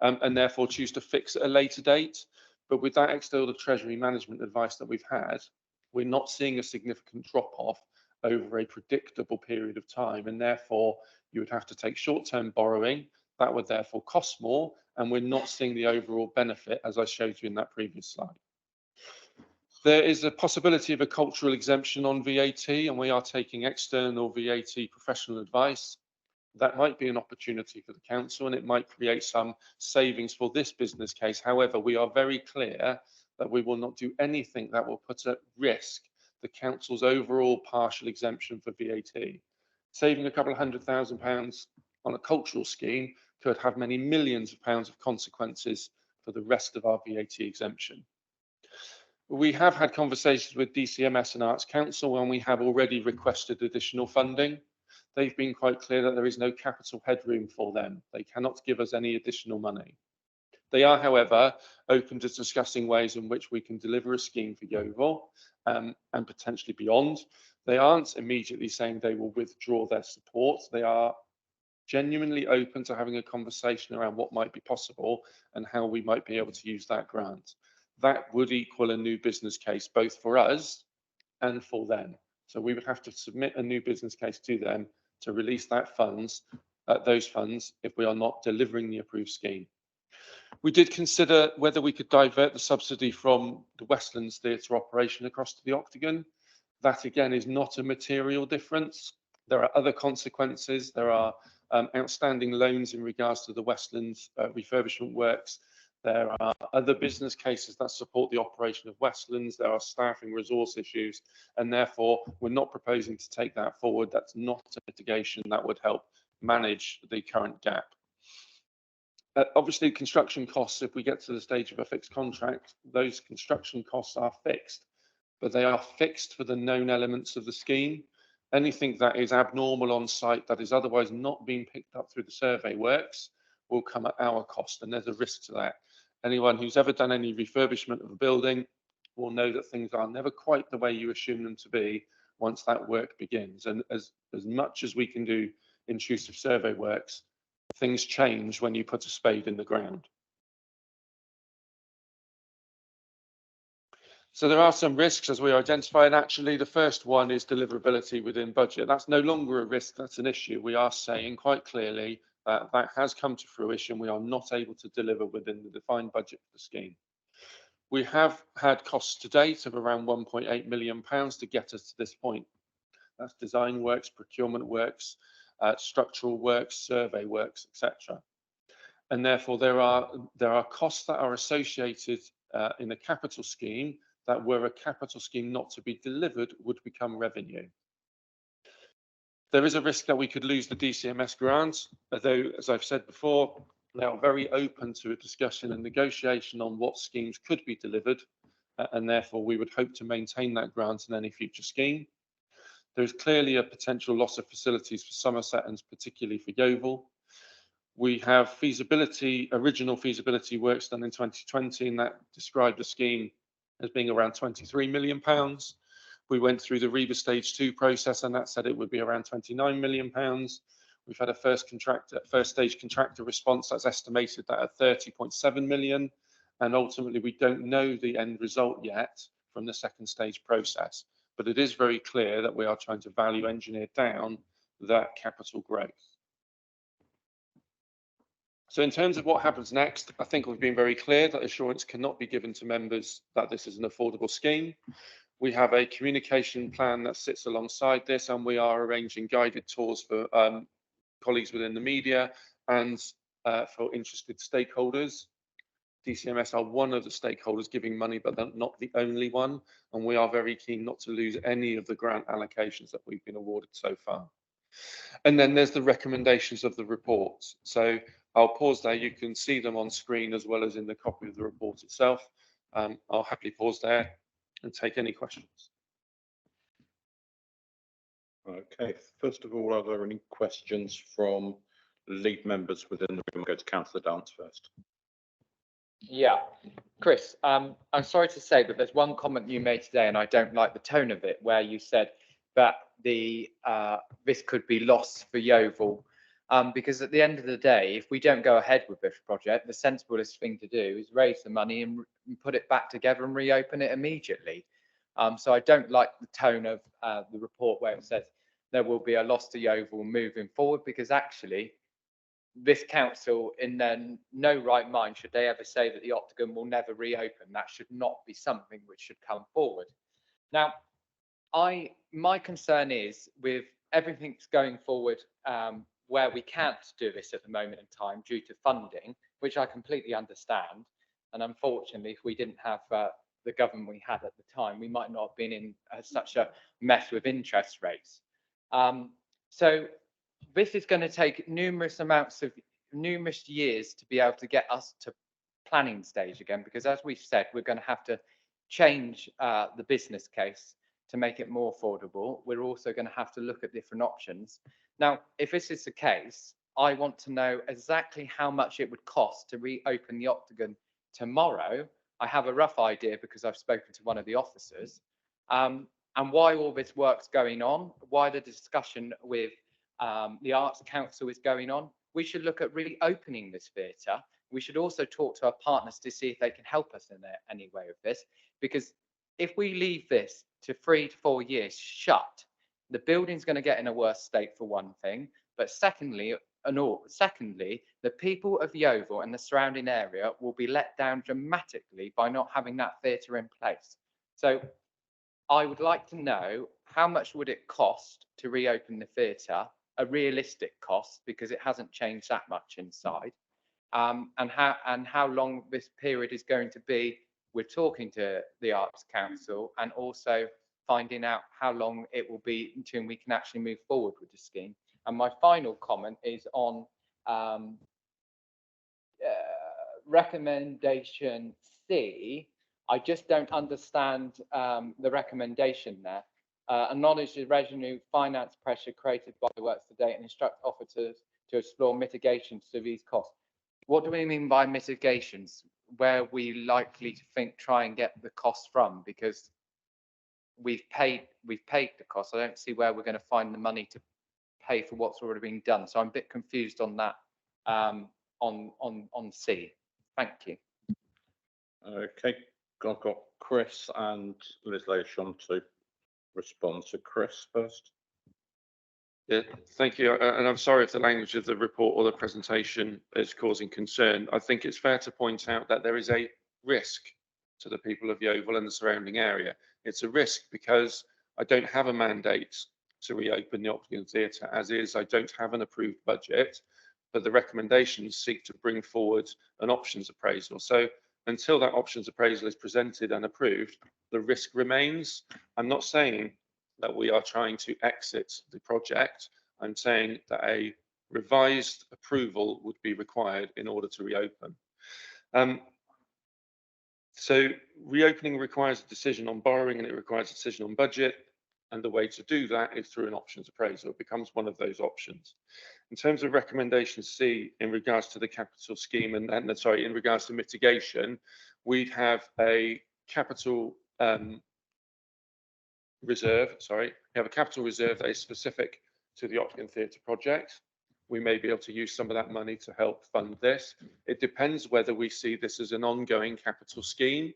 and therefore choose to fix at a later date. But with that external treasury management advice that we've had, we're not seeing a significant drop-off over a predictable period of time, and therefore you would have to take short-term borrowing. That would therefore cost more, and we're not seeing the overall benefit as I showed you in that previous slide. There is a possibility of a cultural exemption on VAT, and we are taking external VAT professional advice. That might be an opportunity for the council, and it might create some savings for this business case. However, we are very clear that we will not do anything that will put at risk the council's overall partial exemption for VAT. Saving a couple of £100,000 on a cultural scheme could have many millions of pounds of consequences for the rest of our VAT exemption. We have had conversations with DCMS and Arts Council, and we have already requested additional funding. They've been quite clear that there is no capital headroom for them. They cannot give us any additional money. They are, however, open to discussing ways in which we can deliver a scheme for Yeovil and potentially beyond. They aren't immediately saying they will withdraw their support. They are genuinely open to having a conversation around what might be possible and how we might be able to use that grant. that would equal a new business case, both for us and for them. So we would have to submit a new business case to them to release those funds if we are not delivering the approved scheme. We did consider whether we could divert the subsidy from the Westlands Theatre operation across to the Octagon. That again is not a material difference. There are other consequences. There are outstanding loans in regards to the Westlands refurbishment works. There are other business cases that support the operation of Westlands. There are staffing resource issues, and therefore we're not proposing to take that forward. That's not a mitigation that would help manage the current gap. Obviously, construction costs, if we get to the stage of a fixed contract, those construction costs are fixed, but they are fixed for the known elements of the scheme. Anything that is abnormal on site that is otherwise not being picked up through the survey works will come at our cost, and there's a risk to that. Anyone who's ever done any refurbishment of a building will know that things are never quite the way you assume them to be once that work begins. And as much as we can do intrusive survey works, things change when you put a spade in the ground. So there are some risks as we identify, and actually the first one is deliverability within budget. That's no longer a risk, that's an issue. We are saying quite clearly that that has come to fruition. We are not able to deliver within the defined budget for the scheme. We have had costs to date of around £1.8 million to get us to this point. That's design works, procurement works, structural works, survey works, etc. And therefore there are costs that are associated in a capital scheme that were a capital scheme not to be delivered would become revenue. There is a risk that we could lose the DCMS grant, although, as I've said before, they are very open to a discussion and negotiation on what schemes could be delivered, and therefore we would hope to maintain that grant in any future scheme. There is clearly a potential loss of facilities for Somerset and particularly for Yeovil. We have original feasibility works done in 2020, and that described the scheme as being around £23 million. We went through the REBA Stage 2 process, and that said it would be around £29 million. We've had a first stage contractor response that's estimated that at 30.7 million, and ultimately we don't know the end result yet from the second stage process. But it is very clear that we are trying to value engineer down that capital growth. So in terms of what happens next, I think we've been very clear that assurance cannot be given to members that this is an affordable scheme. We have a communication plan that sits alongside this, and we are arranging guided tours for colleagues within the media and for interested stakeholders. DCMS are one of the stakeholders giving money, but they're not the only one. And we are very keen not to lose any of the grant allocations that we've been awarded so far. And then there's the recommendations of the reports. So I'll pause there. You can see them on screen as well as in the copy of the report itself. I'll happily pause there and take any questions.
Okay, first of all, are there any questions from lead members within the room? We'll go to Councillor Dance first.
Yeah, Chris, I'm sorry to say, but there's one comment you made today, and I don't like the tone of it, where you said that this could be lost for Yeovil. Because at the end of the day, if we don't go ahead with this project, the sensiblest thing to do is raise the money and put it back together and reopen it immediately. So I don't like the tone of the report where it says there will be a loss to Yeovil moving forward, because actually this council, in their no right mind, should they ever say that the Octagon will never reopen. That should not be something which should come forward. Now, my concern is with everything that's going forward, where we can't do this at the moment in time due to funding, which I completely understand. And unfortunately, if we didn't have the government we had at the time, we might not have been in such a mess with interest rates. So this is going to take numerous years to be able to get us to planning stage again, because as we've said, we're going to have to change the business case to make it more affordable. We're also going to have to look at different options. Now, if this is the case, I want to know exactly how much it would cost to reopen the Octagon tomorrow. I have a rough idea because I've spoken to one of the officers, and why all this work's going on, why the discussion with the Arts Council is going on. We should look at reopening this theatre we should also talk to our partners to see if they can help us in any way with this. Because if we leave this to 3 to 4 years shut, the building's going to get in a worse state for one thing. But secondly, the people of Yeovil and the surrounding area will be let down dramatically by not having that theatre in place. So I would like to know, how much would it cost to reopen the theatre, a realistic cost, because it hasn't changed that much inside, and how long this period is going to be. We're talking to the Arts Council and also finding out how long it will be until we can actually move forward with the scheme. And my final comment is on recommendation C. I just don't understand the recommendation there. Acknowledge the revenue finance pressure created by the works to date and instruct operators to explore mitigations to these costs. What do we mean by mitigations? Where are we likely to try and get the cost from? Because we've paid the cost. I don't see where we're going to find the money to pay for what's already been done. So I'm a bit confused on that, on C. Thank you.
Okay, I've got Chris and Liz Lashon to respond. So Chris first.
Yeah, thank you. And I'm sorry if the language of the report or the presentation is causing concern. I think it's fair to point out that there is a risk to the people of Yeovil and the surrounding area. It's a risk because I don't have a mandate to reopen the Octagon Theatre as is. I don't have an approved budget, but the recommendations seek to bring forward an options appraisal. So until that options appraisal is presented and approved, the risk remains. I'm not saying that we are trying to exit the project. I'm saying that a revised approval would be required in order to reopen. So reopening requires a decision on borrowing and it requires a decision on budget. And the way to do that is through an options appraisal. It becomes one of those options. In terms of recommendation C, in regards to the capital scheme and in regards to mitigation, we'd have a capital reserve. We have a capital reserve that is specific to the Octagon Theatre project. We may be able to use some of that money to help fund this. It depends whether we see this as an ongoing capital scheme.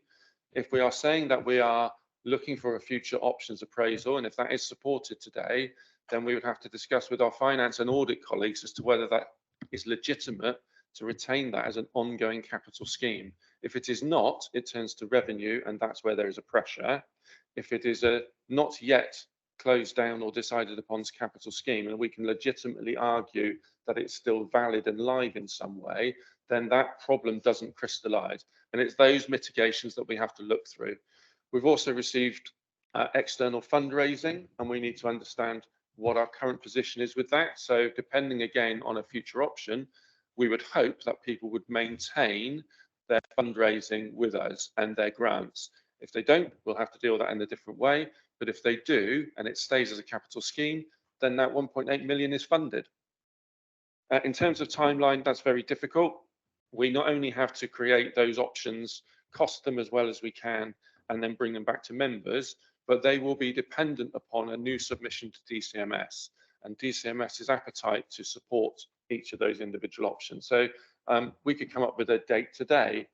If we are saying that we are looking for a future options appraisal, and if that is supported today, then we would have to discuss with our finance and audit colleagues as to whether that is legitimate to retain that as an ongoing capital scheme. If it is not, it turns to revenue, and that's where there is a pressure. If it is a not yet closed down or decided upon capital scheme, and we can legitimately argue that it's still valid and live in some way, then that problem doesn't crystallize. And it's those mitigations that we have to look through. We've also received external fundraising, and we need to understand what our current position is with that. So depending again on a future option, we would hope that people would maintain their fundraising with us and their grants. If they don't, we'll have to deal with that in a different way. But if they do, and it stays as a capital scheme, then that 1.8 million is funded. In terms of timeline, that's very difficult. We not only have to create those options, cost them as well as we can, and then bring them back to members, but they will be dependent upon a new submission to DCMS and DCMS's appetite to support each of those individual options. So we could come up with a date today,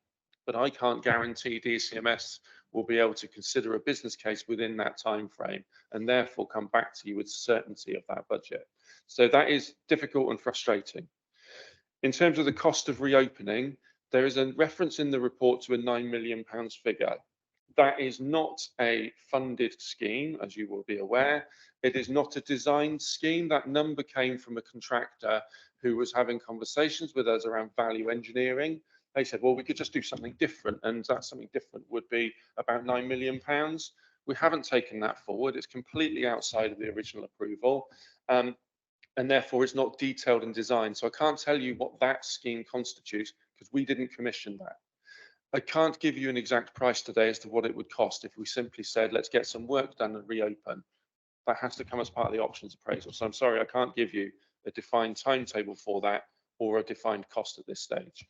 but I can't guarantee DCMS will be able to consider a business case within that time frame and therefore come back to you with certainty of that budget. So that is difficult and frustrating. In terms of the cost of reopening, there is a reference in the report to a £9 million figure. That is not a funded scheme, as you will be aware. It is not a designed scheme. That number came from a contractor who was having conversations with us around value engineering. They said, well, we could just do something different, and that something different would be about £9 million. We haven't taken that forward. It's completely outside of the original approval, and therefore it's not detailed and designed. So I can't tell you what that scheme constitutes because we didn't commission that. I can't give you an exact price today as to what it would cost if we simply said, let's get some work done and reopen. That has to come as part of the options appraisal. So I'm sorry, I can't give you a defined timetable for that or a defined cost at this stage.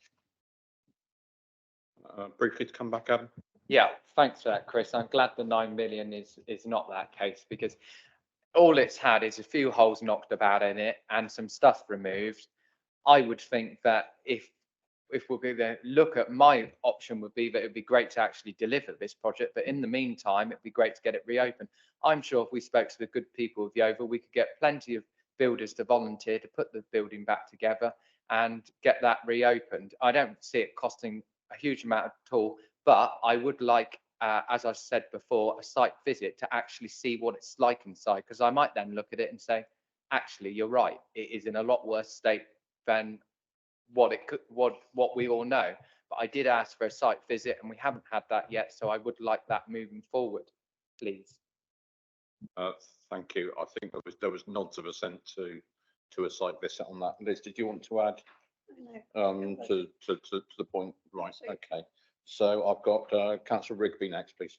Briefly to come back, Adam.
Yeah, thanks for that, Chris. I'm glad the 9 million is not that case, because all it's had is a few holes knocked about in it and some stuff removed. I would think that if we're going to look at, my option would be that it'd be great to actually deliver this project, but in the meantime, it'd be great to get it reopened. I'm sure if we spoke to the good people of the Oval, we could get plenty of builders to volunteer to put the building back together and get that reopened. I don't see it costing a huge amount at all, but I would like, as I said before, a site visit to actually see what it's like inside, because I might then look at it and say, actually, you're right, it is in a lot worse state than what we all know. But I did ask for a site visit and we haven't had that yet, so I would like that moving forward, please.
Thank you. I think there was nods of assent to a site visit on that. Liz, did you want to add to the point? Right, okay. So I've got Councillor Rigby next, please.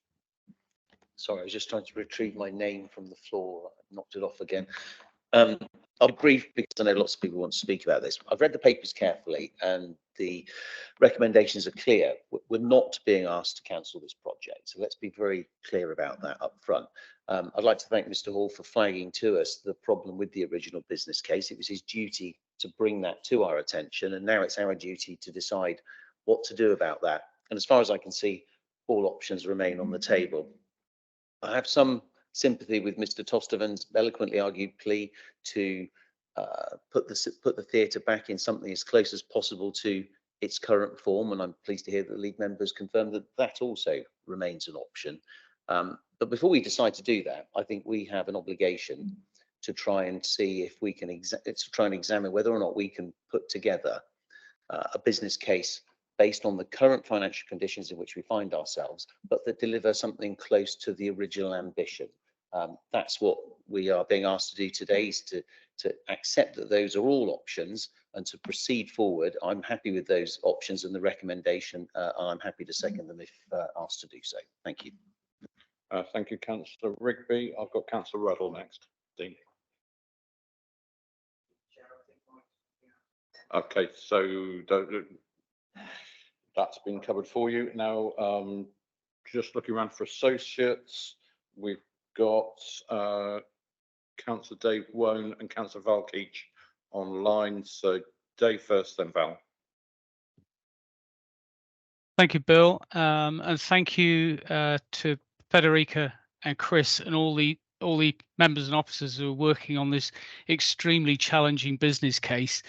Sorry, I was just trying to retrieve my name from the floor. I knocked it off again. I'll be brief because I know lots of people want to speak about this. I've read the papers carefully and the recommendations are clear. We're not being asked to cancel this project, so let's be very clear about that up front. I'd like to thank Mr. Hall for flagging to us the problem with the original business case. It was his duty to bring that to our attention, and now it's our duty to decide what to do about that. And as far as I can see, all options remain on the table. I have some sympathy with Mr. Tostervan's eloquently argued plea to put the theatre back in something as close as possible to its current form, and I'm pleased to hear that the League members confirmed that that also remains an option. But before we decide to do that, I think we have an obligation to try and see if we can examine whether or not we can put together a business case based on the current financial conditions in which we find ourselves, but that deliver something close to the original ambition. That's what we are being asked to do today, is to accept that those are all options and to proceed forward. I'm happy with those options and the recommendation, and I'm happy to second them if asked to do so. Thank you.
Thank you, Councillor Rigby. I've got Councillor Ruddle next. Dean. Okay, so that's been covered for you. Now, just looking around for associates, we've got Councillor Dave Wone and Councillor Val Keach online. So Dave first, then Val.
Thank you, Bill, and thank you to Federica and Chris and all the members and officers who are working on this extremely challenging business case.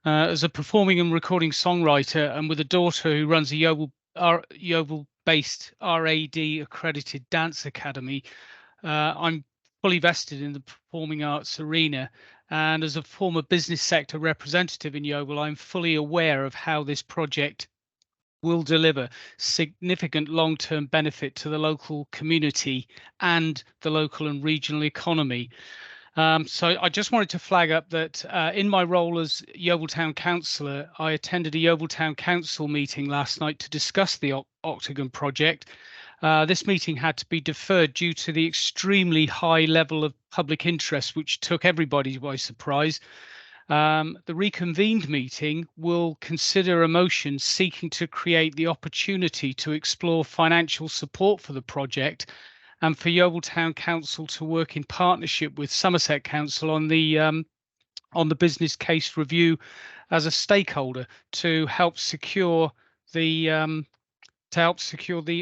As a performing and recording songwriter, and with a daughter who runs a Yeovil-based RAD accredited dance academy, I'm fully vested in the performing arts arena. And as a former business sector representative in Yeovil, I'm fully aware of how this project will deliver significant long-term benefit to the local community and the local and regional economy. So I just wanted to flag up that in my role as Yeovil Town Councillor, I attended a Yeovil Town Council meeting last night to discuss the Octagon project. This meeting had to be deferred due to the extremely high level of public interest, which took everybody by surprise. The reconvened meeting will consider a motion seeking to create the opportunity to explore financial support for the project and for Yeovil Town Council to work in partnership with Somerset Council on the business case review as a stakeholder to help secure the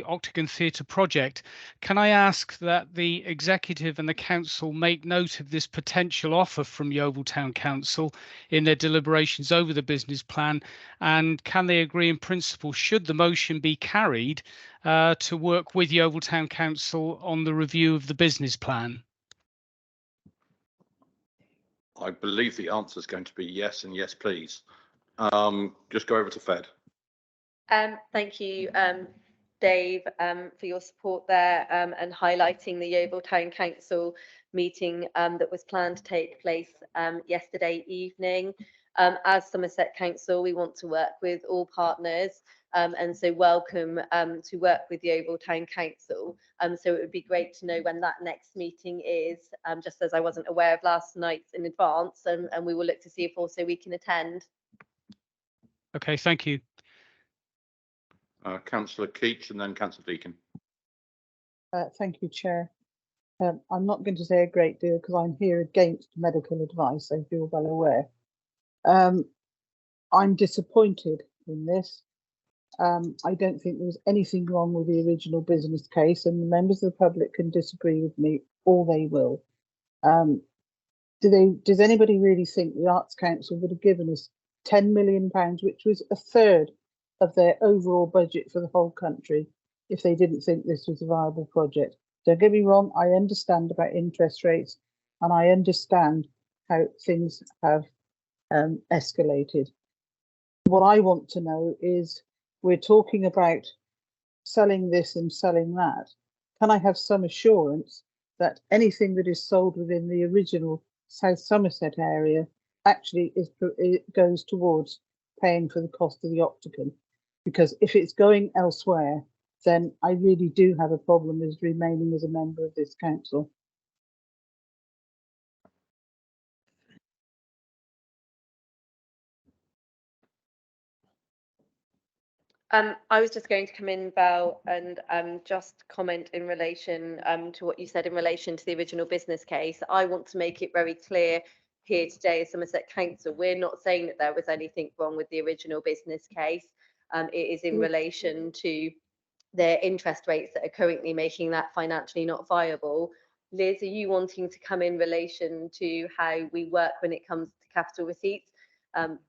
Octagon Theatre project. Can I ask that the executive and the council make note of this potential offer from Yeovil Town Council in their deliberations over the business plan, and can they agree in principle, should the motion be carried, to work with Yeovil Town Council on the review of the business plan?
I believe the answer is going to be yes and yes, please. Just go over to Fed.
Thank you, Dave, for your support there and highlighting the Yeovil Town Council meeting that was planned to take place yesterday evening. As Somerset Council, we want to work with all partners and so welcome to work with Yeovil Town Council. So it would be great to know when that next meeting is, just as I wasn't aware of last night's in advance, and we will look to see if also we can attend.
Okay, thank you.
Councillor Keach and then Councillor Deakin.
Thank you, Chair. I'm not going to say a great deal because I'm here against medical advice, as you're well aware. I'm disappointed in this. I don't think there was anything wrong with the original business case, and the members of the public can disagree with me all they will. Does anybody really think the Arts Council would have given us £10 million, which was a third of their overall budget for the whole country, if they didn't think this was a viable project? Don't get me wrong, I understand about interest rates, and I understand how things have escalated. What I want to know is, we're talking about selling this and selling that. Can I have some assurance that anything that is sold within the original South Somerset area actually goes towards paying for the cost of the Octagon? Because if it's going elsewhere, then I really do have a problem as remaining as a member of this council.
I was just going to come in, Val, and just comment in relation to what you said in relation to the original business case. I want to make it very clear here today as Somerset Council, we're not saying that there was anything wrong with the original business case. It is in relation to their interest rates that are currently making that financially not viable. Liz, are you wanting to come in relation to how we work when it comes to capital receipts?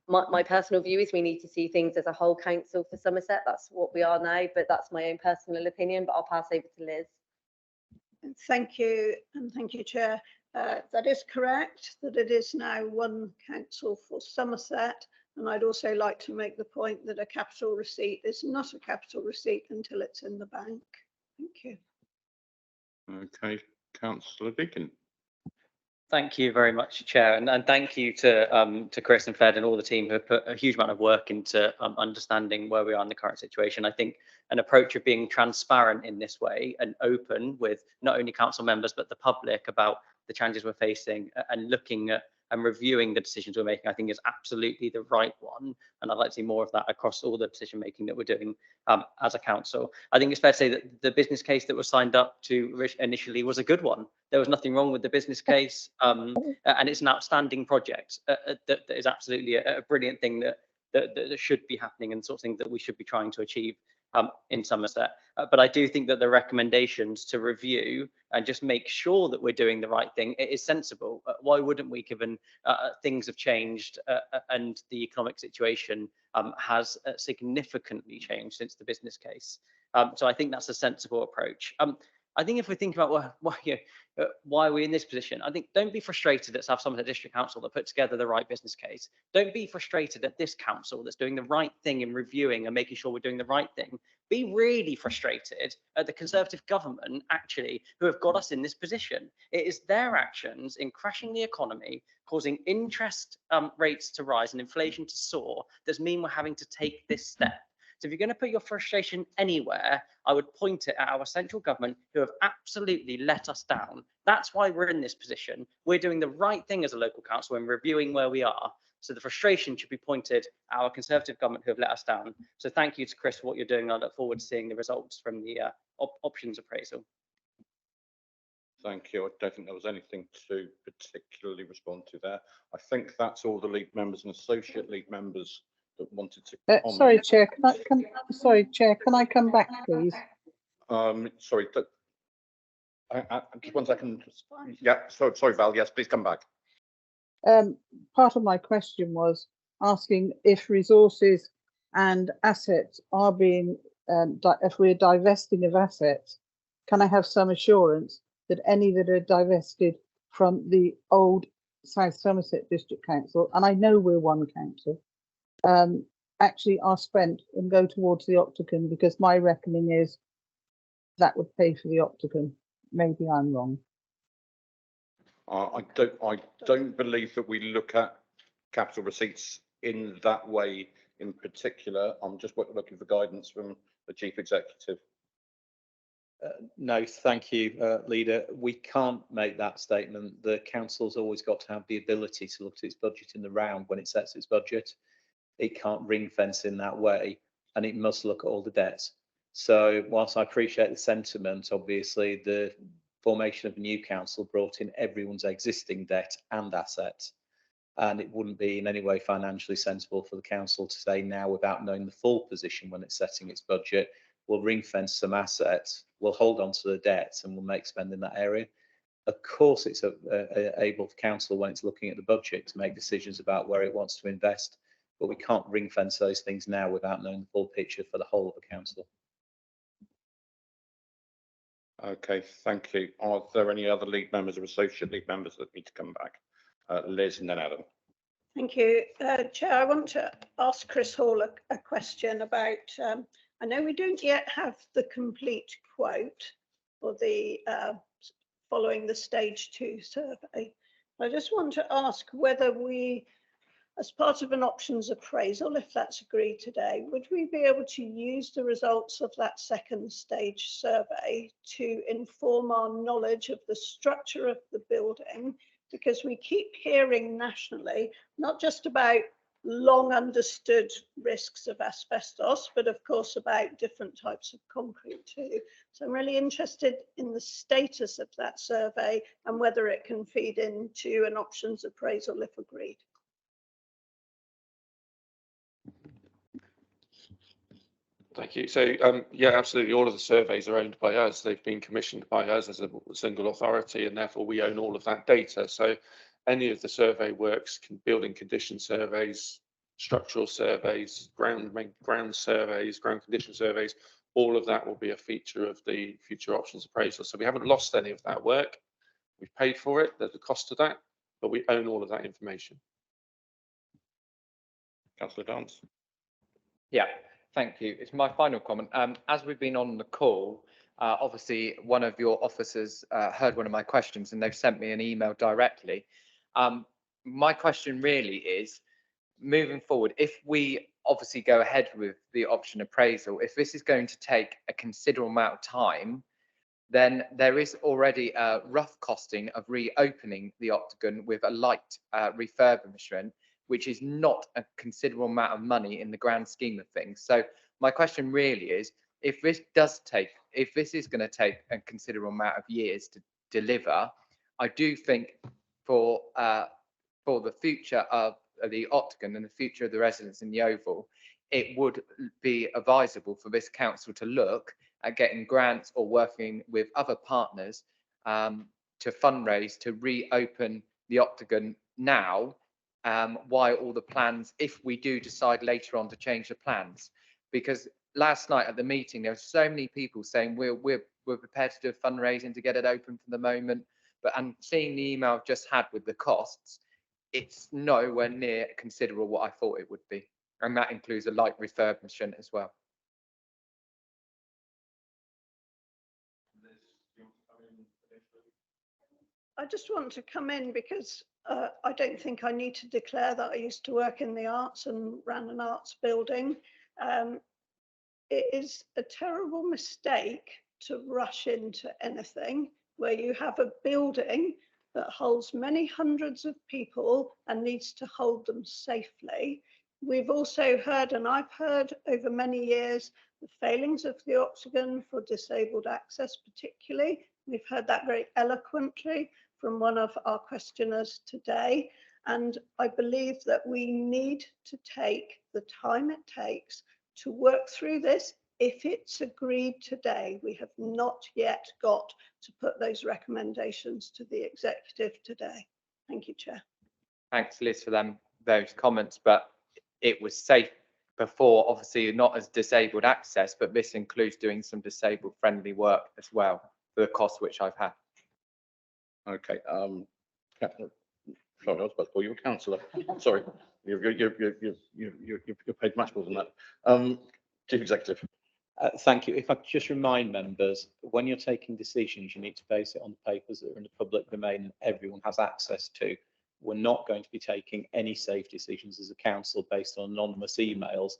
My personal view is we need to see things as a whole council for Somerset. That's what we are now, but that's my own personal opinion, but I'll pass over to Liz.
Thank you, and thank you, Chair. That is correct, that it is now one council for Somerset, and I'd also like to make the point that a capital receipt is not a capital receipt until it's in the bank. Thank you.
Okay, Councillor Deacon.
Thank you very much, Chair, and thank you to Chris and Fed and all the team who have put a huge amount of work into understanding where we are in the current situation. I think an approach of being transparent in this way and open with not only council members but the public about the challenges we're facing and looking at and reviewing the decisions we're making, I think is absolutely the right one. And I'd like to see more of that across all the decision making that we're doing as a council. I think it's fair to say that the business case that was signed up to initially was a good one. There was nothing wrong with the business case, and it's an outstanding project that is absolutely a brilliant thing that should be happening, and sort of thing that we should be trying to achieve in Somerset. But I do think that the recommendations to review and just make sure that we're doing the right thing is sensible. Why wouldn't we, given things have changed and the economic situation has significantly changed since the business case? So I think that's a sensible approach. I think if we think about why are we in this position, I think don't be frustrated at South Somerset District Council that put together the right business case. Don't be frustrated at this council that's doing the right thing in reviewing and making sure we're doing the right thing. Be really frustrated at the Conservative government, actually, who have got us in this position. It is their actions in crashing the economy, causing interest rates to rise and inflation to soar, that mean we're having to take this step. So if you're going to put your frustration anywhere, I would point it at our central government, who have absolutely let us down. That's why we're in this position. We're doing the right thing as a local council and reviewing where we are. So the frustration should be pointed at our Conservative government, who have let us down. So thank you to Chris for what you're doing. I look forward to seeing the results from the options appraisal.
Thank you. I don't think there was anything to particularly respond to there. I think that's all the league members and associate league members that wanted to comment.
Sorry, Chair. Sorry, Chair. Can I come back, please?
Sorry. Just 1 second. Yeah. Sorry, Val. Yes, please come back.
Part of my question was asking if resources and assets are being, if we're divesting of assets, can I have some assurance that any that are divested from the old South Somerset District Council, and I know we're one council, actually are spent and go towards the Octagon? Because my reckoning is that would pay for the Octagon. Maybe I'm wrong.
I don't believe that we look at capital receipts in that way in particular. I'm just looking for guidance from the Chief Executive.
No, thank you, Leader. We can't make that statement. The council's always got to have the ability to look at its budget in the round when it sets its budget. It can't ring fence in that way, and it must look at all the debts. So whilst I appreciate the sentiment, obviously the formation of a new council brought in everyone's existing debt and assets. And it wouldn't be in any way financially sensible for the council to say now, without knowing the full position when it's setting its budget, we'll ring fence some assets, we'll hold on to the debts and we'll make spend in that area. Of course, it's able for council when it's looking at the budget to make decisions about where it wants to invest, but we can't ring fence those things now without knowing the full picture for the whole of the council.
Okay, thank you. Are there any other league members or associate league members that need to come back? Liz and then Adam.
Thank you. Chair, I want to ask Chris Hall a question about, I know we don't yet have the complete quote for the following the stage 2 survey. I just want to ask whether we, as part of an options appraisal, if that's agreed today, would we be able to use the results of that second stage survey to inform our knowledge of the structure of the building? Because we keep hearing nationally, not just about long understood risks of asbestos, but of course about different types of concrete too. So I'm really interested in the status of that survey and whether it can feed into an options appraisal if agreed.
Thank you. So, yeah, absolutely. All of the surveys are owned by us. They've been commissioned by us as a single authority, and therefore we own all of that data. So any of the survey works, building condition surveys, structural surveys, ground surveys, ground condition surveys, all of that will be a feature of the future options appraisal. So we haven't lost any of that work. We've paid for it. There's a cost to that, but we own all of that information. Councillor Dance.
Yeah. Thank you. It's my final comment. As we've been on the call, obviously one of your officers heard one of my questions and they've sent me an email directly. My question really is, moving forward, if we obviously go ahead with the option appraisal, if this is going to take a considerable amount of time, then there is already a rough costing of reopening the Octagon with a light refurbishment, which is not a considerable amount of money in the grand scheme of things. So my question really is, if this is going to take a considerable amount of years to deliver, I do think for the future of the Octagon and the future of the residents in the Oval, it would be advisable for this council to look at getting grants or working with other partners to fundraise to reopen the Octagon now, while all the plans, if we do decide later on to change the plans. Because last night at the meeting, there were so many people saying we're prepared to do fundraising to get it open for the moment, but I'm seeing the email I've just had with the costs, it's nowhere near considerable what I thought it would be, and that includes a light refurbishment as well.
I just want to come in because I don't think I need to declare that I used to work in the arts and ran an arts building. It is a terrible mistake to rush into anything where you have a building that holds many hundreds of people and needs to hold them safely. We've also heard, and I've heard over many years, the failings of the Octagon for disabled access particularly. We've heard that very eloquently from one of our questioners today. And I believe that we need to take the time it takes to work through this. If it's agreed today, we have not yet got to put those recommendations to the executive today. Thank you, Chair.
Thanks, Liz, for those comments, but it was safe before, obviously not as disabled access, but this includes doing some disabled friendly work as well for the cost which I've had.
Okay, sorry, I was about to call you a councillor. Sorry, you're paid much more than that. Chief Executive.
Thank you. If I could just remind members, when you're taking decisions, you need to base it on the papers that are in the public domain and everyone has access to. We're not going to be taking any safe decisions as a council based on anonymous emails.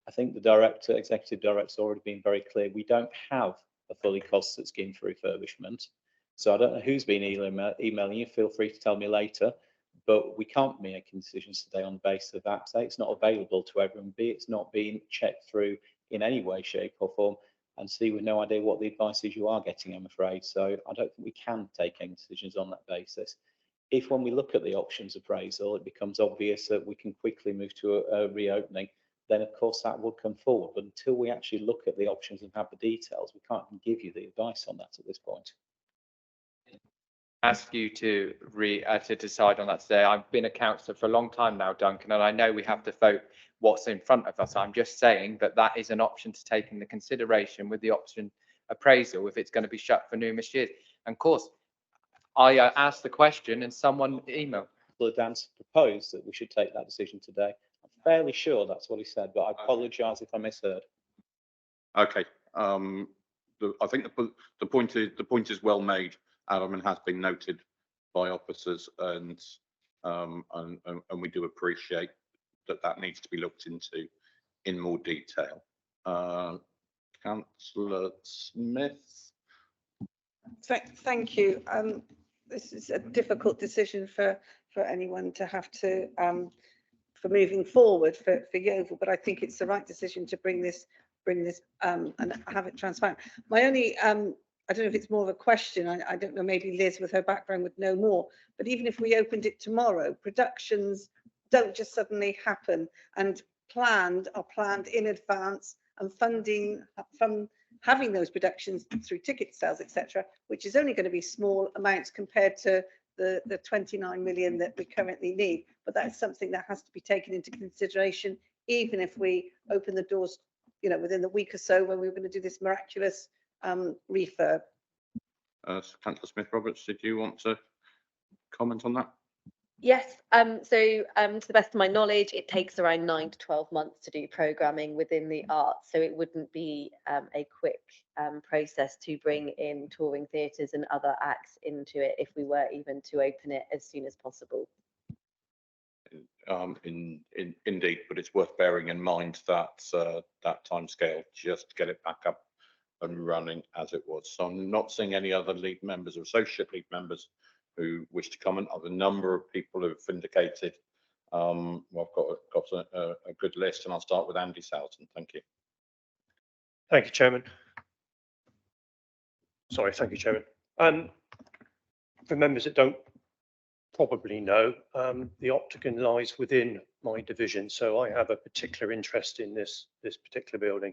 I think the executive director's already been very clear. We don't have a fully costed scheme for refurbishment. So I don't know who's been emailing you. Feel free to tell me later. But we can't be making decisions today on the basis of that. Say it's not available to everyone. B, it's not being checked through in any way, shape or form. And C, we've no idea what the advice is you are getting, I'm afraid. So I don't think we can take any decisions on that basis. if when we look at the options appraisal, it becomes obvious that we can quickly move to a reopening, then of course that would come forward. But until we actually look at the options and have the details, we can't give you the advice on that at this point.
Ask you to decide on that today. I've been a councillor for a long time now, Duncan, and I know we have to vote what's in front of us. I'm just saying that that is an option to take into consideration with the option appraisal if it's going to be shut for numerous years. And of course, I asked the question and someone emailed.
Councillor Dance proposed that we should take that decision today. I'm fairly sure that's what he said, but I apologise if I misheard.
Okay. I think the point is well made, Adam, and has been noted by officers, and we do appreciate that needs to be looked into in more detail. Councillor Smith.
Thank you. This is a difficult decision for anyone to have to for moving forward for Yeovil, but I think it's the right decision to bring this and have it transparent. My only I don't know if it's more of a question. I don't know. Maybe Liz, with her background, would know more. But even if we opened it tomorrow, productions don't just suddenly happen, and are planned in advance, and funding from having those productions through ticket sales, etc., which is only going to be small amounts compared to the 29 million that we currently need. But that's something that has to be taken into consideration, even if we open the doors, you know, within the week or so when we were going to do this miraculous refurb.
Councillor Smith-Roberts, did you want to comment on that?
Yes, so to the best of my knowledge, it takes around 9 to 12 months to do programming within the arts, so it wouldn't be a quick process to bring in touring theatres and other acts into it if we were even to open it as soon as possible.
Indeed, but it's worth bearing in mind that that timescale just to get it back up and running as it was. So I'm not seeing any other lead members or associate lead members who wish to comment. Of a number of people who've indicated. Well, I've got a good list, and I'll start with Andy Soughton. Thank you.
Thank you, Chairman. Sorry, thank you, Chairman. For members that don't probably know, the Octagon lies within my division, so I have a particular interest in this particular building.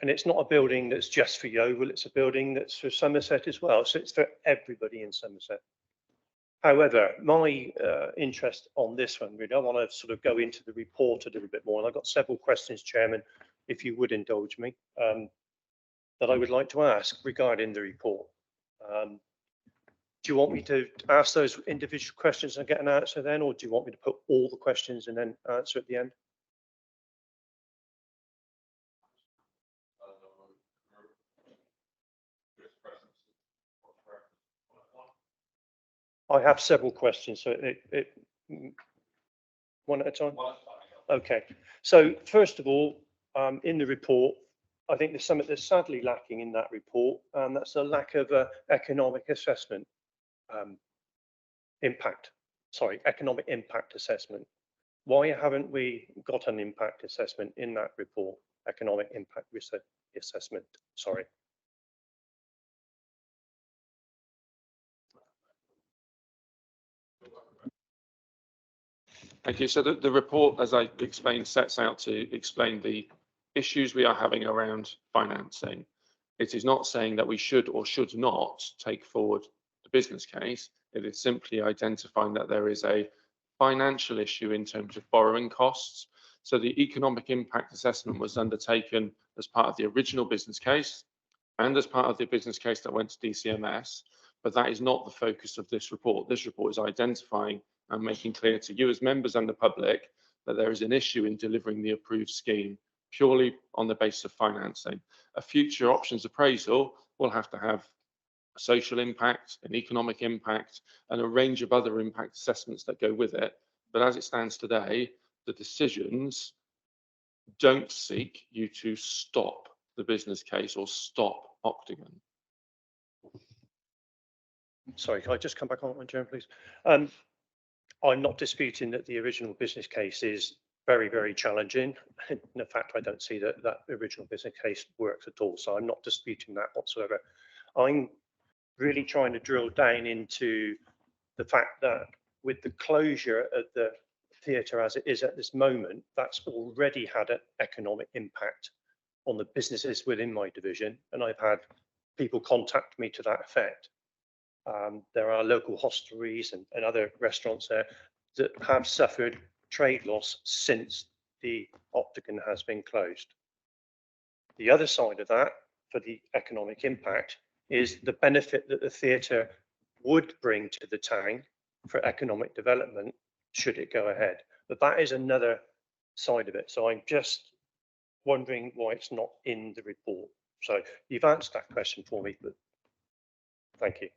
And it's not a building that's just for Yeovil, it's a building that's for Somerset as well, so it's for everybody in Somerset. However, my interest on this one, really, I want to sort of go into the report a little bit more, and I've got several questions, Chairman, if you would indulge me, that I would like to ask regarding the report. Do you want me to ask those individual questions and get an answer then, or do you want me to put all the questions and then answer at the end? I have several questions, so one at a time. Okay. So first of all, in the report, I think there's something that's sadly lacking in that report, and that's a lack of economic assessment economic impact assessment. Why haven't we got an impact assessment in that report? Economic impact assessment. Sorry.
Thank you. So the report, as I explained, sets out to explain the issues we are having around financing. It is not saying that we should or should not take forward the business case. It is simply identifying that there is a financial issue in terms of borrowing costs. So the economic impact assessment was undertaken as part of the original business case and as part of the business case that went to DCMS, but that is not the focus of this report. This report is identifying and making clear to you as members and the public that there is an issue in delivering the approved scheme purely on the basis of financing. A future options appraisal will have to have a social impact, an economic impact, and a range of other impact assessments that go with it. But as it stands today, the decisions don't seek you to stop the business case or stop Octagon.
Sorry, can I just come back on that, Chairman, please? I'm not disputing that the original business case is very, very challenging. In fact, I don't see that original business case works at all. So I'm not disputing that whatsoever. I'm really trying to drill down into the fact that with the closure of the theatre as it is at this moment, that's already had an economic impact on the businesses within my division, and I've had people contact me to that effect. There are local hostelries and other restaurants there that have suffered trade loss since the Octagon has been closed. The other side of that, for the economic impact, is the benefit that the theatre would bring to the town for economic development should it go ahead. But that is another side of it. So I'm just wondering why it's not in the report. So you've answered that question for me, but thank you.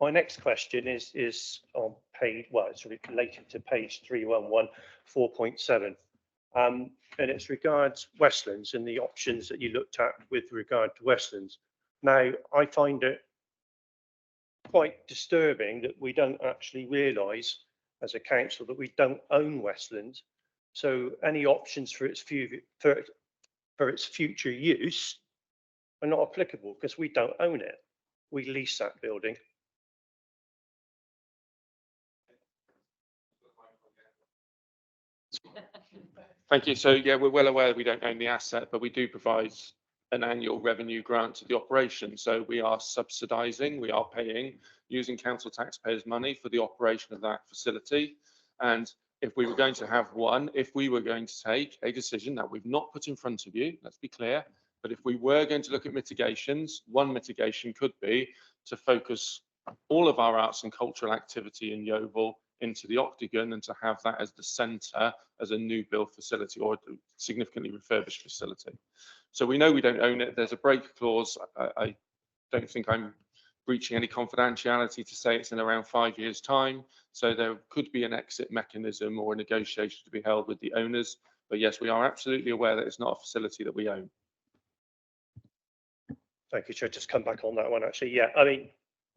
My next question is on page, well, it's related to page 311, 4.7. And it's regards Westlands and the options that you looked at with regard to Westlands. Now, I find it quite disturbing that we don't actually realise as a council that we don't own Westlands. So any options for its future use are not applicable because we don't own it. We lease that building.
Thank you. So yeah, we're well aware we don't own the asset, but we do provide an annual revenue grant to the operation. So we are subsidising, we are paying using council taxpayers' money for the operation of that facility. And if we were going to have one, if we were going to take a decision that we've not put in front of you, let's be clear, but if we were going to look at mitigations, one mitigation could be to focus all of our arts and cultural activity in Yeovil into the Octagon and to have that as the centre as a new build facility or a significantly refurbished facility. So we know we don't own it. There's a break clause. I don't think I'm breaching any confidentiality to say it's in around 5 years' time. So there could be an exit mechanism or a negotiation to be held with the owners. But yes, we are absolutely aware that it's not a facility that we own.
Thank you, Chair. Just come back on that one, actually. Yeah, I mean,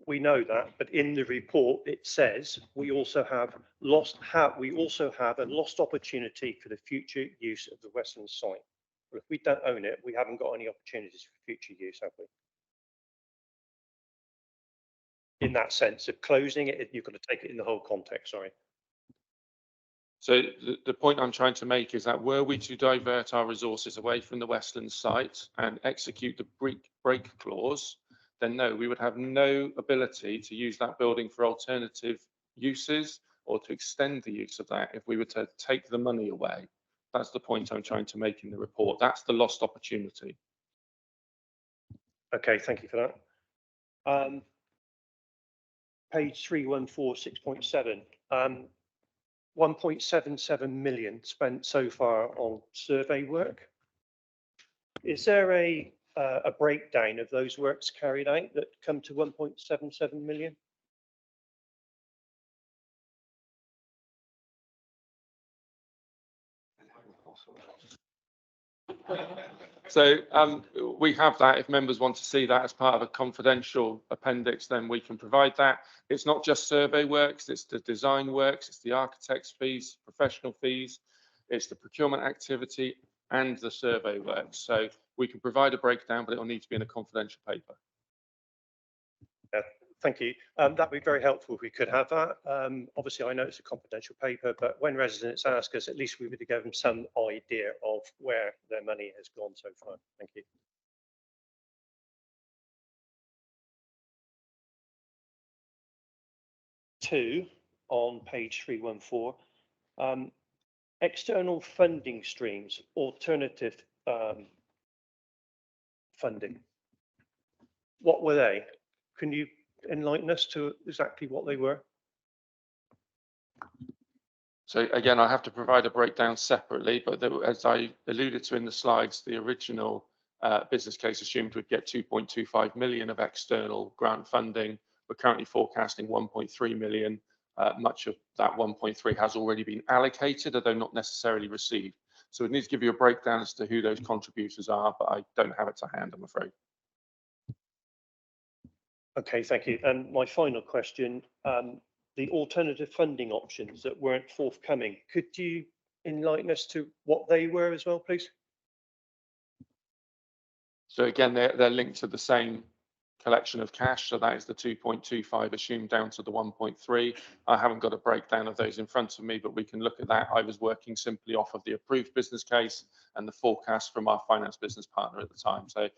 we know that, but in the report it says we also have a lost opportunity for the future use of the Westland site. Well, if we don't own it, we haven't got any opportunities for future use, have we? In that sense of closing it, you've got to take it in the whole context, sorry.
So the point I'm trying to make is that were we to divert our resources away from the Westland site and execute the break clause, then no, we would have no ability to use that building for alternative uses or to extend the use of that if we were to take the money away. That's the point I'm trying to make in the report. That's the lost opportunity.
Okay, thank you for that. Page 314, 6.7. 1.77 million spent so far on survey work. Is there a breakdown of those works carried out that come to 1.77 million?
So we have that. If members want to see that as part of a confidential appendix, then we can provide that. It's not just survey works, it's the design works, it's the architect's fees, professional fees, it's the procurement activity and the survey works. So we can provide a breakdown, but it will need to be in a confidential paper.
Thank you. That'd be very helpful if we could have that. Obviously, I know it's a confidential paper, but when residents ask us, at least we would give them some idea of where their money has gone so far. Thank you. Two on page 314. External funding streams, alternative funding. What were they? Can you enlighten us to exactly what they were?
So again, I have to provide a breakdown separately, but as I alluded to in the slides, the original business case assumed we'd get 2.25 million of external grant funding. We're currently forecasting 1.3 million. Much of that 1.3 has already been allocated, although not necessarily received. So we need to give you a breakdown as to who those contributors are, but I don't have it to hand, I'm afraid.
Okay, thank you. And my final question, the alternative funding options that weren't forthcoming, could you enlighten us to what they were as well, please?
So again, they're linked to the same collection of cash, so that is the 2.25 assumed down to the 1.3. I haven't got a breakdown of those in front of me, but we can look at that. I was working simply off of the approved business case and the forecast from our finance business partner at the time. So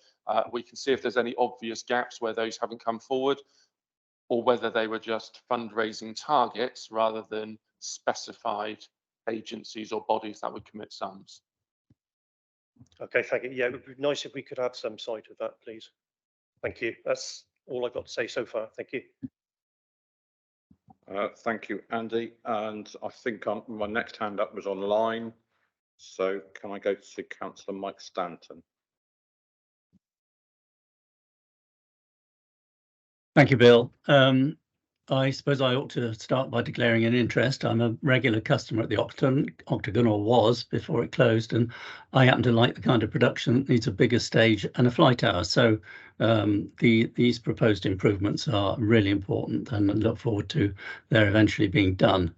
we can see if there's any obvious gaps where those haven't come forward, or whether they were just fundraising targets rather than specified agencies or bodies that would commit sums.
Okay, thank you. Yeah, it would be nice if we could have some sight of that, please. Thank you. That's all I've got to say so far. Thank you.
Thank you, Andy. And I think my next hand up was online. So can I go to Councillor Mike Stanton?
Thank you, Bill. I suppose I ought to start by declaring an interest. I'm a regular customer at the Octagon, or was before it closed, and I happen to like the kind of production that needs a bigger stage and a flight hour. So these proposed improvements are really important, and I look forward to their eventually being done.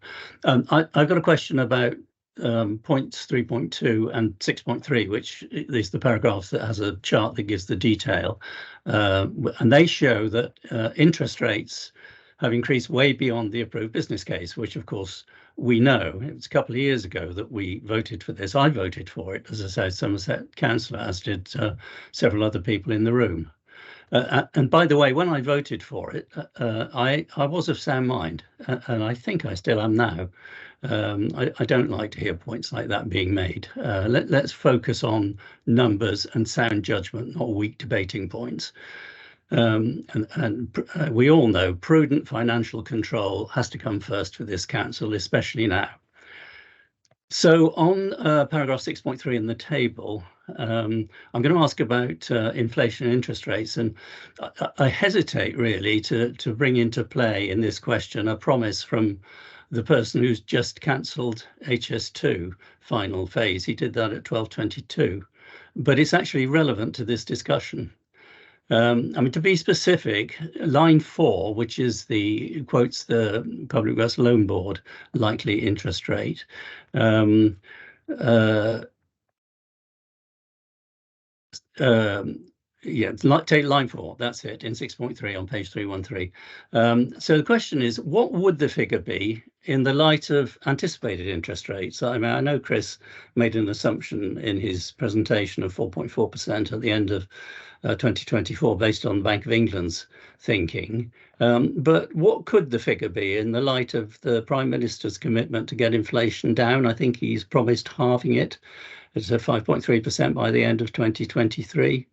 I've got a question about points 3.2 and 6.3, which is the paragraph that has a chart that gives the detail, and they show that interest rates have increased way beyond the approved business case, which of course we know. It was a couple of years ago that we voted for this. I voted for it as a South Somerset councillor, as did several other people in the room. And by the way, when I voted for it, I was of sound mind, and I think I still am now. I don't like to hear points like that being made. Let's focus on numbers and sound judgment, not weak debating points. We all know prudent financial control has to come first for this council, especially now. So on paragraph 6.3 in the table, I'm going to ask about inflation and interest rates, and I hesitate really to bring into play in this question a promise from the person who's just cancelled HS2 final phase. He did that at 12:22, but it's actually relevant to this discussion. I mean, to be specific, line 4, which is quotes the Public Works Loan Board likely interest rate. Yeah, take line 4, that's it, in 6.3 on page 313. So the question is, what would the figure be in the light of anticipated interest rates? I mean, I know Chris made an assumption in his presentation of 4.4% at the end of 2024 based on Bank of England's thinking. But what could the figure be in the light of the Prime Minister's commitment to get inflation down? I think he's promised halving it at 5.3% by the end of 2023.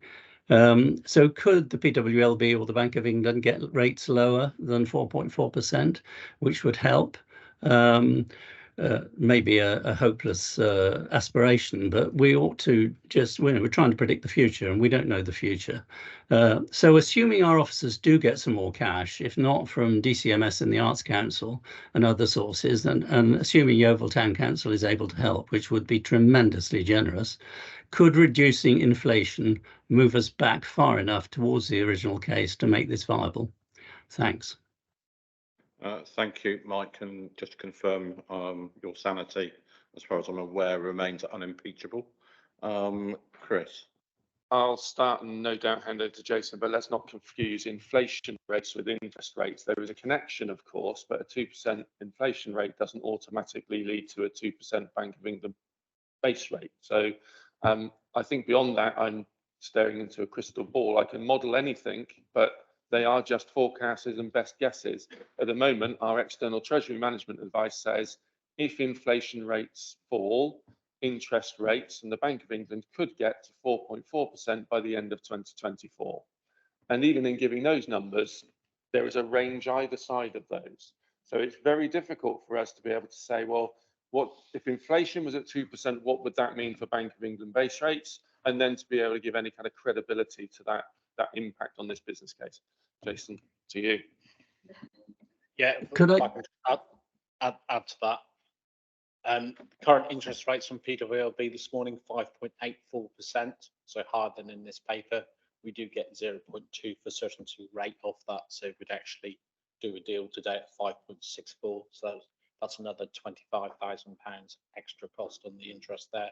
So could the PWLB or the Bank of England get rates lower than 4.4%, which would help? Maybe a hopeless aspiration, but we ought to just, we're trying to predict the future and we don't know the future. So assuming our officers do get some more cash, if not from DCMS and the Arts Council and other sources, and assuming Yeovil Town Council is able to help, which would be tremendously generous, could reducing inflation move us back far enough towards the original case to make this viable? Thanks.
Thank you, Mike, and just to confirm your sanity, as far as I'm aware, remains unimpeachable. Chris.
I'll start and no doubt hand over to Jason, but let's not confuse inflation rates with interest rates. There is a connection, of course, but a 2% inflation rate doesn't automatically lead to a 2% Bank of England base rate. So I think beyond that, I'm staring into a crystal ball. I can model anything, but they are just forecasts and best guesses. At the moment, our external treasury management advice says if inflation rates fall, interest rates and the Bank of England could get to 4.4% by the end of 2024. And even in giving those numbers, there is a range either side of those. So it's very difficult for us to be able to say, well, what if inflation was at 2%, what would that mean for Bank of England base rates? And then to be able to give any kind of credibility to that impact on this business case. Jason, to you.
Yeah,
could I
add to that? Current interest rates from PWLB this morning, 5.84%, so higher than in this paper. We do get 0.2 for certainty rate off that, so we'd actually do a deal today at 5.64. So that's another £25,000 extra cost on the interest there.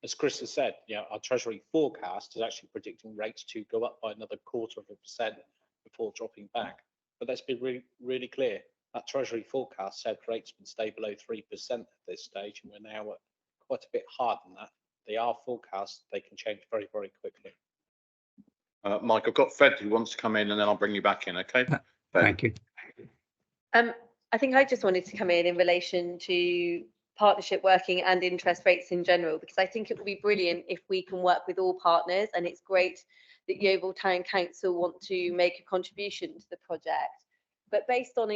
As Chris has said, our Treasury forecast is actually predicting rates to go up by another 0.25% before dropping back. But let's be really clear. That Treasury forecast said rates would stay below 3% at this stage, and we're now at quite a bit higher than that. They are forecasts, they can change very quickly.
Mike, I've got Fed who wants to come in and then I'll bring you back in, okay? Fed.
Thank you.
I think I just wanted to come in relation to partnership working and interest rates in general, because I think it would be brilliant if we can work with all partners, and it's great that Yeovil Town Council want to make a contribution to the project. But based on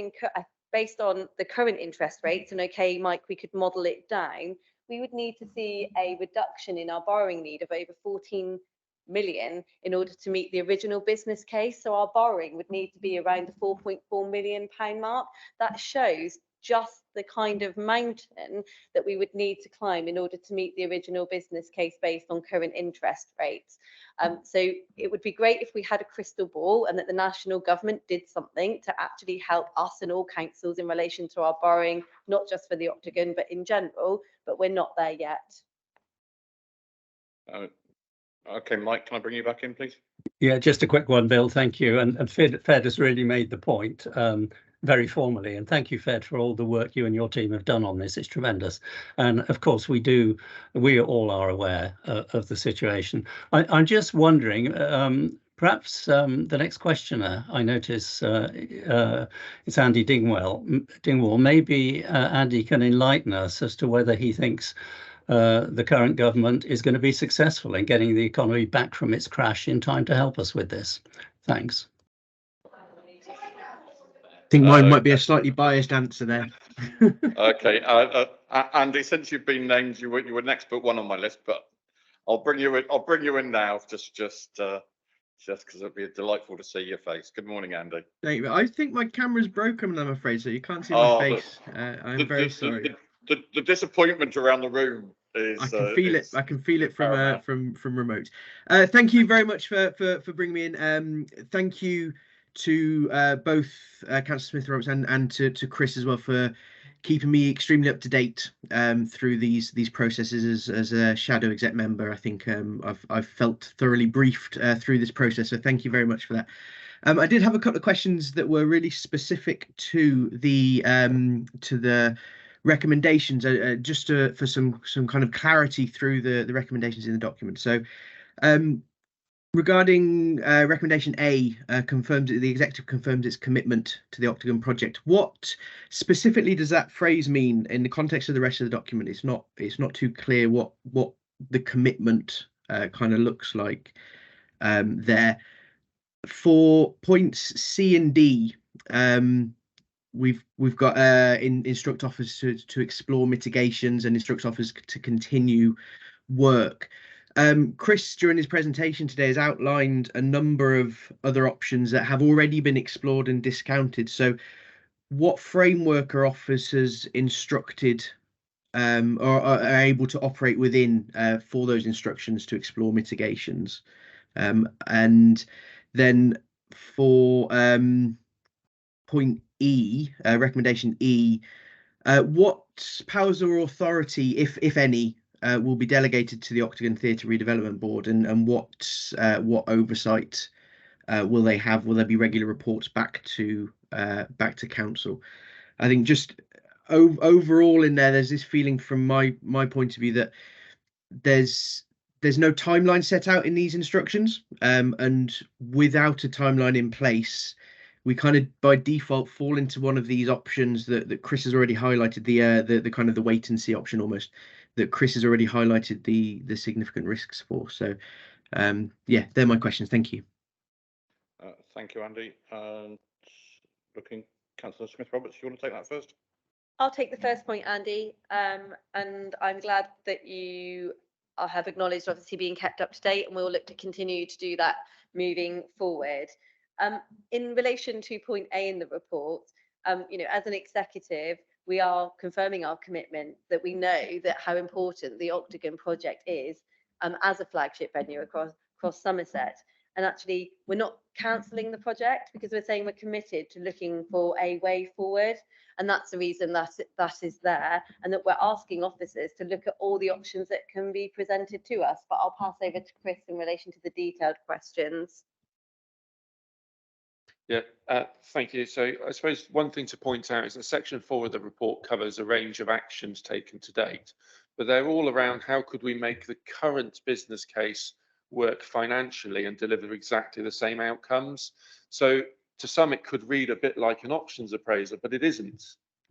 the current interest rates, and okay, Mike, we could model it down, we would need to see a reduction in our borrowing need of over 14 million in order to meet the original business case. So our borrowing would need to be around the 4.4 million pound mark. That shows just the kind of mountain that we would need to climb in order to meet the original business case based on current interest rates. So it would be great if we had a crystal ball and that the national government did something to actually help us and all councils in relation to our borrowing, not just for the Octagon, but in general, but we're not there yet.
Okay, Mike, can I bring you back in, please?
Yeah, just a quick one, Bill. Thank you. And Fed has really made the point very formally. And thank you, Fed, for all the work you and your team have done on this. It's tremendous. And of course, we all are aware of the situation. I'm just wondering, perhaps the next questioner, I notice it's Andy Dingwall. Maybe Andy can enlighten us as to whether he thinks the current government is going to be successful in getting the economy back from its crash in time to help us with this. Thanks.
I think mine might be a slightly biased answer there.
Okay, Andy, since you've been named, you were next but one on my list, but I'll bring you in now, just because it'd be delightful to see your face. Good morning, Andy.
Thank you. I think my camera's broken, I'm afraid, so you can't see my face. I'm very sorry.
The disappointment around the room is.
I can feel it. I can feel it from remote. Thank you very much for bringing me in. Thank you to both Councillor Smith-Roberts and to Chris as well for keeping me extremely up to date through these processes as a shadow exec member. I think I've felt thoroughly briefed through this process, so thank you very much for that. I did have a couple of questions that were really specific to the recommendations, just for some kind of clarity through the recommendations in the document. So regarding recommendation A, the executive confirms its commitment to the Octagon project. What specifically does that phrase mean in the context of the rest of the document? It's not too clear what the commitment kind of looks like there. For points C and D, we've got instruct officers to explore mitigations and instruct officers to continue work. Chris, during his presentation today, has outlined a number of other options that have already been explored and discounted. So what framework are officers instructed or are able to operate within for those instructions to explore mitigations? And then for point E, recommendation E, what powers or authority, if any, will be delegated to the Octagon Theatre Redevelopment Board, and what oversight will they have? Will there be regular reports back to council? I think just overall in there's this feeling from my point of view that there's no timeline set out in these instructions, and without a timeline in place, we kind of by default fall into one of these options that Chris has already highlighted, the kind of the wait and see option almost, that Chris has already highlighted the significant risks for. So yeah, they're my questions. Thank you.
Thank you, Andy. Councillor Smith-Roberts, you want to take that first?
I'll take the first point, Andy, and I'm glad that you have acknowledged obviously being kept up to date, and we'll look to continue to do that moving forward. In relation to point A in the report, as an executive, we are confirming our commitment that we know that how important the Octagon project is as a flagship venue across Somerset. And actually, we're not cancelling the project because we're saying we're committed to looking for a way forward. And that's the reason that is there, and that we're asking officers to look at all the options that can be presented to us. But I'll pass over to Chris in relation to the detailed questions.
Yeah, thank you. So I suppose one thing to point out is that section 4 of the report covers a range of actions taken to date, but they're all around how could we make the current business case work financially and deliver exactly the same outcomes. So to some, it could read a bit like an options appraiser, but it isn't.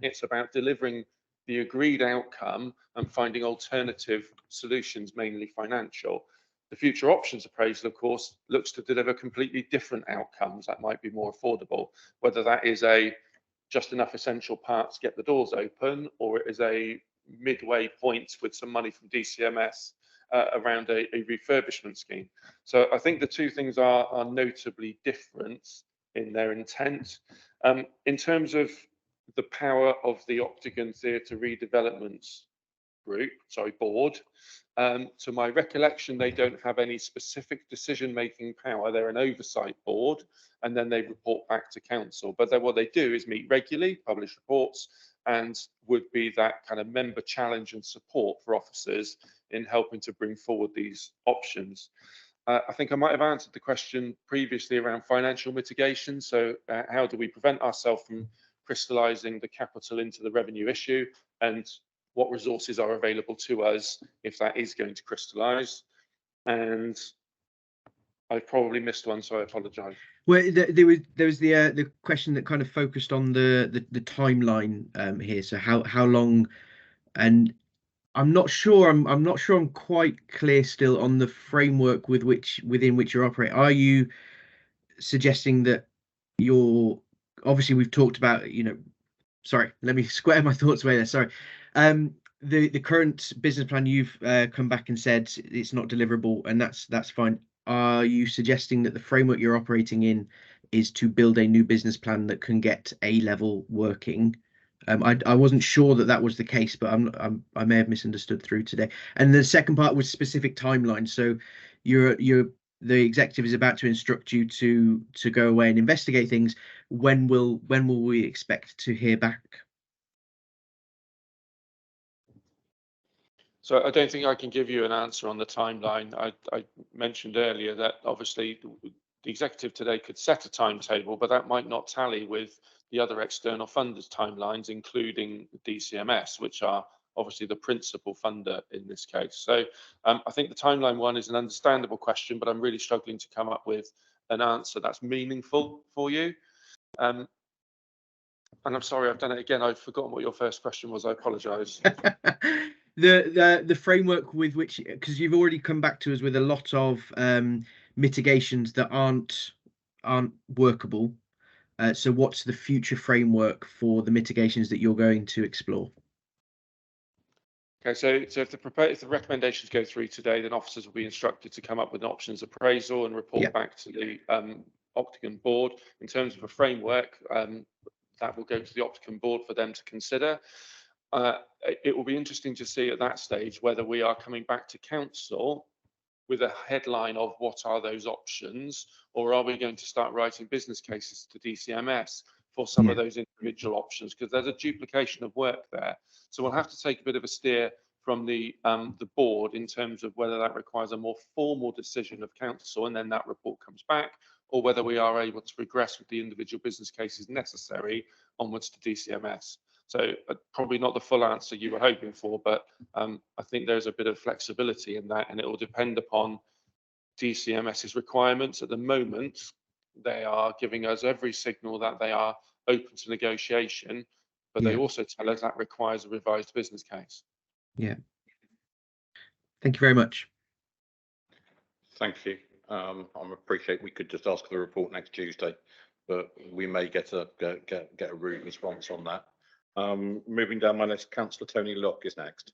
It's about delivering the agreed outcome and finding alternative solutions, mainly financial. The future options appraisal, of course, looks to deliver completely different outcomes that might be more affordable, whether that is a just enough essential parts get the doors open, or it is a midway point with some money from DCMS around a refurbishment scheme. So I think the two things are notably different in their intent. In terms of the power of the Octagon Theatre redevelopment board. To my recollection, they don't have any specific decision-making power. They're an oversight board, and then they report back to council. But what they do is meet regularly, publish reports, and would be that kind of member challenge and support for officers in helping to bring forward these options. I think I might have answered the question previously around financial mitigation. So how do we prevent ourselves from crystallising the capital into the revenue issue, and what resources are available to us if that is going to crystallise? And I've probably missed one, so I apologise.
Well, there was the question that kind of focused on the timeline here. So how long, and I'm not sure I'm quite clear still on the framework within which you operate. Are you suggesting that you're, obviously we've talked about, sorry, let me square my thoughts away there. Sorry. The current business plan, you've come back and said it's not deliverable, and that's fine. Are you suggesting that the framework you're operating in is to build a new business plan that can get A-level working? I wasn't sure that was the case, but I may have misunderstood through today. And the second part was specific timeline. So the executive is about to instruct you to go away and investigate things. When will we expect to hear back?
So I don't think I can give you an answer on the timeline. I mentioned earlier that obviously the executive today could set a timetable, but that might not tally with the other external funders' timelines, including DCMS, which are obviously the principal funder in this case. So I think the timeline one is an understandable question, but I'm really struggling to come up with an answer that's meaningful for you. And I'm sorry, I've done it again. I've forgotten what your first question was. I apologise.
The framework with which, because you've already come back to us with a lot of mitigations that aren't workable. So what's the future framework for the mitigations that you're going to explore?
Okay, so if the recommendations go through today, then officers will be instructed to come up with an options appraisal and report back to the Octagon board. In terms of a framework, that will go to the Octagon board for them to consider. It will be interesting to see at that stage whether we are coming back to council with a headline of what are those options, or are we going to start writing business cases to DCMS for some of those individual options, because there's a duplication of work there. So we'll have to take a bit of a steer from the board in terms of whether that requires a more formal decision of council and then that report comes back, or whether we are able to progress with the individual business cases necessary onwards to DCMS. So probably not the full answer you were hoping for, but I think there's a bit of flexibility in that, and it will depend upon DCMS's requirements. At the moment, they are giving us every signal that they are open to negotiation, but they also tell us that requires a revised business case.
Yeah. Thank you very much.
Thank you. I appreciate we could just ask for the report next Tuesday, but we may get a route response on that. Moving down my list, Councillor Tony Locke is next.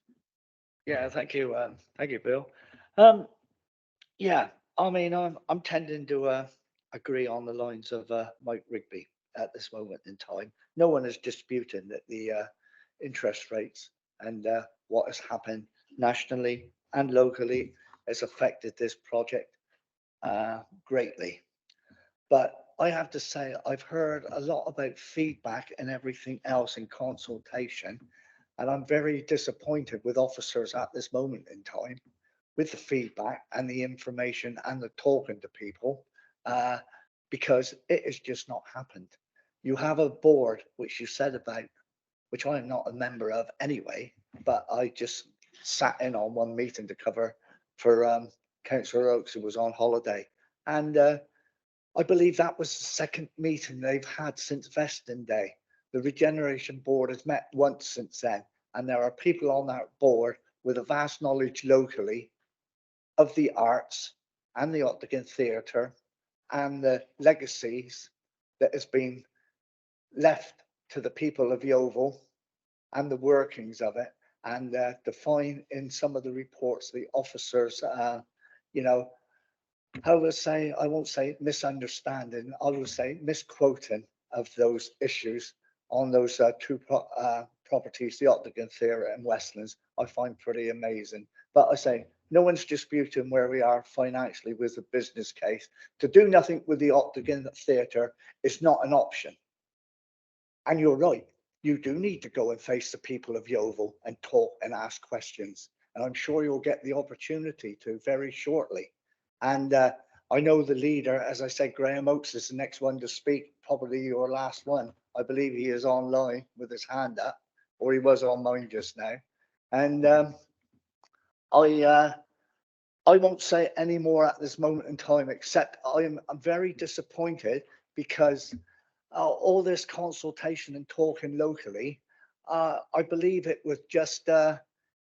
Yeah, thank you. Thank you, Bill. Yeah, I mean, I'm tending to agree on the lines of Mike Rigby at this moment in time. No one is disputing that the interest rates and what has happened nationally and locally has affected this project greatly. But I have to say, I've heard a lot about feedback and everything else in consultation, and I'm very disappointed with officers at this moment in time with the feedback and the information and the talking to people. because it has just not happened. You have a board, which you said about, which I am not a member of anyway, but I just sat in on one meeting to cover for Councillor Oakes, who was on holiday. And I believe that was the second meeting they've had since Vesting Day. The Regeneration Board has met once since then, and there are people on that board with a vast knowledge locally of the arts and the Octagon Theatre and the legacies that has been left to the people of Yeovil and the workings of it. And to find in some of the reports, the officers, you know, I will say, I won't say misunderstanding, I will say misquoting of those issues on those two properties, the Octagon Theatre and Westlands, I find pretty amazing. But I say, no one's disputing where we are financially with the business case. To do nothing with the Octagon Theatre is not an option. And you're right, you do need to go and face the people of Yeovil and talk and ask questions. And I'm sure you'll get the opportunity to very shortly. And I know the leader, as I said, Graham Oakes is the next one to speak, probably your last one. I believe he is online with his hand up, or he was on mine just now. And I won't say any more at this moment in time, except I'm very disappointed because all this consultation and talking locally, I believe it was just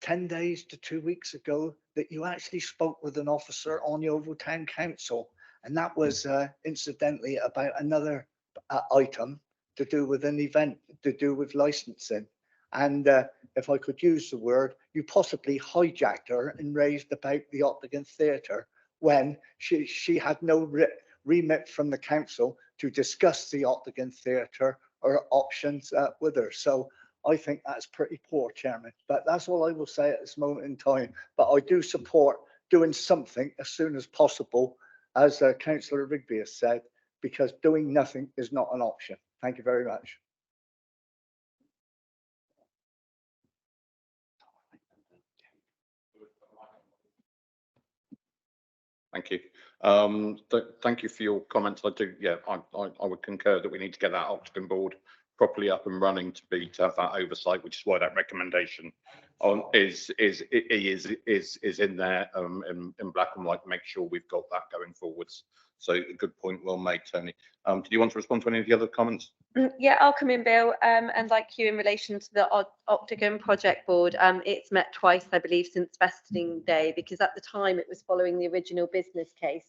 10 days to 2 weeks ago that you actually spoke with an officer on Yeovil Town Council. And that was incidentally about another item to do with an event, to do with licensing. And if I could use the word, you possibly hijacked her and raised about the Octagon Theatre when she had no remit from the council to discuss the Octagon Theatre or options with her. So I think that's pretty poor, Chairman. But that's all I will say at this moment in time. But I do support doing something as soon as possible, as Councillor Rigby has said, because doing nothing is not an option. Thank you very much.
Thank you. Thank you for your comments. I do, yeah, I would concur that we need to get that Octagon board properly up and running to have that oversight, which is why that recommendation is in there in black and white. Make sure we've got that going forwards. So a good point, well made, Tony. Did you want to respond to any of the other comments?
Yeah, I'll come in, Bill. And like you, in relation to the Octagon Project Board, it's met twice, I believe, since Vesting Day, because at the time it was following the original business case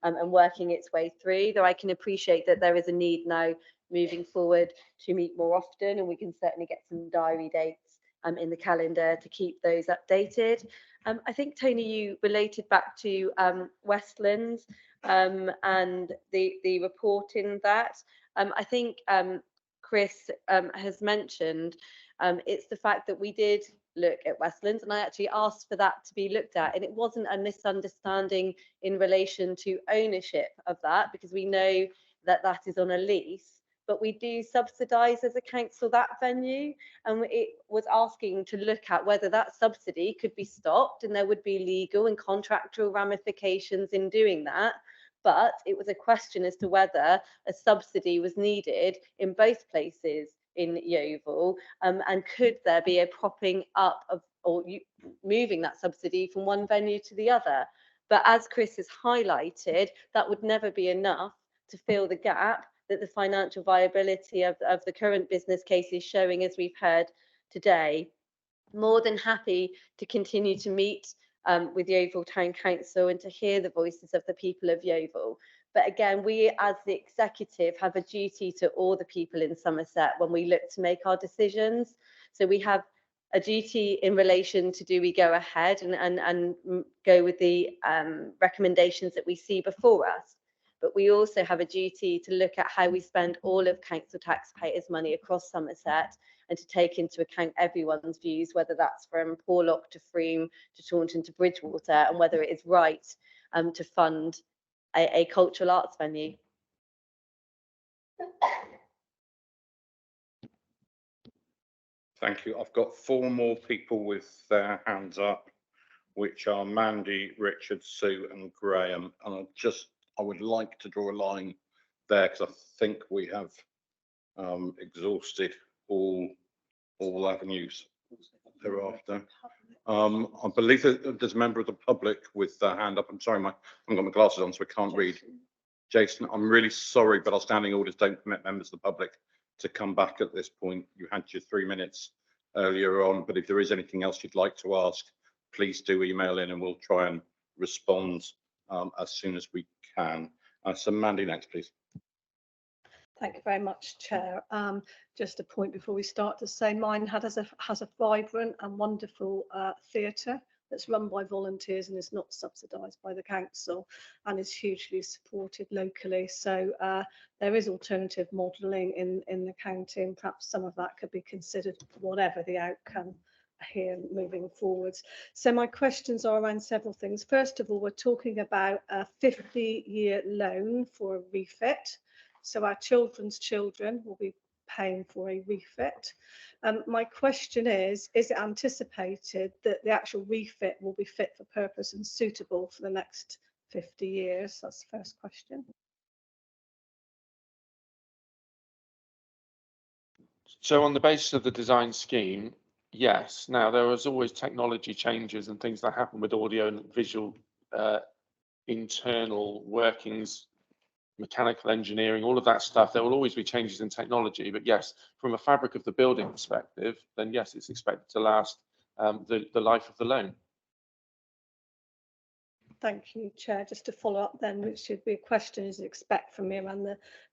and working its way through. Though I can appreciate that there is a need now moving forward to meet more often, and we can certainly get some diary dates in the calendar to keep those updated. I think, Tony, you related back to Westlands and the report in that. I think Chris has mentioned it's the fact that we did look at Westlands, and I actually asked for that to be looked at, and it wasn't a misunderstanding in relation to ownership of that, because we know that that is on a lease, but we do subsidise as a council that venue, and it was asking to look at whether that subsidy could be stopped, and there would be legal and contractual ramifications in doing that. But it was a question as to whether a subsidy was needed in both places in Yeovil, and could there be a propping up of or moving that subsidy from one venue to the other. But as Chris has highlighted, that would never be enough to fill the gap that the financial viability of the current business case is showing, as we've heard today. More than happy to continue to meet with Yeovil Town Council and to hear the voices of the people of Yeovil. But again, we as the executive have a duty to all the people in Somerset when we look to make our decisions. So we have a duty in relation to, do we go ahead and go with the recommendations that we see before us? But we also have a duty to look at how we spend all of council taxpayers' money across Somerset, and to take into account everyone's views, whether that's from Porlock to Frome to Taunton to Bridgewater, and whether it is right to fund a cultural arts venue.
Thank you. I've got 4 more people with their hands up, which are Mandy, Richard, Sue and Graham. And I would like to draw a line there because I think we have exhausted all avenues thereafter. I believe that there's a member of the public with their hand up. I'm sorry, I haven't got my glasses on, so I can't read. Jason, I'm really sorry, but our standing orders don't permit members of the public to come back at this point. You had your 3 minutes earlier on, but if there is anything else you'd like to ask, please do email in and we'll try and respond as soon as we can. So Mandy, next, please.
Thank you very much, Chair. Just a point before we start to say mine has a vibrant and wonderful theatre that's run by volunteers and is not subsidised by the council and is hugely supported locally. So there is alternative modelling in the county, and perhaps some of that could be considered whatever the outcome here moving forwards. So my questions are around several things. First of all, we're talking about a 50-year loan for a refit. So our children's children will be paying for a refit. My question is it anticipated that the actual refit will be fit for purpose and suitable for the next 50 years? That's the first question.
So on the basis of the design scheme, yes. Now, there was always technology changes and things that happen with audio and visual internal workings, mechanical engineering, all of that stuff. There will always be changes in technology, but yes, from a fabric of the building perspective, then yes, it's expected to last the life of the loan.
Thank you, Chair. Just to follow up then, which should be a question as you expect from me around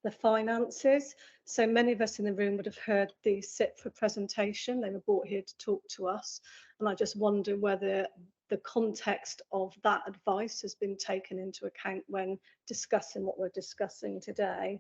the finances. So many of us in the room would have heard the CIPFA presentation. They were brought here to talk to us. And I just wonder whether the context of that advice has been taken into account when discussing what we're discussing today.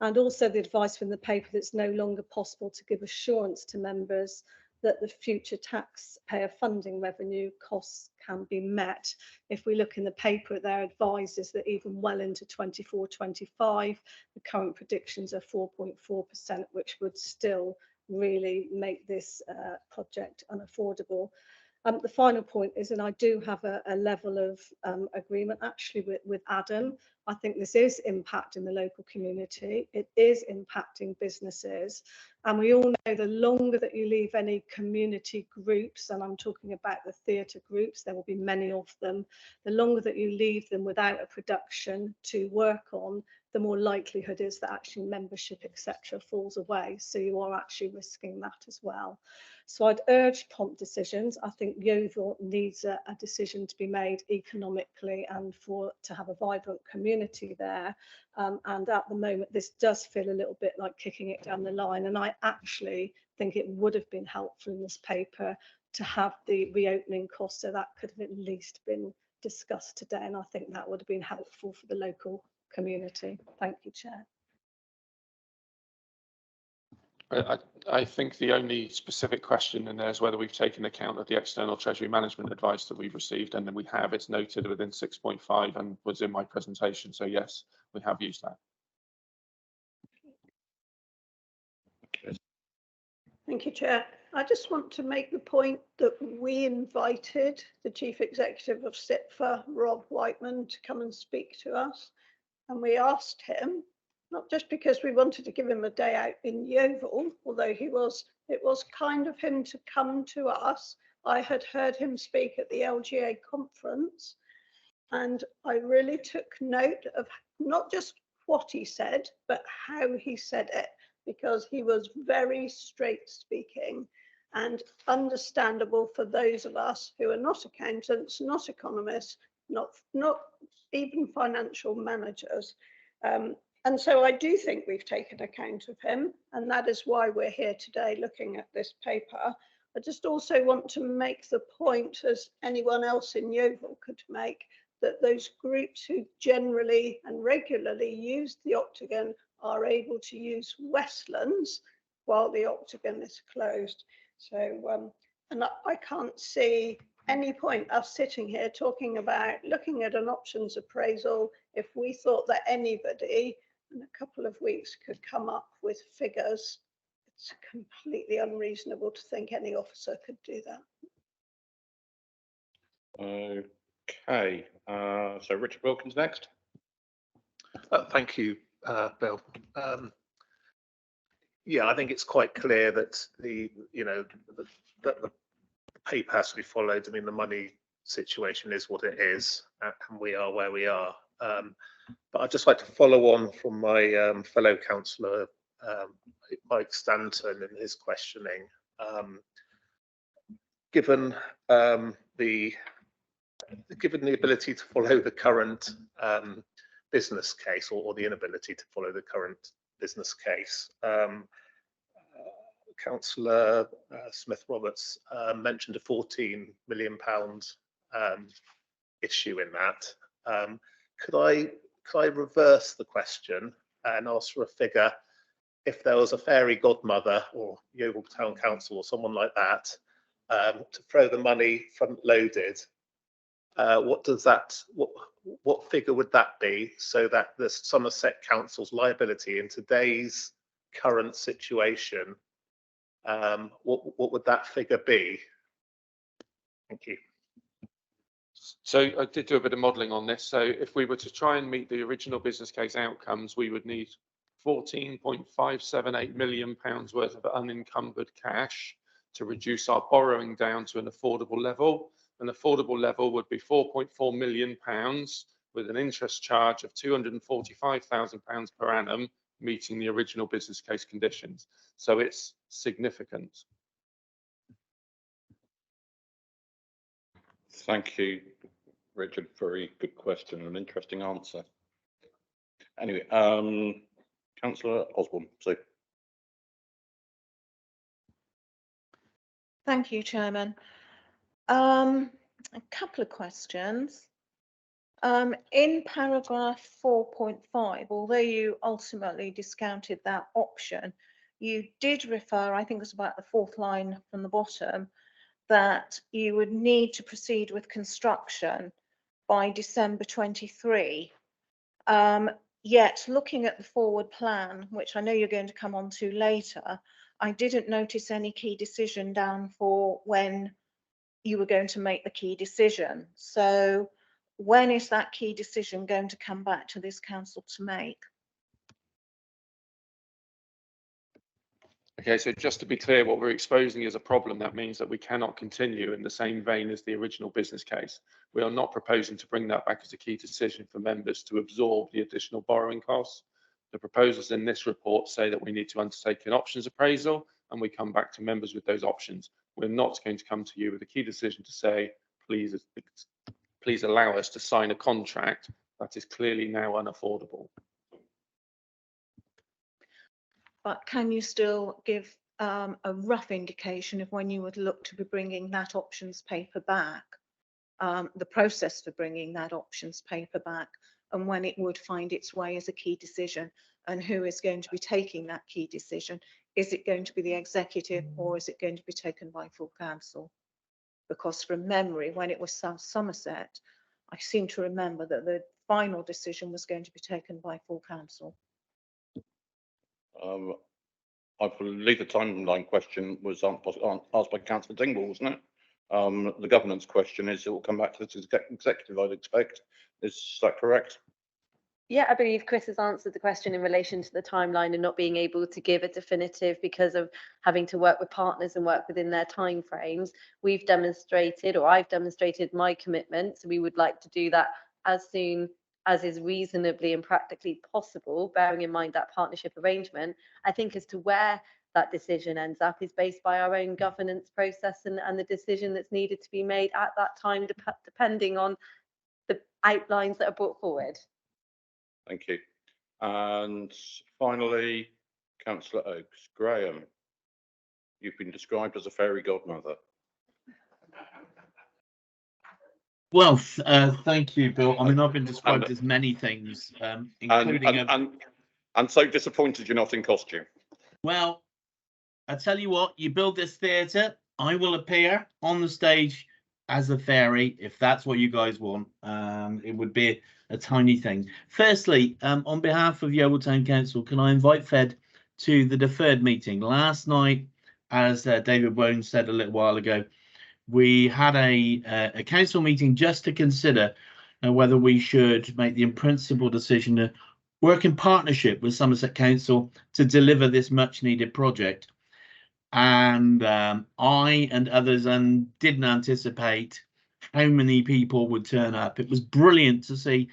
And also the advice from the paper that it's no longer possible to give assurance to members that the future taxpayer funding revenue costs can be met. If we look in the paper, their advice is that even well into 24-25, the current predictions are 4.4%, which would still really make this project unaffordable. The final point is, and I do have a level of agreement actually with Adam. I think this is impacting the local community. It is impacting businesses. And we all know the longer that you leave any community groups, and I'm talking about the theatre groups, there will be many of them, the longer that you leave them without a production to work on, the more likelihood is that actually membership, etc., falls away. So you are actually risking that as well. So I'd urge prompt decisions. I think Yeovil needs a decision to be made economically and to have a vibrant community there. And at the moment, this does feel a little bit like kicking it down the line. And I actually think it would have been helpful in this paper to have the reopening costs. So that could have at least been discussed today. And I think that would have been helpful for the local community. Thank you, Chair.
I think the only specific question in there is whether we've taken account of the external treasury management advice that we've received, and then we have. It's noted within 6.5 and was in my presentation. So yes, we have used that.
Thank you, Chair. I just want to make the point that we invited the Chief Executive of CIPFA, Rob Whiteman, to come and speak to us. And we asked him, not just because we wanted to give him a day out in Yeovil, although it was kind of him to come to us. I had heard him speak at the LGA conference, and I really took note of not just what he said, but how he said it, because he was very straight speaking and understandable for those of us who are not accountants, not economists, not even financial managers. And so I do think we've taken account of him, and that is why we're here today looking at this paper. I just also want to make the point, as anyone else in Yeovil could make, that those groups who generally and regularly use the Octagon are able to use Westlands while the Octagon is closed. So, and I can't see any point us sitting here talking about looking at an options appraisal if we thought that anybody in a couple of weeks could come up with figures. It's completely unreasonable to think any officer could do that.
Okay, so Richard Wilkins next.
Thank you, Bill. Yeah, I think it's quite clear that the paper has to be followed. I mean, the money situation is what it is, and we are where we are. But I'd just like to follow on from my fellow councillor, Mike Stanton, and his questioning. Given the ability to follow the current business case, or the inability to follow the current business case, Councillor Smith-Roberts mentioned a £14 million issue in that. Could I reverse the question and ask for a figure? If there was a fairy godmother or Yeovil Town Council or someone like that to throw the money front loaded, what figure would that be, so that the Somerset Council's liability in today's current situation, what would that figure be? Thank you.
So I did do a bit of modelling on this. So if we were to try and meet the original business case outcomes, we would need £14.578 million worth of unencumbered cash to reduce our borrowing down to an affordable level. An affordable level would be £4.4 million with an interest charge of £245,000 per annum, meeting the original business case conditions. So it's significant.
Thank you, Richard. Very good question and an interesting answer. Anyway, Councillor Osborne. So,
thank you, Chairman. A couple of questions. In paragraph 4.5, although you ultimately discounted that option, you did refer, I think it was about the fourth line from the bottom, that you would need to proceed with construction by December 23. Yet looking at the forward plan, which I know you're going to come on to later, I didn't notice any key decision down for when you were going to make the key decision. So when is that key decision going to come back to this council to make?
Okay, so just to be clear, what we're exposing is a problem. That means that we cannot continue in the same vein as the original business case. We are not proposing to bring that back as a key decision for members to absorb the additional borrowing costs. The proposals in this report say that we need to undertake an options appraisal, and we come back to members with those options. We're not going to come to you with a key decision to say, please allow us to sign a contract that is clearly now unaffordable.
But can you still give a rough indication of when you would look to be bringing that options paper back, the process for bringing that options paper back, and when it would find its way as a key decision, and who is going to be taking that key decision? Is it going to be the executive, or is it going to be taken by full council? Because from memory, when it was South Somerset, I seem to remember that the final decision was going to be taken by full council.
I believe the timeline question was asked by Councillor Dingwall, wasn't it? The governance question is, it will come back to the executive, I'd expect. Is that correct?
Yeah, I believe Chris has answered the question in relation to the timeline and not being able to give a definitive because of having to work with partners and work within their timeframes. We've demonstrated, or I've demonstrated, my commitment. So we would like to do that as soon as is reasonably and practically possible, bearing in mind that partnership arrangement. I think as to where that decision ends up is based by our own governance process and the decision that's needed to be made at that time, depending on the outlines that are brought forward.
Thank you. And finally, Councillor Oakes. Graham, you've been described as a fairy godmother.
Well, thank you, Bill. I mean, I've been described as many things, including
and so disappointed you're not in costume.
Well, I tell you what, you build this theatre, I will appear on the stage as a fairy if that's what you guys want. It would be a tiny thing. Firstly, on behalf of Yeovil Town Council, can I invite Fed to the deferred meeting? Last night, as David Wone said a little while ago, we had a council meeting just to consider whether we should make the in-principle decision work in partnership with Somerset Council to deliver this much needed project. And I and others didn't anticipate how many people would turn up. It was brilliant to see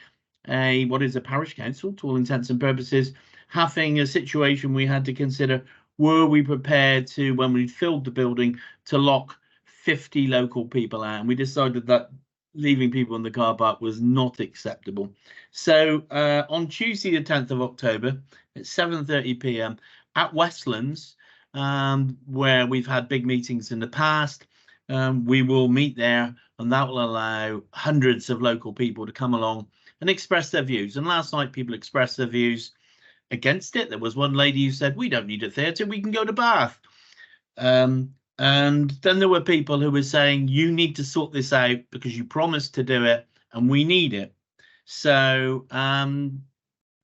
what is a parish council, to all intents and purposes, having a situation we had to consider. Were we prepared to, when we filled the building, to lock 50 local people out? And we decided that leaving people in the car park was not acceptable. So on Tuesday, the 10th of October at 7:30 p.m. at Westlands, where we've had big meetings in the past, we will meet there, and that will allow hundreds of local people to come along and express their views. And last night, people expressed their views against it. There was one lady who said, we don't need a theatre, we can go to Bath. And then there were people who were saying, you need to sort this out because you promised to do it and we need it. So,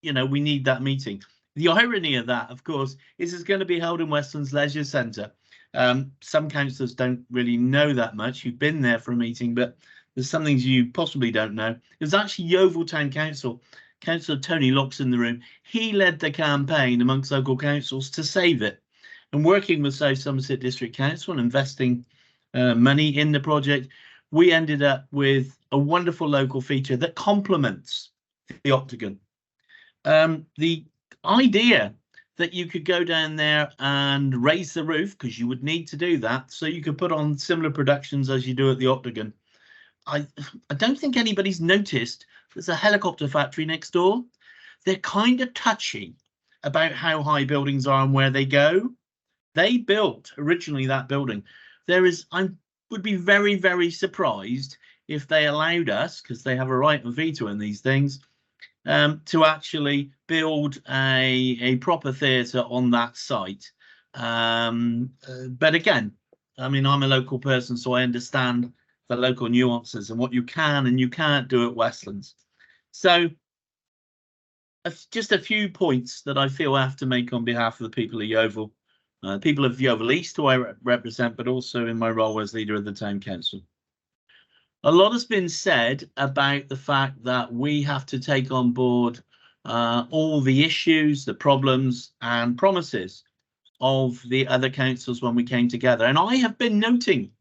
you know, we need that meeting. The irony of that, of course, is it's going to be held in Westlands Leisure Centre. Some councillors don't really know that much. You've been there for a meeting, but there's some things you possibly don't know. It was actually Yeovil Town Council, Councillor Tony Locke's in the room. He led the campaign amongst local councils to save it. And working with South Somerset District Council and investing money in the project, we ended up with a wonderful local feature that complements the Octagon. The idea that you could go down there and raise the roof, because you would need to do that, so you could put on similar productions as you do at the Octagon. I don't think anybody's noticed there's a helicopter factory next door. They're kind of touchy about how high buildings are and where they go. They built originally that building. I would be very, very surprised if they allowed us, because they have a right of veto in these things, to actually build a proper theatre on that site. But again, I mean, I'm a local person, so I understand the local nuances and what you can and you can't do at Westlands. So just a few points that I feel I have to make on behalf of the people of Yeovil. People of Yeovil East, who I represent, but also in my role as leader of the town council. A lot has been said about the fact that we have to take on board all the issues, the problems and promises of the other councils when we came together. And I have been noting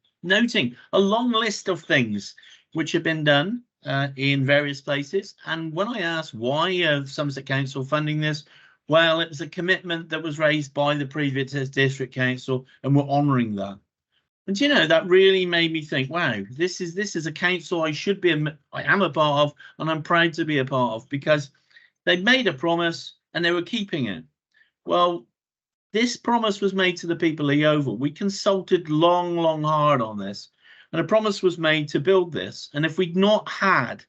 a long list of things which have been done in various places. And when I asked why Somerset Council funding this, well, it was a commitment that was raised by the previous district council, and we're honouring that. And you know, that really made me think, wow, this is a council I am a part of, and I'm proud to be a part of, because they made a promise and they were keeping it. Well, this promise was made to the people of Yeovil. We consulted long, hard on this, and a promise was made to build this. And if we'd not had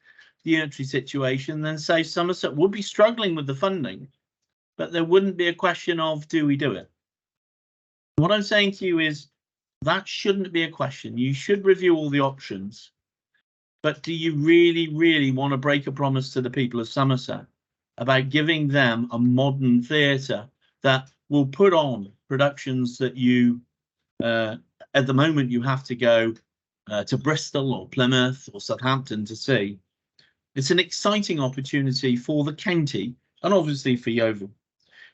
the unitary situation, then say Somerset would be struggling with the funding, but there wouldn't be a question of, do we do it? What I'm saying to you is that shouldn't be a question. You should review all the options, but do you really want to break a promise to the people of Somerset about giving them a modern theatre that will put on productions that you, at the moment, you have to go to Bristol or Plymouth or Southampton to see? It's an exciting opportunity for the county and obviously for Yeovil.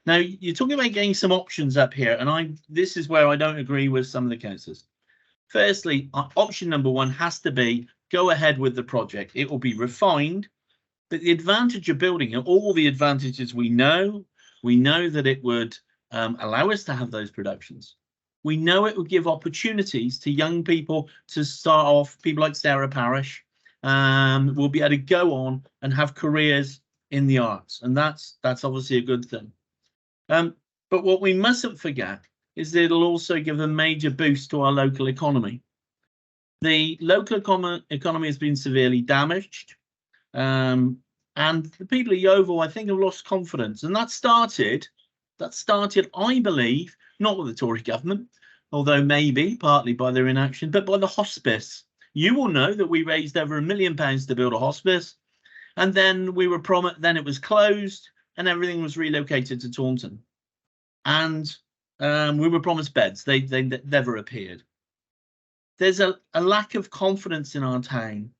Now, you're talking about getting some options up here, and this is where I don't agree with some of the councillors. Firstly, option number one has to be go ahead with the project. It will be refined, but the advantage of building it, all the advantages we know that it would allow us to have those productions. We know it would give opportunities to young people to start off, people like Sarah Parish, will be able to go on and have careers in the arts, and that's obviously a good thing. But what we mustn't forget is that it'll also give a major boost to our local economy. The local economy has been severely damaged, and the people of Yeovil, I think, have lost confidence. And that started, I believe, not with the Tory government, although maybe partly by their inaction, but by the hospice. You will know that we raised over £1 million to build a hospice, and then we were promised, then it was closed, and everything was relocated to Taunton. And we were promised beds. They never appeared. There's a lack of confidence in our town.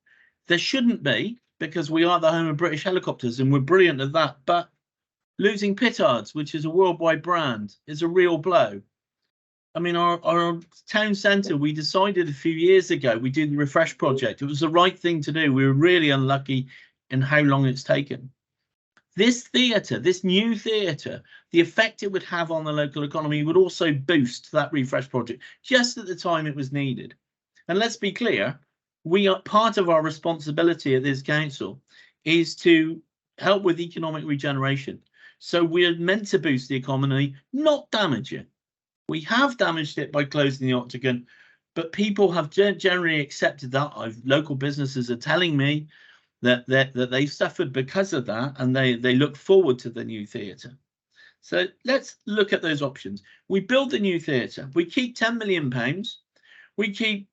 There shouldn't be, because we are the home of British helicopters and we're brilliant at that. But Losing Pittards, which is a worldwide brand, is a real blow. I mean, our town centre, we decided a few years ago, we did the refresh project. It was the right thing to do. We were really unlucky in how long it's taken. This theatre, this new theatre, the effect it would have on the local economy would also boost that refresh project just at the time it was needed. And let's be clear, we are part of our responsibility at this council is to help with economic regeneration. So we're meant to boost the economy, not damage it. We have damaged it by closing the Octagon, but people have generally accepted that. Local businesses are telling me that they've suffered because of that, and they look forward to the new theatre. So let's look at those options. We build the new theatre. We keep £10 million. We keep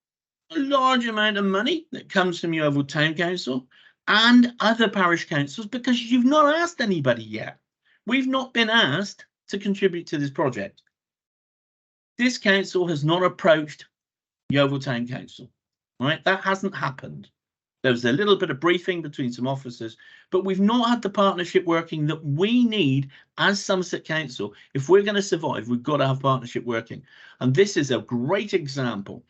a large amount of money that comes from Yeovil Town Council and other parish councils, because you've not asked anybody yet. We've not been asked to contribute to this project. This council has not approached Yeovil Town Council, right? That hasn't happened. There was a little bit of briefing between some officers, but we've not had the partnership working that we need as Somerset Council. If we're going to survive, we've got to have partnership working. And this is a great example.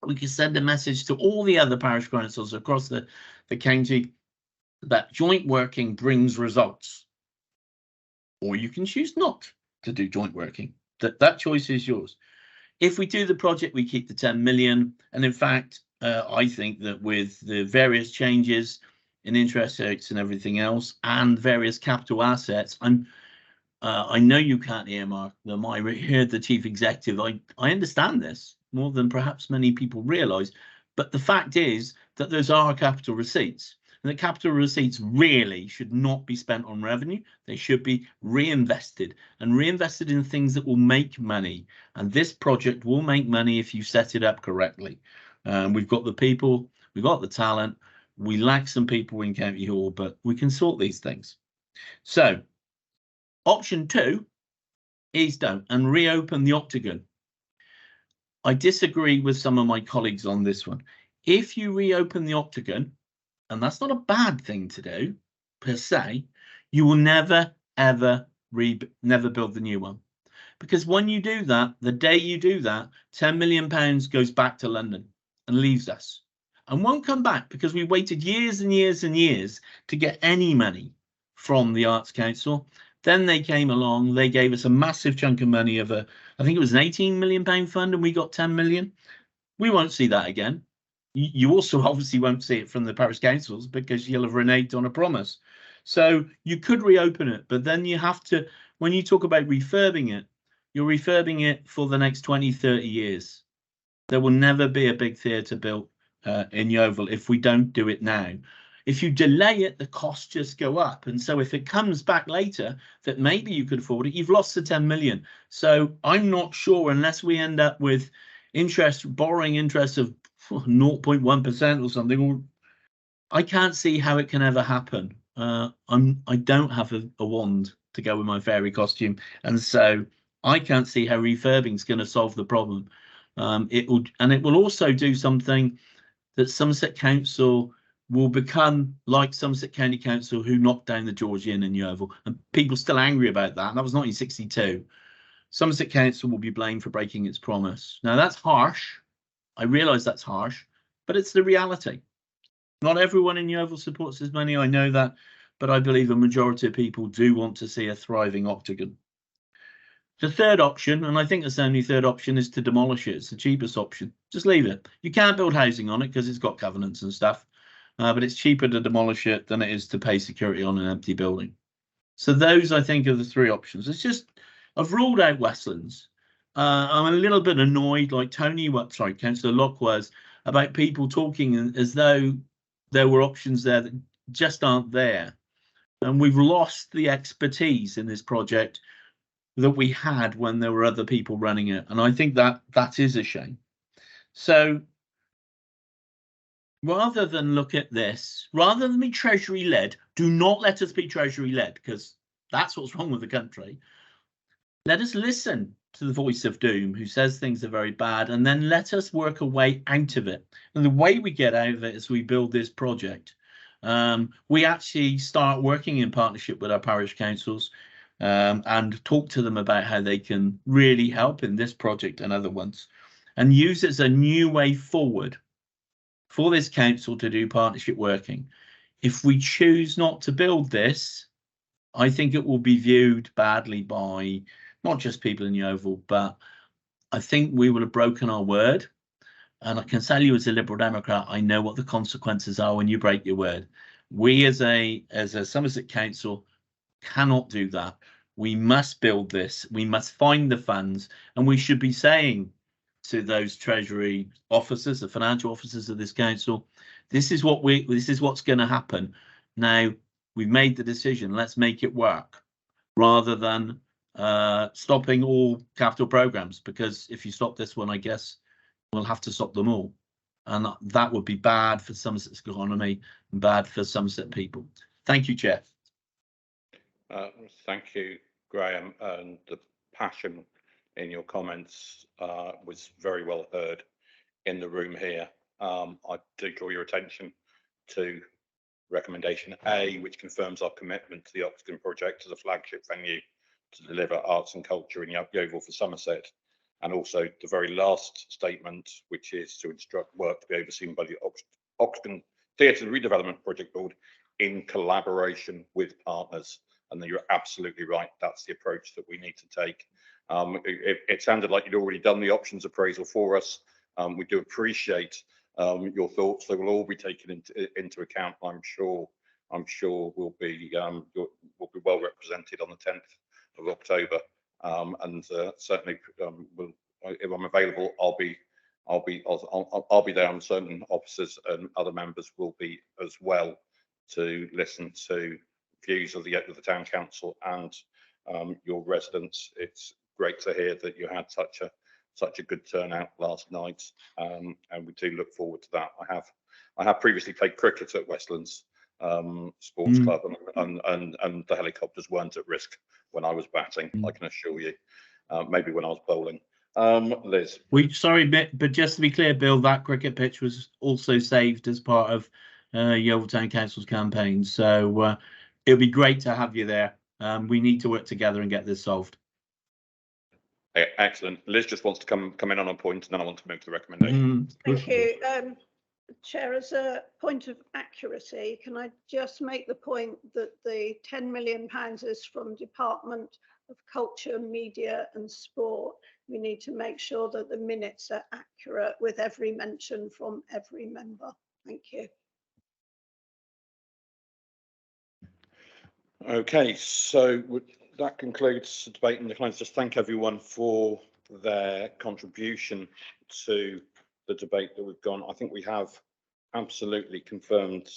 We can send a message to all the other parish councils across the county that joint working brings results. Or you can choose not to do joint working. That choice is yours. If we do the project, we keep the 10 million. And in fact, I think that with the various changes in interest rates and everything else and various capital assets, I know you can't earmark them. I heard the chief executive. I understand this more than perhaps many people realise. But the fact is that those are capital receipts. And the capital receipts really should not be spent on revenue. They should be reinvested in things that will make money. And this project will make money if you set it up correctly. We've got the people, we've got the talent. We lack some people in County Hall, but we can sort these things. So option 2 is don't and reopen the Octagon. I disagree with some of my colleagues on this one. If you reopen the Octagon, and that's not a bad thing to do per se, you will never, ever, never build the new one. Because when you do that, the day you do that, £10 million goes back to London and leaves us and won't come back, because we waited years and years and years to get any money from the Arts Council. Then they came along, they gave us a massive chunk of money of I think it was an £18 million fund, and we got 10 million. We won't see that again. You also obviously won't see it from the parish councils, because you'll have reneged on a promise. So you could reopen it, but then you have to, when you talk about refurbing it, you're refurbing it for the next 20, 30 years. There will never be a big theatre built in Yeovil if we don't do it now. If you delay it, the costs just go up. And so if it comes back later that maybe you could afford it, you've lost the 10 million. So I'm not sure, unless we end up with borrowing interest of 0.1% or something, I can't see how it can ever happen. I don't have a wand to go with my fairy costume, and so I can't see how refurbing is going to solve the problem. It will also do something that Somerset Council will become like Somerset County Council, who knocked down the George Inn in Yeovil, and people still angry about that. And that was 1962. Somerset Council will be blamed for breaking its promise. Now that's harsh. I realise that's harsh, but it's the reality. Not everyone in Yeovil supports this money, I know that, but I believe a majority of people do want to see a thriving Octagon. The third option, and I think it's the only third option, is to demolish it. It's the cheapest option. Just leave it. You can't build housing on it because it's got covenants and stuff, but it's cheaper to demolish it than it is to pay security on an empty building. So those, I think, are the three options. It's just, I've ruled out Westlands. I'm a little bit annoyed, like Councillor Locke was, about people talking as though there were options there that just aren't there. And we've lost the expertise in this project that we had when there were other people running it. And I think that is a shame. So rather than look at this, rather than be Treasury led, do not let us be Treasury led, because that's what's wrong with the country. Let us listen to the voice of doom who says things are very bad, and then let us work a way out of it. And the way we get out of it is we build this project. We actually start working in partnership with our parish councils. and talk to them about how they can really help in this project and other ones, and use it as a new way forward for this council to do partnership working. If we choose not to build this, I think it will be viewed badly by not just people in Yeovil, but I think we will have broken our word. And I can tell you as a Liberal Democrat, I know what the consequences are when you break your word. We as a Somerset Council cannot do that. We must build this. We must find the funds, and we should be saying to those Treasury officers, the financial officers of this council, this is what's going to happen. Now we've made the decision. Let's make it work, rather than stopping all capital programs. Because if you stop this one, I guess we'll have to stop them all, and that would be bad for Somerset's economy and bad for Somerset people. Thank you, Chair.
Thank you, Graham, and the passion in your comments was very well heard in the room here. I do draw your attention to recommendation A, which confirms our commitment to the Octagon project as a flagship venue to deliver arts and culture in Yeovil for Somerset, and also the very last statement, which is to instruct work to be overseen by the Octagon Theatre Redevelopment Project Board in collaboration with partners. And you're absolutely right, that's the approach that we need to take. It sounded like you'd already done the options appraisal for us. We do appreciate your thoughts. They will all be taken into account. I'm sure we'll be well represented on the 10th of October. And certainly, if I'm available, I'll be there, and certain officers and other members will be as well, to listen to views of the town council and your residents. It's great to hear that you had such a good turnout last night, and we do look forward to that. I have previously played cricket at Westlands Sports Club, and the helicopters weren't at risk when I was batting, I can assure you. Maybe when I was bowling. Liz.
Sorry, but just to be clear, Bill, that cricket pitch was also saved as part of Yeovil Town Council's campaign. So it'll be great to have you there. We need to work together and get this solved.
Excellent. Liz just wants to come in on a point, and then I want to move to the recommendation.
Thank you. Chair, as a point of accuracy, can I just make the point that the £10 million is from Department of Culture, Media and Sport? We need to make sure that the minutes are accurate with every mention from every member. Thank you.
Okay, so that concludes the debate, and can I just thank everyone for their contribution to the debate that we've gone. I think we have absolutely confirmed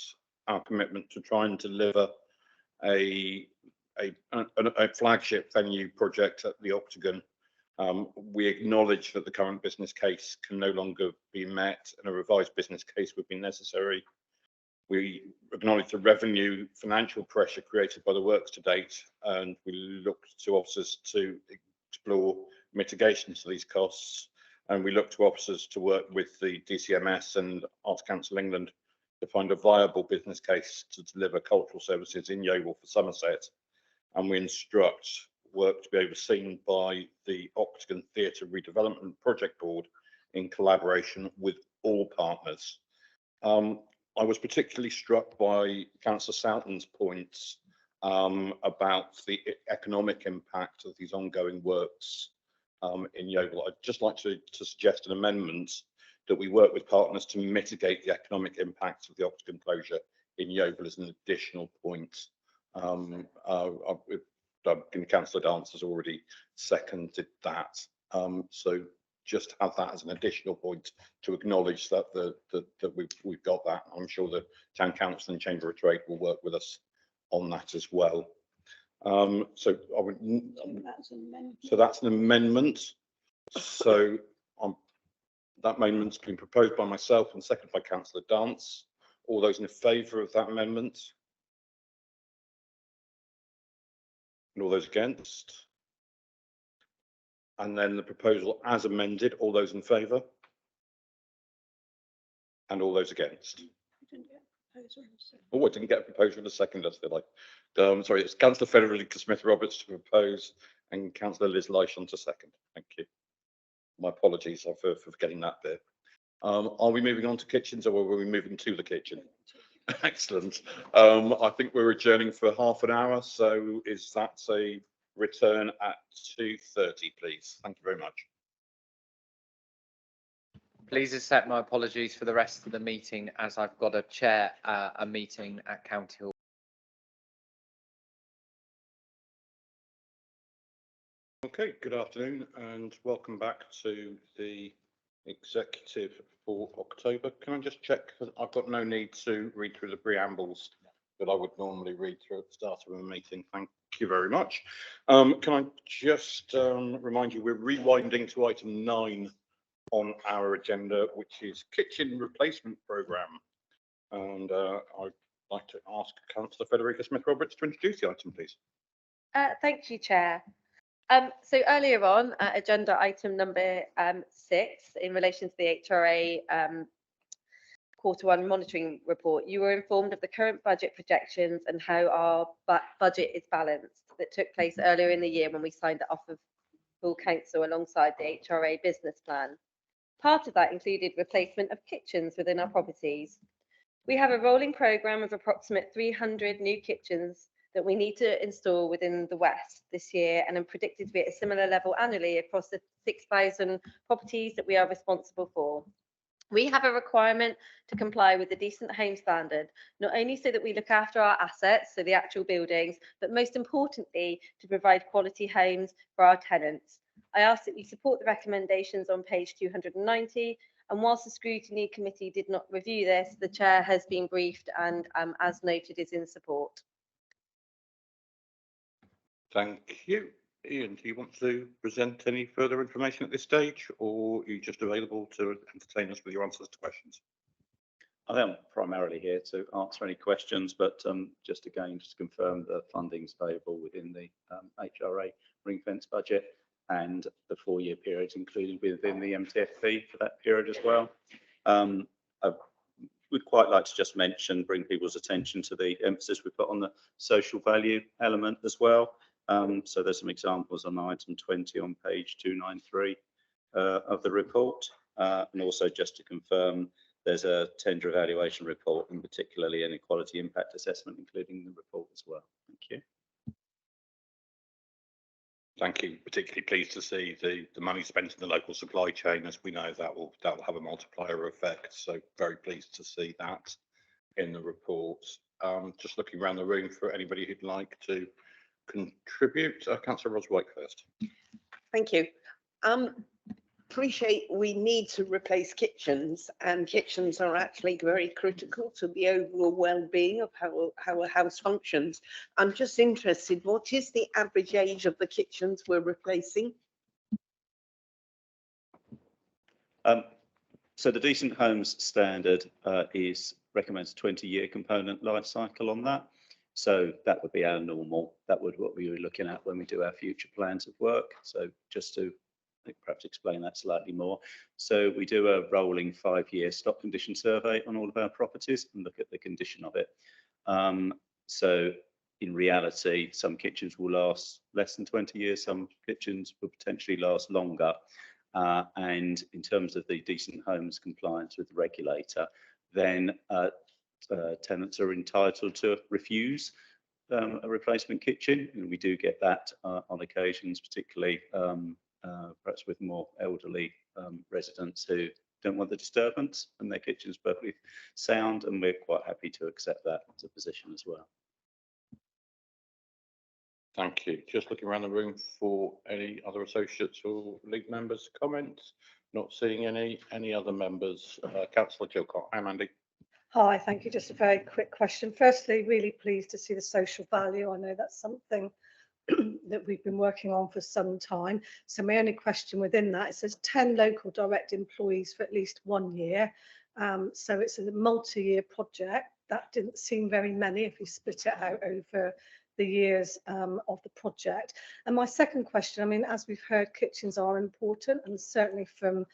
our commitment to try and deliver a flagship venue project at the Octagon. We acknowledge that the current business case can no longer be met, and a revised business case would be necessary. We acknowledge the revenue financial pressure created by the works to date, and we look to officers to explore mitigations to these costs. And we look to officers to work with the DCMS and Arts Council England to find a viable business case to deliver cultural services in Yeovil for Somerset. And we instruct work to be overseen by the Octagon Theatre Redevelopment Project Board in collaboration with all partners. I was particularly struck by Councillor Soughton's points about the economic impact of these ongoing works in Yeovil. I'd just like to suggest an amendment that we work with partners to mitigate the economic impact of the Octagon closure in Yeovil as an additional point. Councillor Dance has already seconded that. So just have that as an additional point to acknowledge that we've got that. I'm sure the Town Council and Chamber of Trade will work with us on that as well. So that's an amendment. So that amendment's been proposed by myself and seconded by Councillor Dance. All those in favour of that amendment? And all those against? And then the proposal as amended, all those in favour? And all those against? Oh, I didn't get a proposal in a second, as did I? Sorry, it's Councillor Federica Smith-Roberts to propose and Councillor Liz Lyshawn to second. Thank you. My apologies for forgetting that bit. Are we moving on to kitchens, or are we moving to the kitchen? Excellent. I think we're adjourning for half an hour, so is that a return at 2:30, please? Thank you very much.
Please accept my apologies for the rest of the meeting, as I've got to chair a meeting at County Hall.
Okay, good afternoon and welcome back to the executive for October. Can I just check, because I've got no need to read through the preambles that I would normally read through at the start of a meeting. Thank you very much. Can I just remind you, we're rewinding to item 9 on our agenda, which is kitchen replacement programme. And I'd like to ask Councillor Federica Smith-Roberts to introduce the item, please.
Thank you, Chair. So earlier on, agenda item number 6, in relation to the HRA Q1 monitoring report, you were informed of the current budget projections and how our budget is balanced, that took place earlier in the year when we signed it off of full council alongside the HRA business plan. Part of that included replacement of kitchens within our properties. We have a rolling programme of approximate 300 new kitchens that we need to install within the West this year, and are predicted to be at a similar level annually across the 6,000 properties that we are responsible for. We have a requirement to comply with the Decent Home Standard, not only so that we look after our assets, so the actual buildings, but most importantly, to provide quality homes for our tenants. I ask that you support the recommendations on page 290, and whilst the scrutiny committee did not review this, the chair has been briefed and, as noted, is in support.
Thank you. Ian, do you want to present any further information at this stage, or are you just available to entertain us with your answers to questions?
I am primarily here to answer any questions, but just again, just to confirm the funding is available within the HRA ring-fence budget and the 4-year period included within the MTFP for that period as well. I would quite like to just bring people's attention to the emphasis we put on the social value element as well. So there's some examples on item 20 on page 293 of the report, and also just to confirm there's a tender evaluation report, and particularly an equality impact assessment including in the report as well. Thank you.
Thank you. Particularly pleased to see the money spent in the local supply chain, as we know that will have a multiplier effect. So very pleased to see that in the report. Just looking around the room for anybody who'd like to contribute. Councillor Roswell first.
Thank you. Appreciate we need to replace kitchens, and kitchens are actually very critical to the overall well-being of how a house functions. I'm just interested, what is the average age of the kitchens we're replacing?
So the Decent Homes Standard recommends a 20-year component life cycle on that. So that would be our normal. That would what we were looking at when we do our future plans of work. So just to perhaps explain that slightly more. So we do a rolling 5-year stock condition survey on all of our properties and look at the condition of it. So in reality, some kitchens will last less than 20 years, some kitchens will potentially last longer. And in terms of the Decent Homes compliance with the regulator, then tenants are entitled to refuse a replacement kitchen, and we do get that on occasions, particularly perhaps with more elderly residents who don't want the disturbance and their kitchen's perfectly sound, and we're quite happy to accept that as a position as well.
Thank you. Just looking around the room for any other associates or league members to comment. Not seeing any other members. Councillor Chilcott. Hi, Mandy.
Hi, thank you. Just a very quick question. Firstly, really pleased to see the social value. I know that's something that we've been working on for some time. So my only question within that, it says 10 local direct employees for at least 1 year. So it's a multi-year project. That didn't seem very many if you split it out over the years of the project. And my second question, I mean, as we've heard, kitchens are important, and certainly from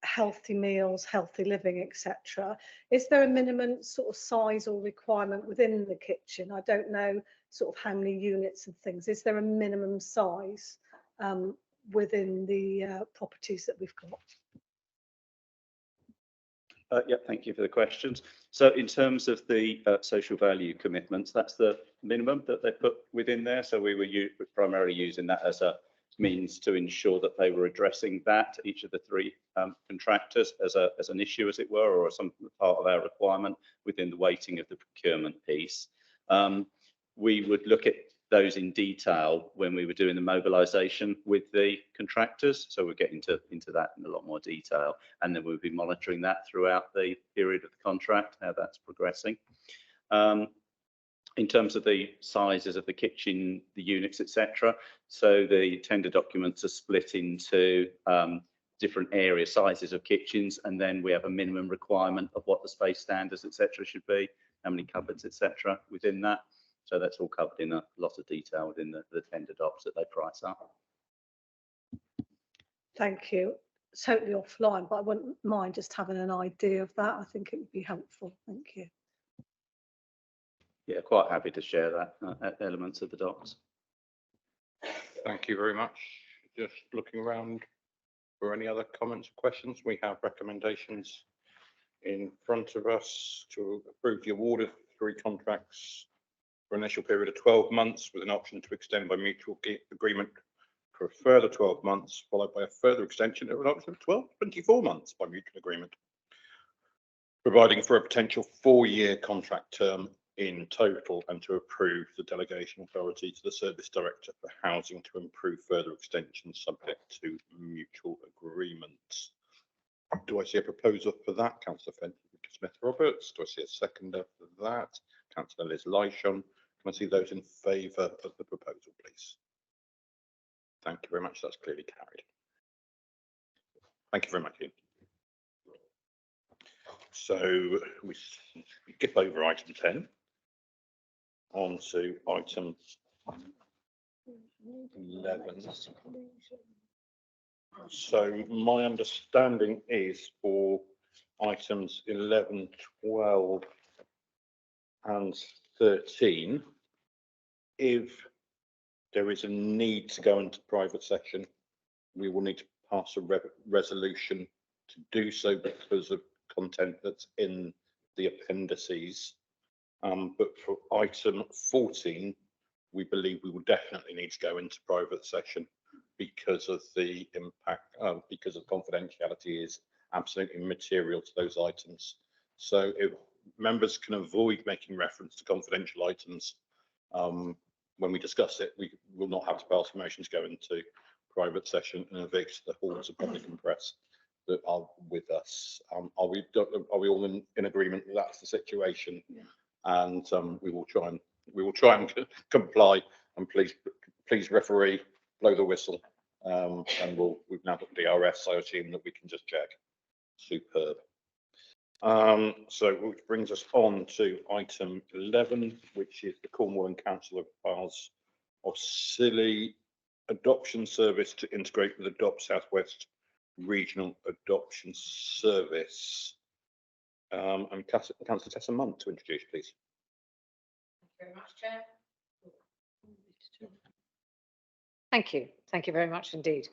healthy meals, healthy living, etc. Is there a minimum sort of size or requirement within the kitchen? I don't know sort of how many units and things. Is there a minimum size within the properties that we've got?
Yeah, thank you for the questions. So in terms of the social value commitments, that's the minimum that they put within there. So we were primarily using that as a means to ensure that they were addressing that, each of the three contractors, as an issue, as it were, or some part of our requirement within the weighting of the procurement piece. We would look at those in detail when we were doing the mobilisation with the contractors. So we're getting into that in a lot more detail, and then we'll be monitoring that throughout the period of the contract, how that's progressing. In terms of the sizes of the kitchen, the units, etc. So the tender documents are split into different area sizes of kitchens, and then we have a minimum requirement of what the space standards, etc. should be, how many cupboards, etc. within that. So that's all covered in a lot of detail within the tender docs that they price up.
Thank you. Totally offline, but I wouldn't mind just having an idea of that. I think it would be helpful. Thank you.
Yeah, quite happy to share that elements of the docs.
Thank you very much. Just looking around for any other comments or questions. We have recommendations in front of us to approve the award of 3 contracts for an initial period of 12 months with an option to extend by mutual agreement for a further 12 months, followed by a further extension of an option of 24 months by mutual agreement, providing for a potential 4-year contract term in total, and to approve the delegation authority to the Service Director for Housing to improve further extensions subject to mutual agreement. Do I see a proposal for that? Councillor Smith-Roberts. Do I see a seconder for that? Councillor Liz Lishon. Can I see those in favour of the proposal, please? Thank you very much. That's clearly carried. Thank you very much, Ian. So we skip over item 10 on to item 11. So my understanding is for items 11, 12 and 13, if there is a need to go into private session, we will need to pass a resolution to do so because of content that's in the appendices. But for item 14, we believe we will definitely need to go into private session because of the impact, because of confidentiality is absolutely material to those items. So if members can avoid making reference to confidential items when we discuss it, we will not have to pass a motion to go into private session and evict the halls of public and press that are with us. Are we all in agreement that that's the situation? Yeah. And we will try and comply. And please referee, blow the whistle, and we've now got DRS, so I assume that we can just check. Superb. So which brings us on to item 11, which is the Cornwall and Council of Wales Auxiliary Adoption Service to integrate with Adopt Southwest Regional Adoption Service. And Councillor Tessa Munt to introduce, please.
Thank you very much, Chair. Thank you. Thank you very much indeed.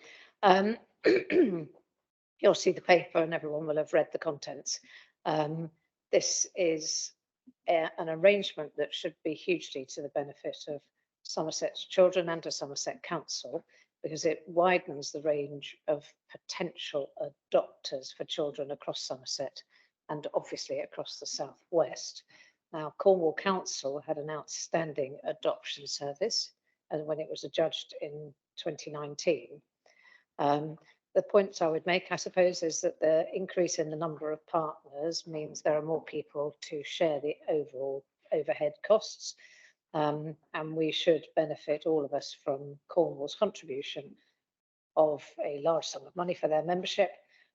You'll see the paper and everyone will have read the contents. This is an arrangement that should be hugely to the benefit of Somerset's children and to Somerset Council, because it widens the range of potential adopters for children across Somerset and obviously across the southwest. Now, Cornwall Council had an outstanding adoption service, and when it was adjudged in 2019. The points I would make, I suppose, is that the increase in the number of partners means there are more people to share the overall overhead costs, and we should benefit, all of us, from Cornwall's contribution of a large sum of money for their membership.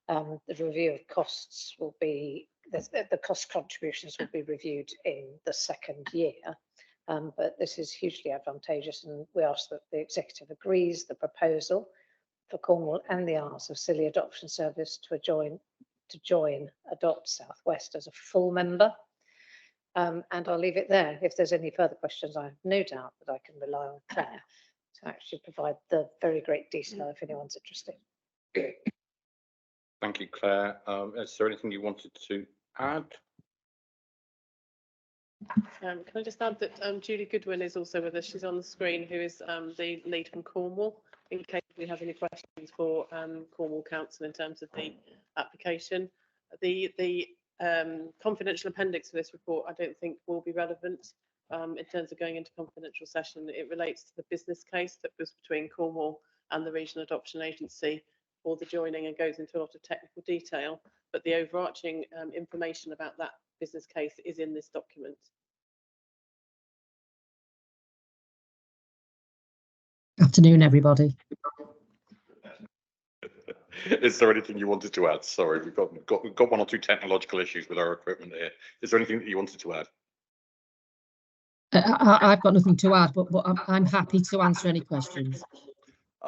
The review of costs will be, the cost contributions will be reviewed in the second year, but this is hugely advantageous, and we ask that the executive agrees the proposal for Cornwall and the Arts of Scilly Adoption Service to join Adopt South West as a full member. And I'll leave it there. If there's any further questions, I have no doubt that I can rely on Claire to actually provide the very great detail if anyone's interested.
Thank you, Claire. Is there anything you wanted to add?
Can I just add that Julie Goodwin is also with us. She's on the screen, who is the lead from Cornwall, in case we have any questions for Cornwall Council in terms of the application. The confidential appendix for this report, I don't think will be relevant in terms of going into confidential session. It relates to the business case that was between Cornwall and the Regional Adoption Agency for the joining and goes into a lot of technical detail. But the overarching information about that business case is in this document.
Afternoon, everybody.
Is there anything you wanted to add? Sorry, we've got one or two technological issues with our equipment here. Is there anything that you wanted to add?
I've got nothing to add, but I'm happy to answer any questions.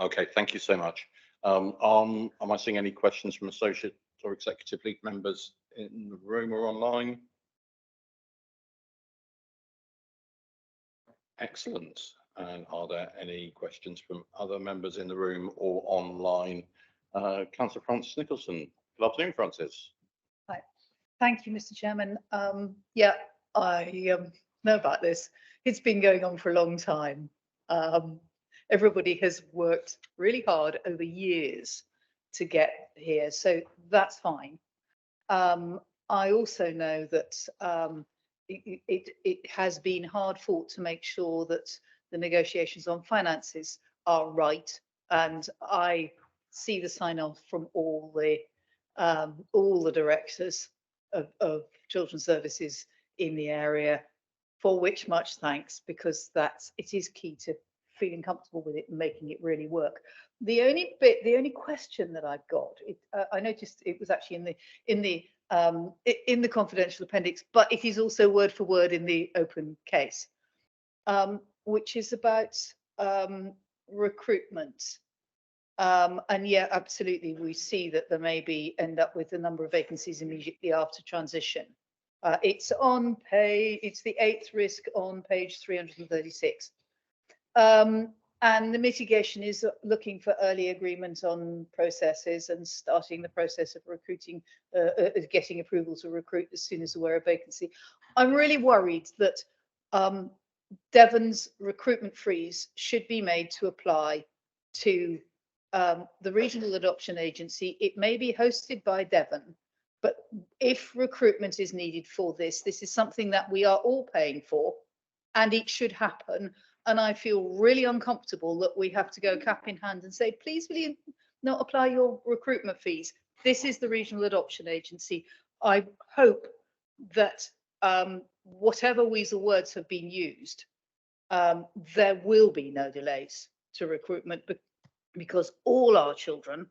Okay, thank you so much. Am I seeing any questions from associate or executive lead members in the room or online? Excellent. And are there any questions from other members in the room or online? Councillor Francis Nicholson. Good afternoon, Francis.
Hi. Thank you, Mr. Chairman. Yeah, I know about this. It's been going on for a long time. Everybody has worked really hard over years to get here, so that's fine. I also know that it has been hard fought to make sure that the negotiations on finances are right, and I see the sign off from all the directors of children's services in the area, for which much thanks, because it is key to feeling comfortable with it and making it really work. The only question that I've got, I noticed it was actually in the confidential appendix, but it is also word for word in the open case, which is about recruitment. And yeah, absolutely, we see that there may end up with a number of vacancies immediately after transition. It's the 8th risk on page 336. And the mitigation is looking for early agreement on processes and starting the process of recruiting, getting approval to recruit as soon as we're a vacancy. I'm really worried that Devon's recruitment freeze should be made to apply to the Regional Adoption Agency. It may be hosted by Devon, but if recruitment is needed for this, this is something that we are all paying for, and it should happen. And I feel really uncomfortable that we have to go cap in hand and say, please, will you not apply your recruitment fees? This is the Regional Adoption Agency. I hope that whatever weasel words have been used, there will be no delays to recruitment, because all our children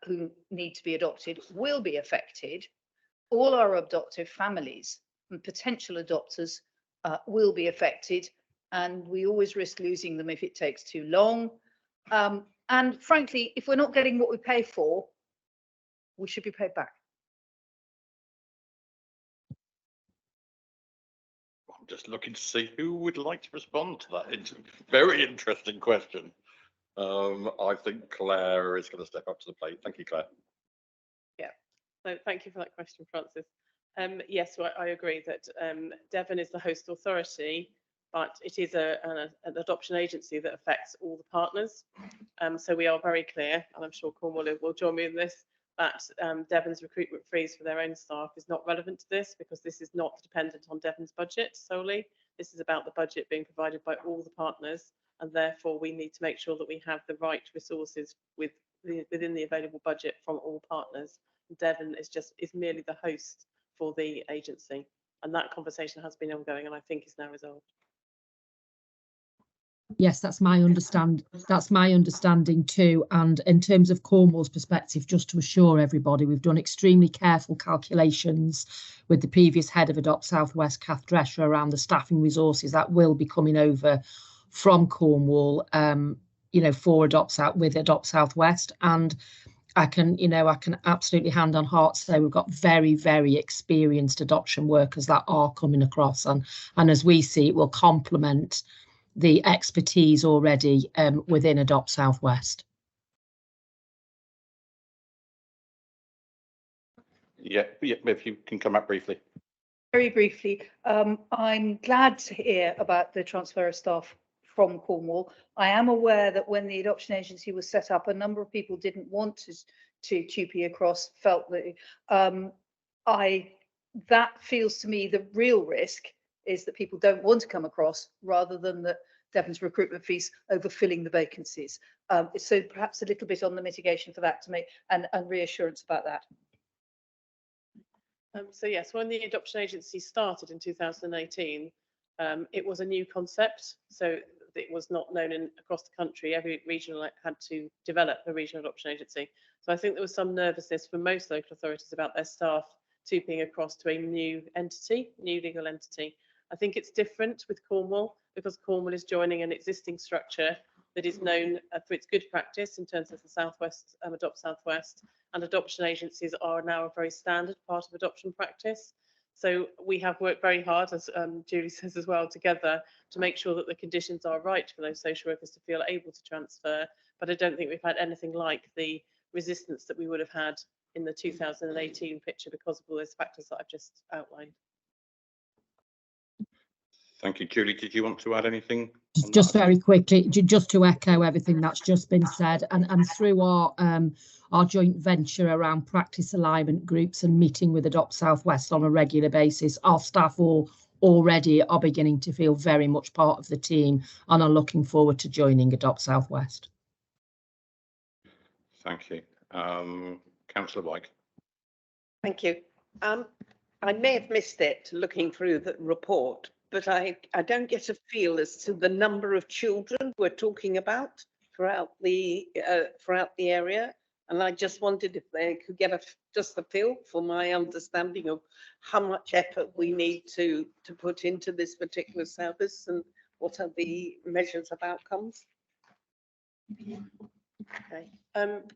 who need to be adopted will be affected. All our adoptive families and potential adopters will be affected, and we always risk losing them if it takes too long. And frankly, if we're not getting what we pay for, we should be paid back.
I'm just looking to see who would like to respond to that. It's a very interesting question. I think Claire is going to step up to the plate. Thank you, Claire.
Yeah, so thank you for that question, Francis. Yes, so I agree that Devon is the host authority, but it is an adoption agency that affects all the partners. So we are very clear, and I'm sure Cornwall will join me in this, that Devon's recruitment freeze for their own staff is not relevant to this, because this is not dependent on Devon's budget solely. This is about the budget being provided by all the partners, and therefore we need to make sure that we have the right resources within the available budget from all partners. Devon is merely the host for the agency, and that conversation has been ongoing and I think is now resolved.
Yes, that's my understanding too. And in terms of Cornwall's perspective, just to assure everybody, we've done extremely careful calculations with the previous head of Adopt South West, Kath Drescher, around the staffing resources that will be coming over from Cornwall. for Adopt South West. And I can absolutely hand on heart say we've got very, very experienced adoption workers that are coming across, and as we see, it will complement the expertise already within Adopt South West.
Yeah, if you can come up briefly.
Very briefly, I'm glad to hear about the transfer of staff from Cornwall. I am aware that when the adoption agency was set up, a number of people didn't want to TUPE across, felt that that feels to me the real risk is that people don't want to come across, rather than that Devon's recruitment fees overfilling the vacancies. So perhaps a little bit on the mitigation for that to make and reassurance about that.
So yes, when the adoption agency started in 2018, it was a new concept. So it was not known across the country. Every region had to develop a regional adoption agency. So I think there was some nervousness for most local authorities about their staff TUPEing across to a new legal entity. I think it's different with Cornwall, because Cornwall is joining an existing structure that is known for its good practice in terms of the Southwest, Adopt Southwest, and adoption agencies are now a very standard part of adoption practice. So we have worked very hard, as Julie says as well, together to make sure that the conditions are right for those social workers to feel able to transfer. But I don't think we've had anything like the resistance that we would have had in the 2018 picture because of all those factors that I've just outlined.
Thank you. Julie, did you want to add anything?
Just very quickly, just to echo everything that's just been said, and through our joint venture around practice alignment groups and meeting with Adopt South West on a regular basis, our staff already are beginning to feel very much part of the team and are looking forward to joining Adopt South West.
Thank you. Councillor Wyke.
Thank you. I may have missed it looking through the report, but I don't get a feel as to the number of children we're talking about throughout the area. And I just wondered if they could get just a feel for my understanding of how much effort we need to put into this particular service and what are the measures of outcomes.
Okay,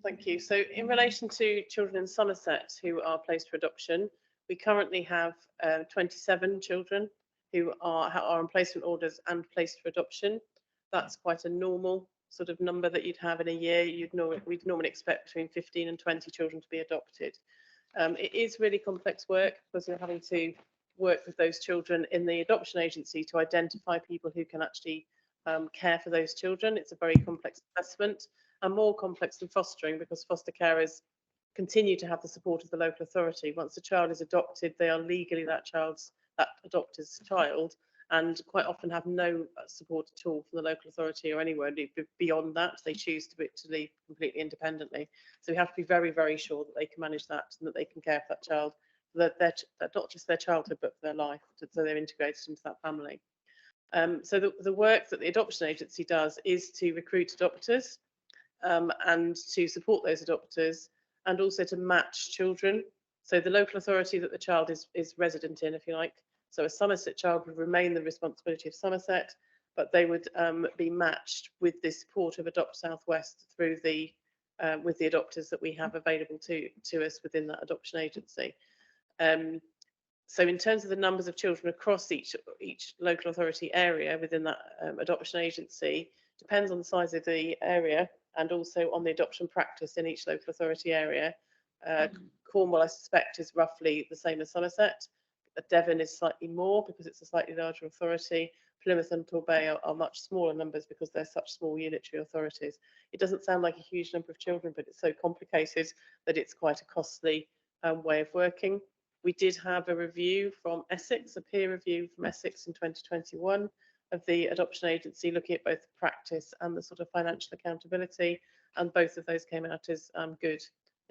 thank you. So in relation to children in Somerset who are placed for adoption, we currently have 27 children who are on placement orders and placed for adoption. That's quite a normal sort of number that you'd have in a year. We'd normally expect between 15 and 20 children to be adopted. It is really complex work because you're having to work with those children in the adoption agency to identify people who can actually care for those children. It's a very complex assessment, and more complex than fostering, because foster carers continue to have the support of the local authority. Once a child is adopted, they are legally that adopter's child, and quite often have no support at all from the local authority or anywhere beyond that. They choose to leave completely independently. So we have to be very, very sure that they can manage that and that they can care for that child, that not just their childhood, but for their life, so they're integrated into that family. So the work that the adoption agency does is to recruit adopters and to support those adopters, and also to match children. So the local authority that the child is resident in, if you like, so a Somerset child would remain the responsibility of Somerset, but they would be matched with the support of Adopt South West through with the adopters that we have available to us within that adoption agency. So in terms of the numbers of children across each local authority area within that adoption agency, depends on the size of the area and also on the adoption practice in each local authority area. Cornwall, I suspect, is roughly the same as Somerset. Devon is slightly more because it's a slightly larger authority. Plymouth and Torbay are much smaller numbers because they're such small unitary authorities. It doesn't sound like a huge number of children, but it's so complicated that it's quite a costly way of working. We did have a review from Essex, a peer review from Essex in 2021 of the adoption agency, looking at both the practice and the sort of financial accountability, and both of those came out as good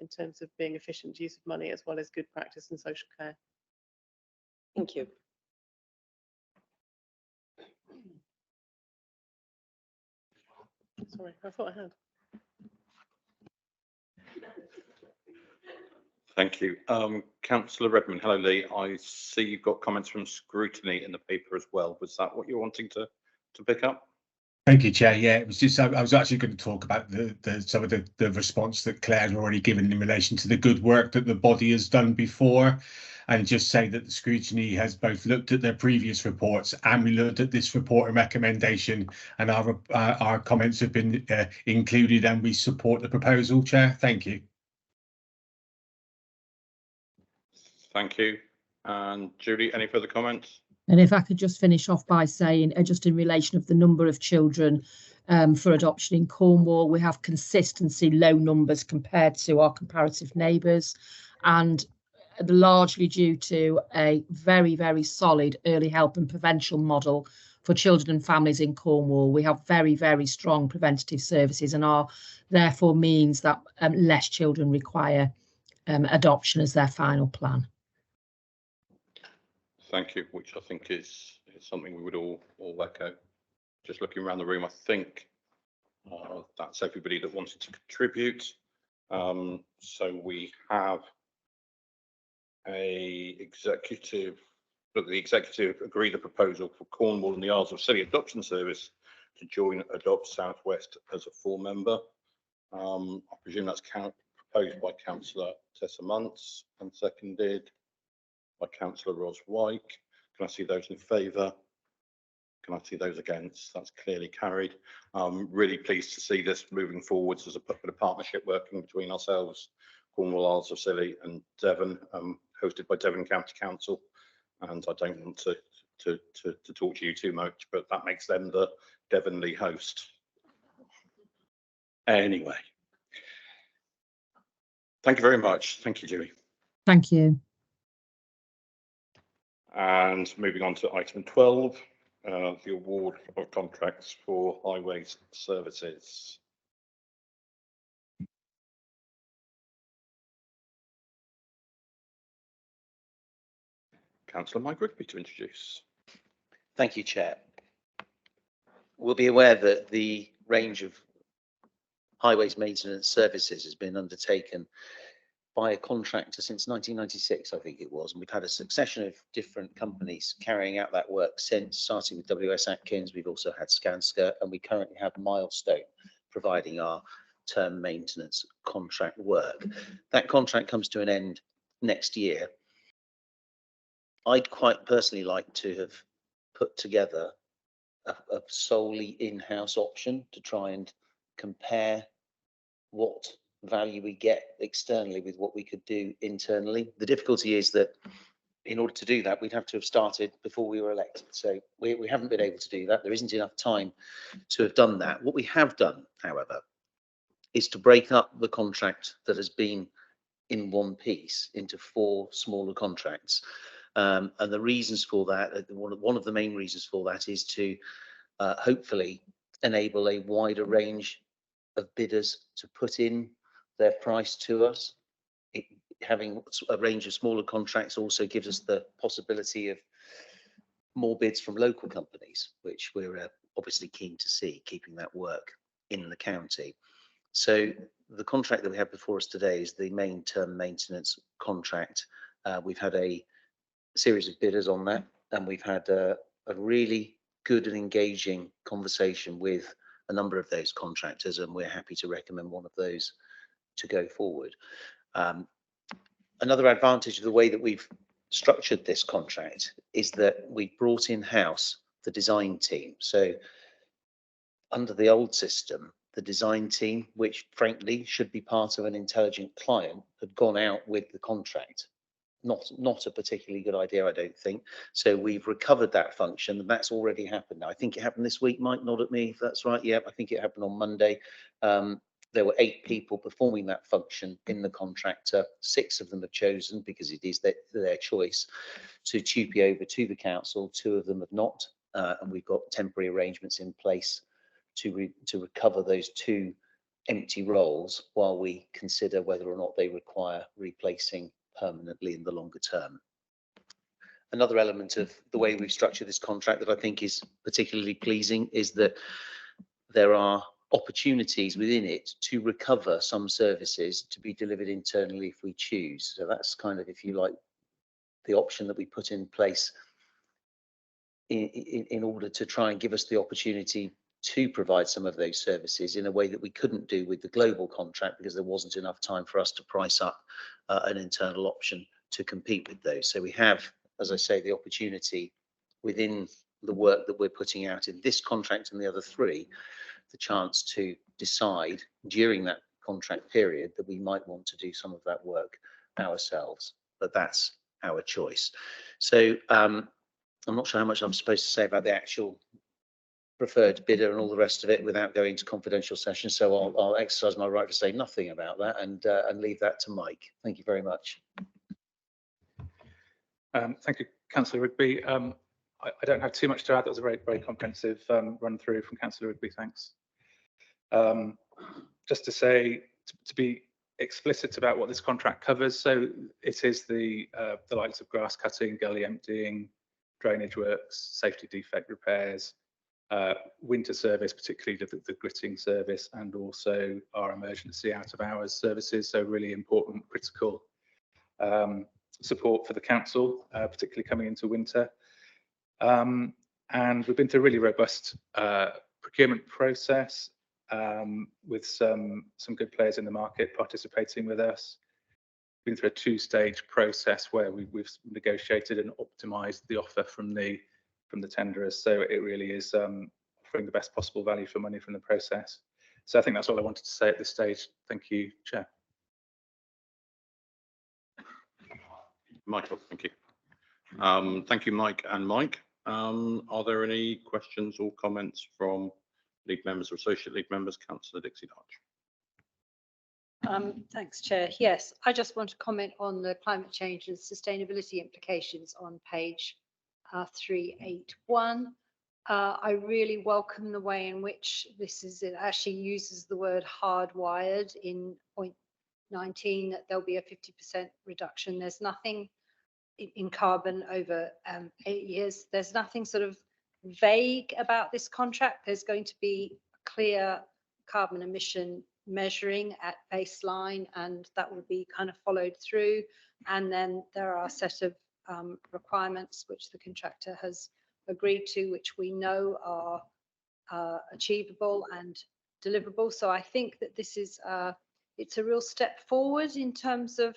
in terms of being efficient use of money as well as good practice and social care.
Thank you.
Sorry, I thought I had.
Thank you. Councillor Redmond, hello Lee. I see you've got comments from scrutiny in the paper as well. Was that what you're wanting to pick up?
Thank you, Chair. Yeah, it was just I was actually going to talk about some of the response that Claire's already given in relation to the good work that the body has done before, and just say that the scrutiny has both looked at their previous reports and we looked at this report and recommendation, and our comments have been included, and we support the proposal. Chair, thank you.
Thank you. And Julie, any further comments?
And if I could just finish off by saying, just in relation of the number of children for adoption in Cornwall, we have consistency low numbers compared to our comparative neighbours, and largely due to a very, very solid early help and prevention model for children and families in Cornwall. We have very, very strong preventative services, and therefore means that less children require adoption as their final plan.
Thank you, which I think is something we would all echo. Just looking around the room, I think that's everybody that wanted to contribute. So we have the executive agree the proposal for Cornwall and the Isles of Scilly Adoption Service to join Adopt South West as a full member. I presume that's proposed by Councillor Tessa Muntz and seconded by Councillor Ros Wyke. Can I see those in favour? Can I see those against? That's clearly carried. I'm really pleased to see this moving forwards as a partnership working between ourselves, Cornwall, Isles of Scilly and Devon, hosted by Devon County Council. And I don't want to talk to you too much, but that makes them the Devonly host. Anyway, thank you very much. Thank you, Julie.
Thank you.
And moving on to item 12, the award of contracts for highways services. Councillor Mike Rigby to introduce.
Thank you, Chair. We'll be aware that the range of highways maintenance services has been undertaken by a contractor since 1996, I think it was, and we've had a succession of different companies carrying out that work since, starting with WS Atkins. We've also had Skanska, and we currently have Milestone providing our term maintenance contract work. That contract comes to an end next year. I'd quite personally like to have put together a solely in-house option to try and compare what value we get externally with what we could do internally. The difficulty is that in order to do that, we'd have to have started before we were elected. So we haven't been able to do that. There isn't enough time to have done that. What we have done, however, is to break up the contract that has been in one piece into 4 smaller contracts. And the reasons for that, one of the main reasons for that is to hopefully enable a wider range of bidders to put in their price to us. Having a range of smaller contracts also gives us the possibility of more bids from local companies, which we're obviously keen to see, keeping that work in the county. So the contract that we have before us today is the main term maintenance contract. We've had a series of bidders on that, and we've had a really good and engaging conversation with a number of those contractors, and we're happy to recommend one of those to go forward. Another advantage of the way that we've structured this contract is that we brought in-house the design team. So under the old system, the design team, which frankly should be part of an intelligent client, had gone out with the contract. Not a particularly good idea, I don't think. So we've recovered that function, and that's already happened. I think it happened this week. Mike, nod at me if that's right. Yeah, I think it happened on Monday. There were 8 people performing that function in the contractor. 6 of them have chosen, because it is their choice, to TUPE over to the council. 2 of them have not, and we've got temporary arrangements in place to recover those 2 empty roles while we consider whether or not they require replacing permanently in the longer term. Another element of the way we've structured this contract that I think is particularly pleasing is that there are opportunities within it to recover some services to be delivered internally if we choose. So that's kind of, if you like, the option that we put in place in order to try and give us the opportunity to provide some of those services in a way that we couldn't do with the global contract because there wasn't enough time for us to price up an internal option to compete with those. So we have, as I say, the opportunity within the work that we're putting out in this contract and the other three, the chance to decide during that contract period that we might want to do some of that work ourselves, but that's our choice. So I'm not sure how much I'm supposed to say about the actual preferred bidder and all the rest of it without going to confidential sessions. So I'll exercise my right to say nothing about that and leave that to Mike. Thank you very much.
Thank you, Councillor Rigby. I don't have too much to add. That was a very, very comprehensive run through from Councillor Rigby. Thanks. Just to say, to be explicit about what this contract covers. So it is the likes of grass cutting, gully emptying, drainage works, safety defect repairs, winter service, particularly the gritting service, and also our emergency out of hours services. So really important, critical support for the council, particularly coming into winter. And we've been through a really robust procurement process with some good players in the market participating with us. Been through a two-stage process where we've negotiated and optimised the offer from the tenderers. So it really is offering the best possible value for money from the process. So I think that's all I wanted to say at this stage. Thank you, Chair.
Michael, thank you. Thank you, Mike and Mike. Are there any questions or comments from league members or associate league members? Councillor Dixie Darch.
Thanks, Chair. Yes, I just want to comment on the climate change and sustainability implications on page 381. I really welcome the way in which it actually uses the word hardwired in point 19, that there'll be a 50% reduction. There's nothing in carbon over 8 years. There's nothing sort of vague about this contract. There's going to be clear carbon emission measuring at baseline, and that will be kind of followed through. And then there are a set of requirements which the contractor has agreed to, which we know are achievable and deliverable. So I think that this is it's a real step forward in terms of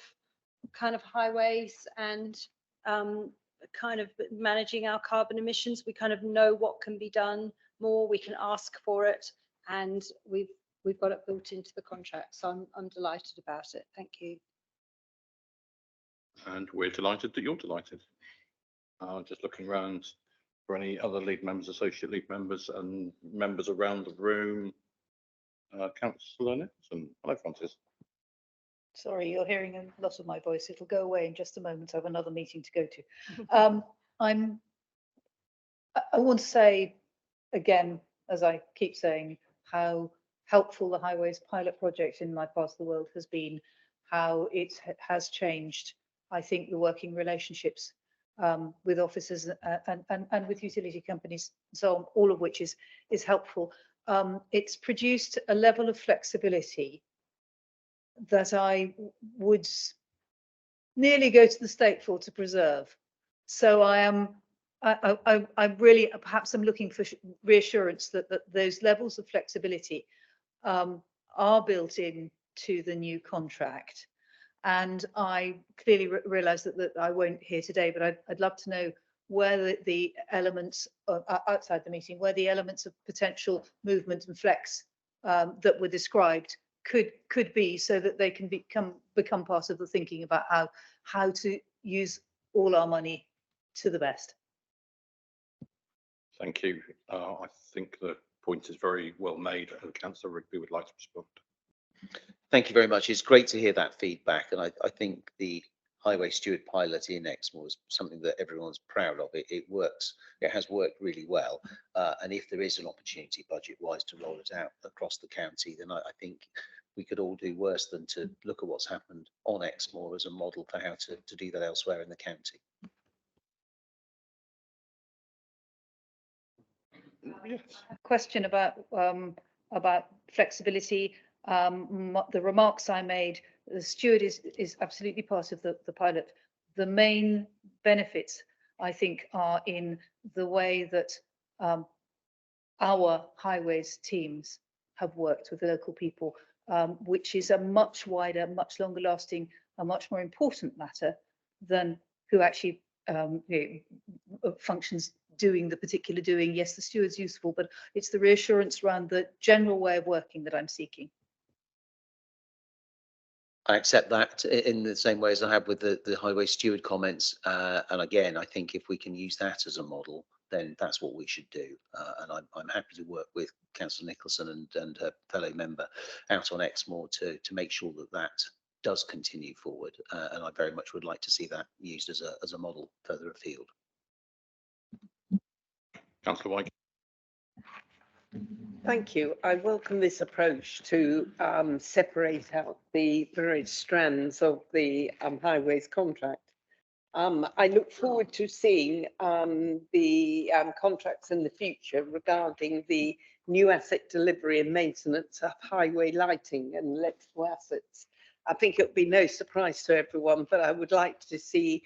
kind of highways and kind of managing our carbon emissions. We kind of know what can be done more. We can ask for it, and we've got it built into the contract. So I'm delighted about it. Thank you.
And we're delighted that you're delighted. Just looking around for any other league members, associate league members, and members around the room. Councillor Nixon. Hello, Francis.
Sorry, you're hearing a lot of my voice. It'll go away in just a moment. I have another meeting to go to. I want to say again, as I keep saying, how helpful the Highways pilot project in my part of the world has been, how it has changed, I think, the working relationships with officers and with utility companies, so on, all of which is helpful. It's produced a level of flexibility that I would nearly go to the stake for to preserve. So I'm really, perhaps I'm looking for reassurance that those levels of flexibility are built in to the new contract. And I clearly realise that I won't hear today, but I'd love to know where the elements outside the meeting, where the elements of potential movement and flex that were described could be, so that they can become part of the thinking about how to use all our money to the best.
Thank you. I think the point is very well made, and Councillor Rigby would like to respond.
Thank you very much. It's great to hear that feedback, and I think the Highway Steward pilot in Exmoor is something that everyone's proud of. It works. It has worked really well, and if there is an opportunity budget-wise to roll it out across the county, then I think we could all do worse than to look at what's happened on Exmoor as a model for how to do that elsewhere in the county.
Yes. Question about flexibility. The remarks I made, the steward is absolutely part of the pilot. The main benefits, I think, are in the way that our highways teams have worked with the local people, which is a much wider, much longer lasting, a much more important matter than who actually functions doing the particular doing. Yes, the steward's useful, but it's the reassurance around the general way of working that I'm seeking.
I accept that in the same way as I have with the highway steward comments. And again, I think if we can use that as a model, then that's what we should do. And I'm happy to work with Councillor Nicholson and her fellow member out on Exmoor to make sure that that does continue forward. And I very much would like to see that used as a model further afield.
Councillor White.
Thank you. I welcome this approach to separate out the various strands of the highways contract. I look forward to seeing the contracts in the future regarding the new asset delivery and maintenance of highway lighting and electrical assets. I think it would be no surprise to everyone, but I would like to see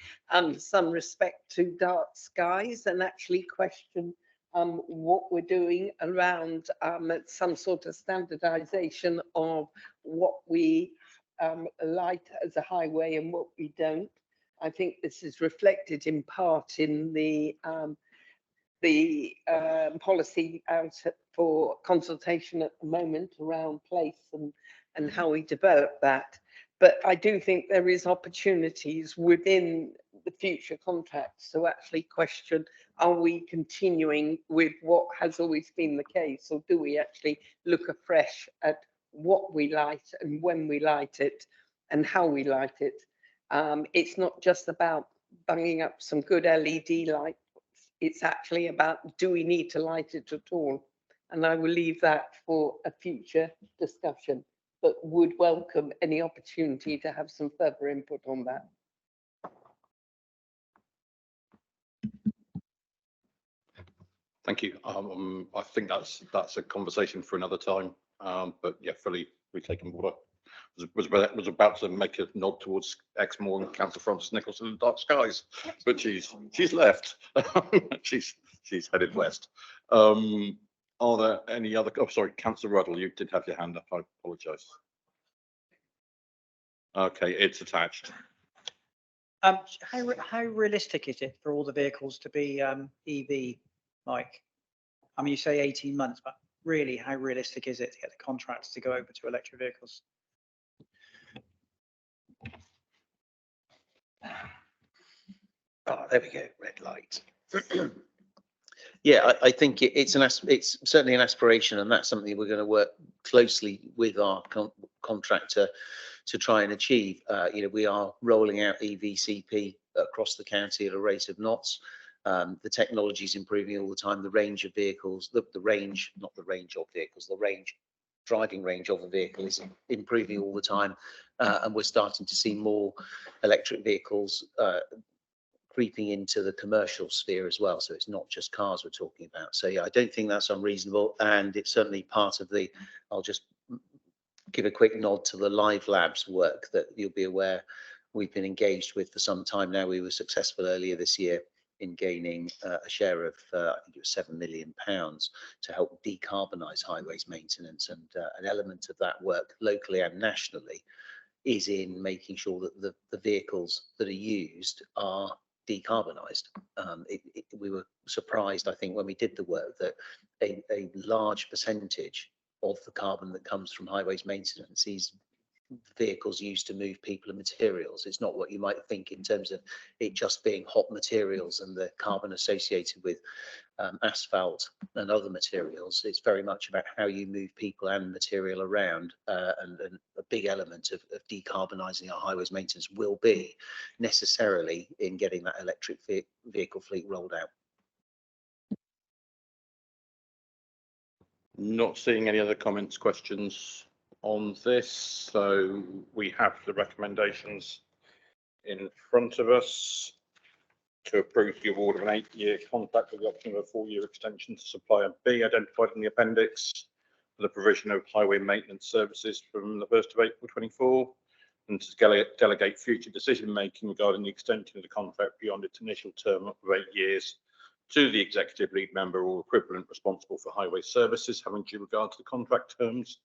some respect to dark skies and actually question what we're doing around some sort of standardization of what we light as a highway and what we don't. I think this is reflected in part in the policy out for consultation at the moment around place and how we develop that. But I do think there is opportunities within the future contracts to actually question, are we continuing with what has always been the case, or do we actually look afresh at what we light and when we light it and how we light it? It's not just about bunging up some good LED lights. It's actually about, do we need to light it at all? And I will leave that for a future discussion, but would welcome any opportunity to have some further input on that.
Thank you. I think that's a conversation for another time. But yeah, fully taken board. Was about to make a nod towards Exmoor and Councillor Francis Nicholson and dark skies, but she's left. she's headed west. Are there any other? Oh, sorry, Councillor Ruddle, you did have your hand up. I apologise. Okay, it's attached.
How realistic is it for all the vehicles to be EV, Mike? I mean, you say 18 months, but really, how realistic is it to get the contracts to go over to electric vehicles?
Oh, there we go, red light. Yeah, I think it's certainly an aspiration, and that's something we're going to work closely with our contractor to try and achieve. We are rolling out EVCP across the county at a rate of knots. The technology is improving all the time. The range of vehicles, the range, not the range of vehicles, the driving range of a vehicle is improving all the time, and we're starting to see more electric vehicles creeping into the commercial sphere as well. So it's not just cars we're talking about. So yeah, I don't think that's unreasonable, and it's certainly part of the, I'll just give a quick nod to the Live Labs work that you'll be aware we've been engaged with for some time now. We were successful earlier this year in gaining a share of, I think it was £7 million to help decarbonise highways maintenance, and an element of that work locally and nationally is in making sure that the vehicles that are used are decarbonised. We were surprised, I think, when we did the work that a large percentage of the carbon that comes from highways maintenance is vehicles used to move people and materials. It's not what you might think in terms of it just being hot materials and the carbon associated with asphalt and other materials. It's very much about how you move people and material around, and a big element of decarbonising our highways maintenance will be necessarily in getting that electric vehicle fleet rolled out.
Not seeing any other comments, questions on this, so we have the recommendations in front of us to approve the award of an 8-year contract with the option of a 4-year extension to supplier B identified in the appendix for the provision of highway maintenance services from the 1st of April 24, and to delegate future decision making regarding the extension of the contract beyond its initial term of 8 years to the executive lead member or equivalent responsible for highway services having due regard to the contract terms,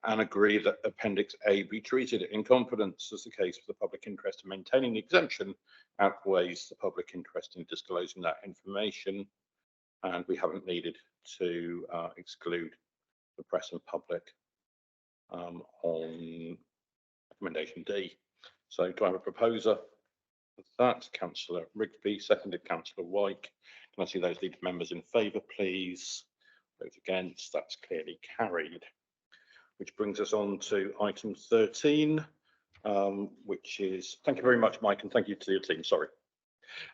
and agree that Appendix A be treated in confidence as the case for the public interest in maintaining the exemption outweighs the public interest in disclosing that information, and we haven't needed to exclude the press and public on recommendation D. So do I have a proposer of that? Councillor Rigby, seconded Councillor Wyke. Can I see those lead members in favour, please? Those against, that's clearly carried. Which brings us on to item 13, which is, thank you very much, Mike, and thank you to your team, sorry.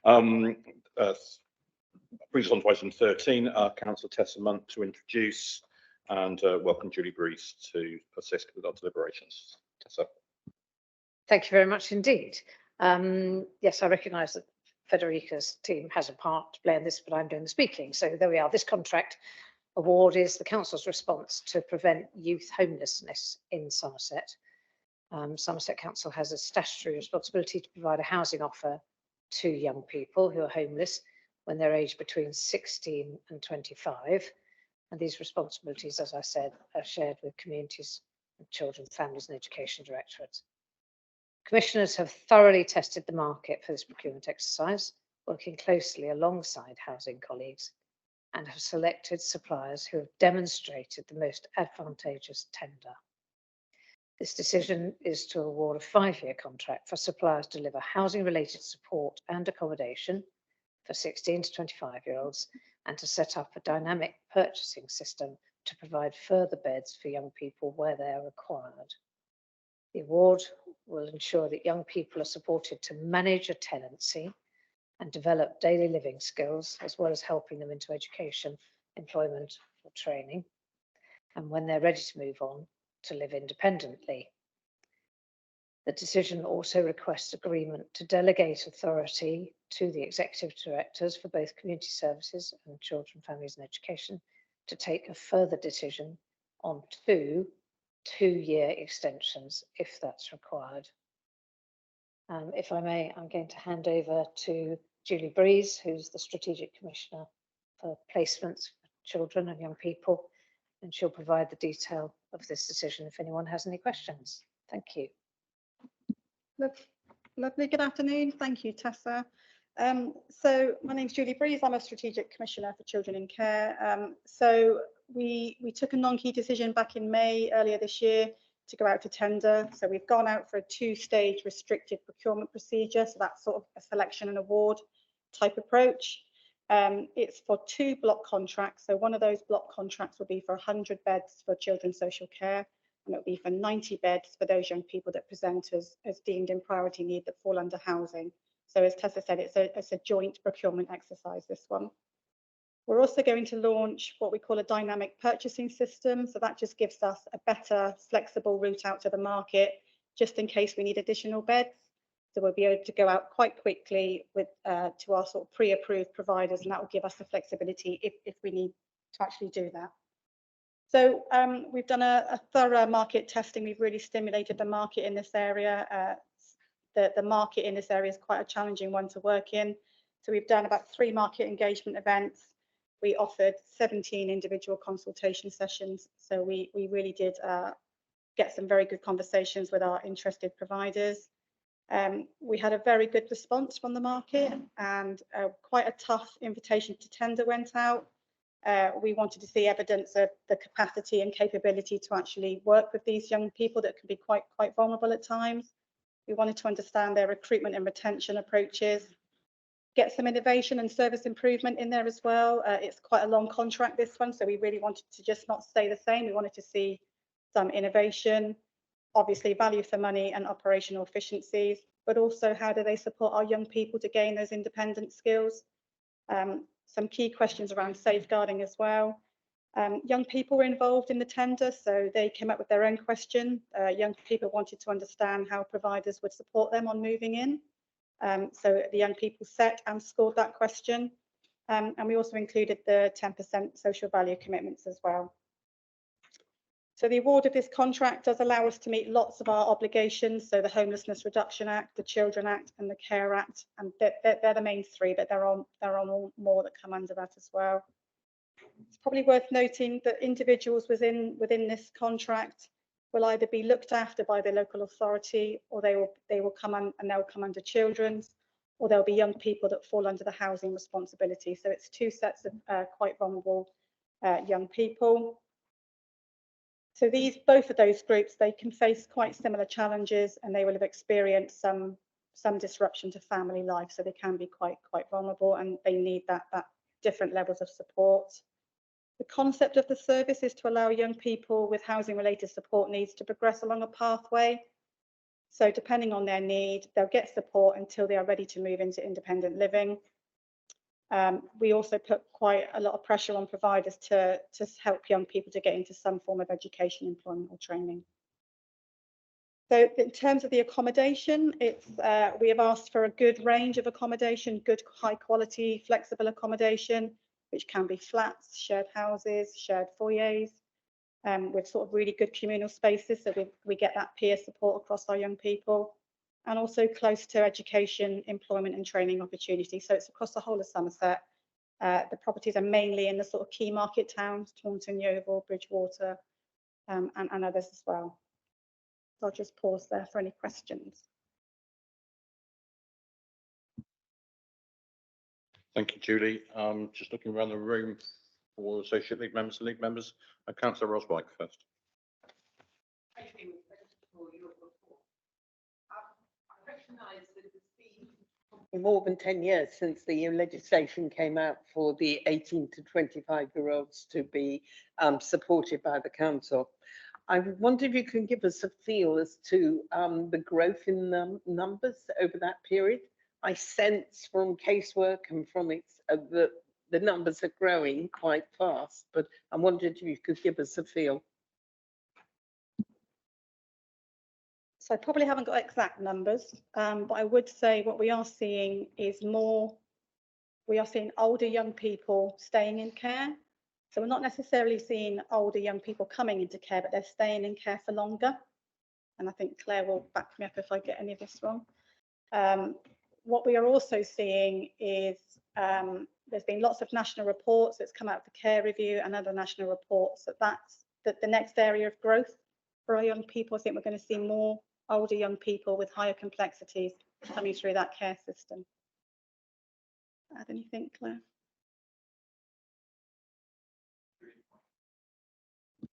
Brings us on to item 13, Councillor Tessa Munt to introduce, and welcome Julie Breeze to assist with our deliberations. Tessa.
Thank you very much indeed. Yes, I recognise that Federica's team has a part to play in this, but I'm doing the speaking. So there we are. This contract award is the council's response to prevent youth homelessness in Somerset. Somerset Council has a statutory responsibility to provide a housing offer to young people who are homeless when they're aged between 16 and 25. And these responsibilities, as I said, are shared with communities and children, families and education directorates. Commissioners have thoroughly tested the market for this procurement exercise, working closely alongside housing colleagues, and have selected suppliers who have demonstrated the most advantageous tender. This decision is to award a 5-year contract for suppliers to deliver housing-related support and accommodation for 16 to 25-year-olds, and to set up a dynamic purchasing system to provide further beds for young people where they are required. The award will ensure that young people are supported to manage a tenancy and develop daily living skills, as well as helping them into education, employment or training, and when they're ready to move on, to live independently. The decision also requests agreement to delegate authority to the executive directors for both community services and children, families and education to take a further decision on 2 2-year extensions if that's required. If I may, I'm going to hand over to Julie Breeze, who's the Strategic Commissioner for Placements for Children and Young People, and she'll provide the detail of this decision if anyone has any questions. Thank you.
Lovely, good afternoon. Thank you, Tessa. So my name's Julie Breeze. I'm a Strategic Commissioner for Children in Care. So we took a non-key decision back in May earlier this year to go out to tender. So we've gone out for a 2-stage restricted procurement procedure. So that's sort of a selection and award type approach. It's for 2 block contracts. So one of those block contracts will be for 100 beds for children's social care, and it'll be for 90 beds for those young people that present as deemed in priority need that fall under housing. So as Tessa said, it's a joint procurement exercise, this one. We're also going to launch what we call a dynamic purchasing system. So that just gives us a better flexible route out to the market, just in case we need additional beds. So we'll be able to go out quite quickly with to our sort of pre-approved providers, and that will give us the flexibility if we need to actually do that. So we've done a thorough market testing. We've really stimulated the market in this area. The market in this area is quite a challenging one to work in. So we've done about 3 market engagement events. We offered 17 individual consultation sessions. So we really did get some very good conversations with our interested providers. We had a very good response from the market, and quite a tough invitation to tender went out. We wanted to see evidence of the capacity and capability to actually work with these young people that can be quite vulnerable at times. We wanted to understand their recruitment and retention approaches, get some innovation and service improvement in there as well. It's quite a long contract, this one, so we really wanted to just not stay the same. We wanted to see some innovation, obviously value for money and operational efficiencies, but also how do they support our young people to gain those independent skills. Some key questions around safeguarding as well. Young people were involved in the tender, so they came up with their own question. Young people wanted to understand how providers would support them on moving in. So the young people set and scored that question. And we also included the 10% social value commitments as well. So the award of this contract does allow us to meet lots of our obligations. So the Homelessness Reduction Act, the Children Act and the Care Act, and they're the main three, but there are more that come under that as well. It's probably worth noting that individuals within this contract will either be looked after by the local authority, or they will come under children's, or there'll be young people that fall under the housing responsibility. So it's two sets of quite vulnerable young people. So both of those groups, they can face quite similar challenges, and they will have experienced some disruption to family life. So they can be quite vulnerable, and they need that different levels of support. The concept of the service is to allow young people with housing related support needs to progress along a pathway. So depending on their need, they'll get support until they are ready to move into independent living. We also put quite a lot of pressure on providers to help young people to get into some form of education, employment or training. So in terms of the accommodation, we have asked for a good range of accommodation, good high quality, flexible accommodation, which can be flats, shared houses, shared foyers, with sort of really good communal spaces. So we get that peer support across our young people, and also close to education, employment and training opportunities. So it's across the whole of Somerset. The properties are mainly in the sort of key market towns, Taunton, Yeovil, Bridgewater, and others as well. So I'll just pause there for any questions.
Thank you, Julie. Just looking around the room for Associate League members and League members. Councillor Roswike first.
More than 10 years since the legislation came out for the 18 to 25-year-olds to be supported by the council. I wonder if you can give us a feel as to the growth in the numbers over that period. I sense from casework and from the numbers are growing quite fast, but I wondered if you could give us a feel.
So I probably haven't got exact numbers, but I would say what we are seeing is we are seeing older young people staying in care. So we're not necessarily seeing older young people coming into care, but they're staying in care for longer. And I think Claire will back me up if I get any of this wrong. What we are also seeing is there's been lots of national reports that's come out of the care review and other national reports that's the next area of growth for our young people. I think we're going to see more older young people with higher complexities coming through that care system. Add anything, Claire?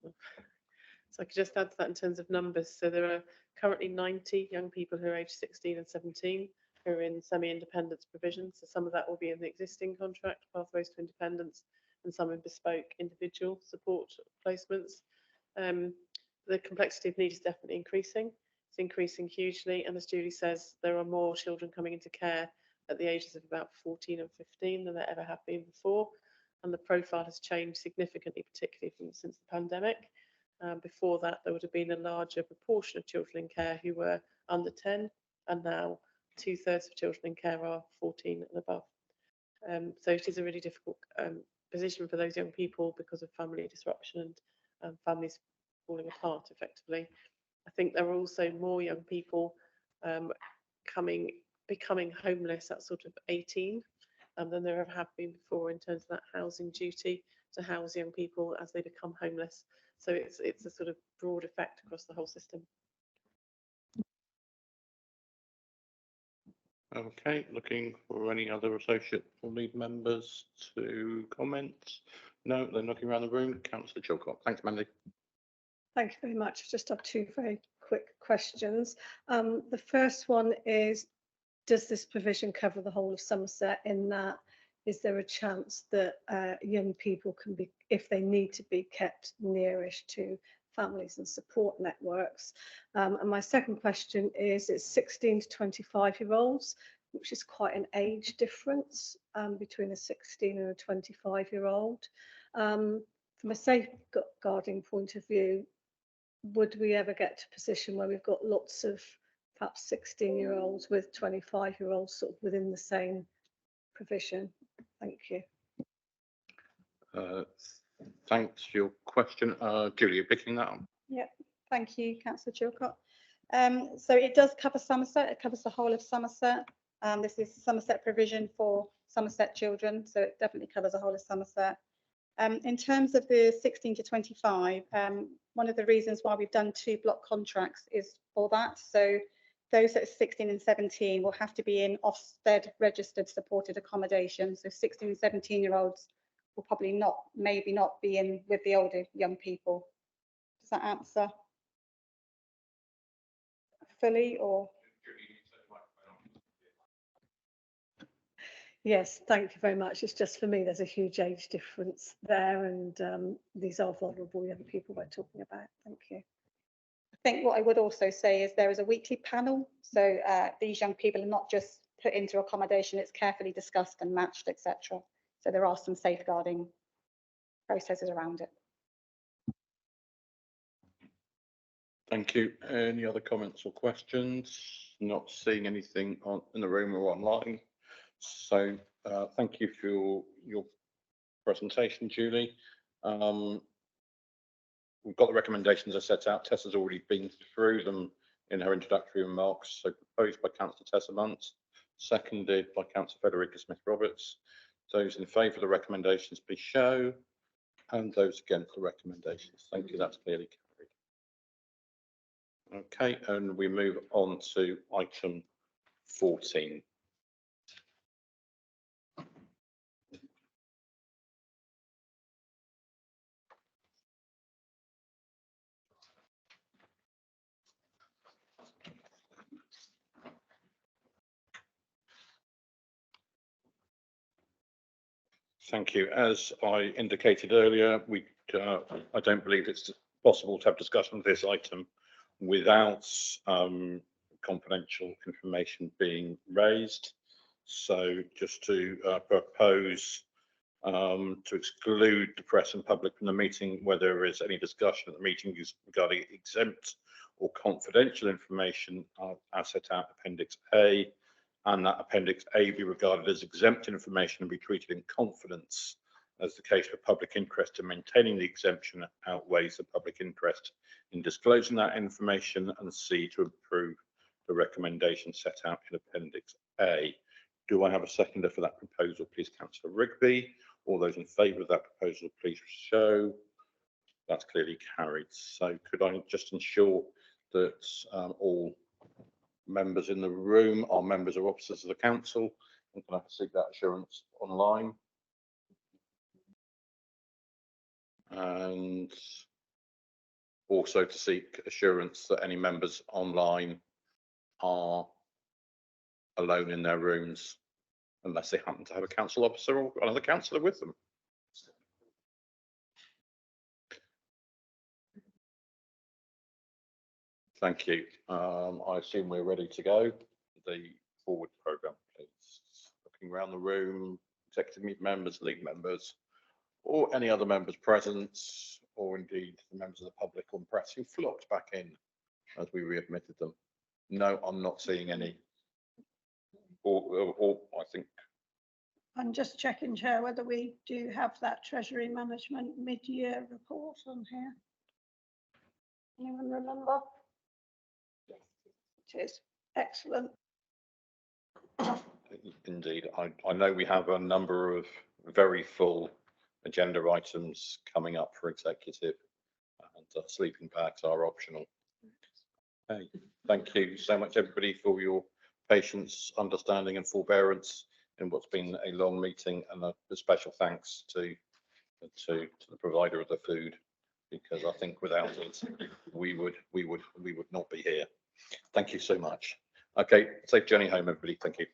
So I could just add to that in terms of numbers. So there are currently 90 young people who are aged 16 and 17 who are in semi-independence provision. So some of that will be in the existing contract, Pathways to Independence, and some in bespoke individual support placements. The complexity of need is definitely increasing. It's increasing hugely, and as Julie says, there are more children coming into care at the ages of about 14 and 15 than there ever have been before, and the profile has changed significantly, particularly since the pandemic. Before that, there would have been a larger proportion of children in care who were under 10, and now 2/3 of children in care are 14 and above. So it is a really difficult position for those young people because of family disruption and families falling apart effectively. I think there are also more young people becoming homeless at sort of 18 than there ever have been before in terms of that housing duty to house young people as they become homeless. So it's a sort of broad effect across the whole system.
Okay, looking for any other associate or lead members to comment. No, then looking around the room. Councillor Chilcott. Thanks, Mandy.
Thank you very much. I just have two very quick questions. The first one is, does this provision cover the whole of Somerset? In that, is there a chance that young people can be, if they need to be, kept nearish to families and support networks? And my second question is, it's 16 to 25-year-olds, which is quite an age difference between a 16 and a 25-year-old. From a safeguarding point of view, would we ever get to a position where we've got lots of perhaps 16-year-olds with 25-year-olds sort of within the same provision? Thank you.
Thanks for your question. Julie, you're picking that up?
Yeah, thank you, Councillor Chilcott. So it does cover Somerset, it covers the whole of Somerset. This is Somerset provision for Somerset children, so it definitely covers the whole of Somerset. In terms of the 16 to 25, one of the reasons why we've done 2 block contracts is for that. So those that are 16 and 17 will have to be in Ofsted registered supported accommodation. So 16 and 17-year-olds will probably not, maybe not be in with the older young people. Does that answer fully or?
Yes, thank you very much. It's just for me, there's a huge age difference there, and these are vulnerable young people we're talking about. Thank you.
I think what I would also say is there is a weekly panel. So these young people are not just put into accommodation, it's carefully discussed and matched, etc. So there are some safeguarding processes around it.
Thank you. Any other comments or questions? Not seeing anything in the room or online. So thank you for your presentation, Julie. We've got the recommendations I set out. Tessa's already been through them in her introductory remarks. So proposed by Councillor Tessa Muntz, seconded by Councillor Federica Smith-Roberts. Those in favour of the recommendations, please show. And those against the recommendations. Thank you. That's clearly carried. Okay, and we move on to item 14. Thank you. As I indicated earlier, I don't believe it's possible to have discussion of this item without confidential information being raised. So just to propose to exclude the press and public from the meeting where there is any discussion at the meeting regarding exempt or confidential information as set out Appendix A, and that Appendix A be regarded as exempt information and be treated in confidence, as the case for public interest in maintaining the exemption outweighs the public interest in disclosing that information, and C, to approve the recommendation set out in Appendix A. Do I have a seconder for that proposal, please? Councillor Rigby. All those in favour of that proposal, please show. That's clearly carried. So could I just ensure that all members in the room are members or officers of the council, and can I seek that assurance online? And also to seek assurance that any members online are alone in their rooms unless they happen to have a council officer or another councillor with them. Thank you. I assume we're ready to go. The forward programme, please. Looking around the room, executive meeting members, league members, or any other members present, or indeed the members of the public or press who flocked back in as we readmitted them. No, I'm not seeing any. Or I think.
I'm just checking, Chair, whether we do have that Treasury Management mid-year report on here. Anyone remember? Yes, it is. Excellent.
Indeed, I know we have a number of very full agenda items coming up for executive, and sleeping bags are optional. Okay. Thank you so much, everybody, for your patience, understanding and forbearance in what's been a long meeting, and a special thanks to the provider of the food, because I think without it we would not be here. Thank you so much. Okay, safe journey home, everybody. Thank you.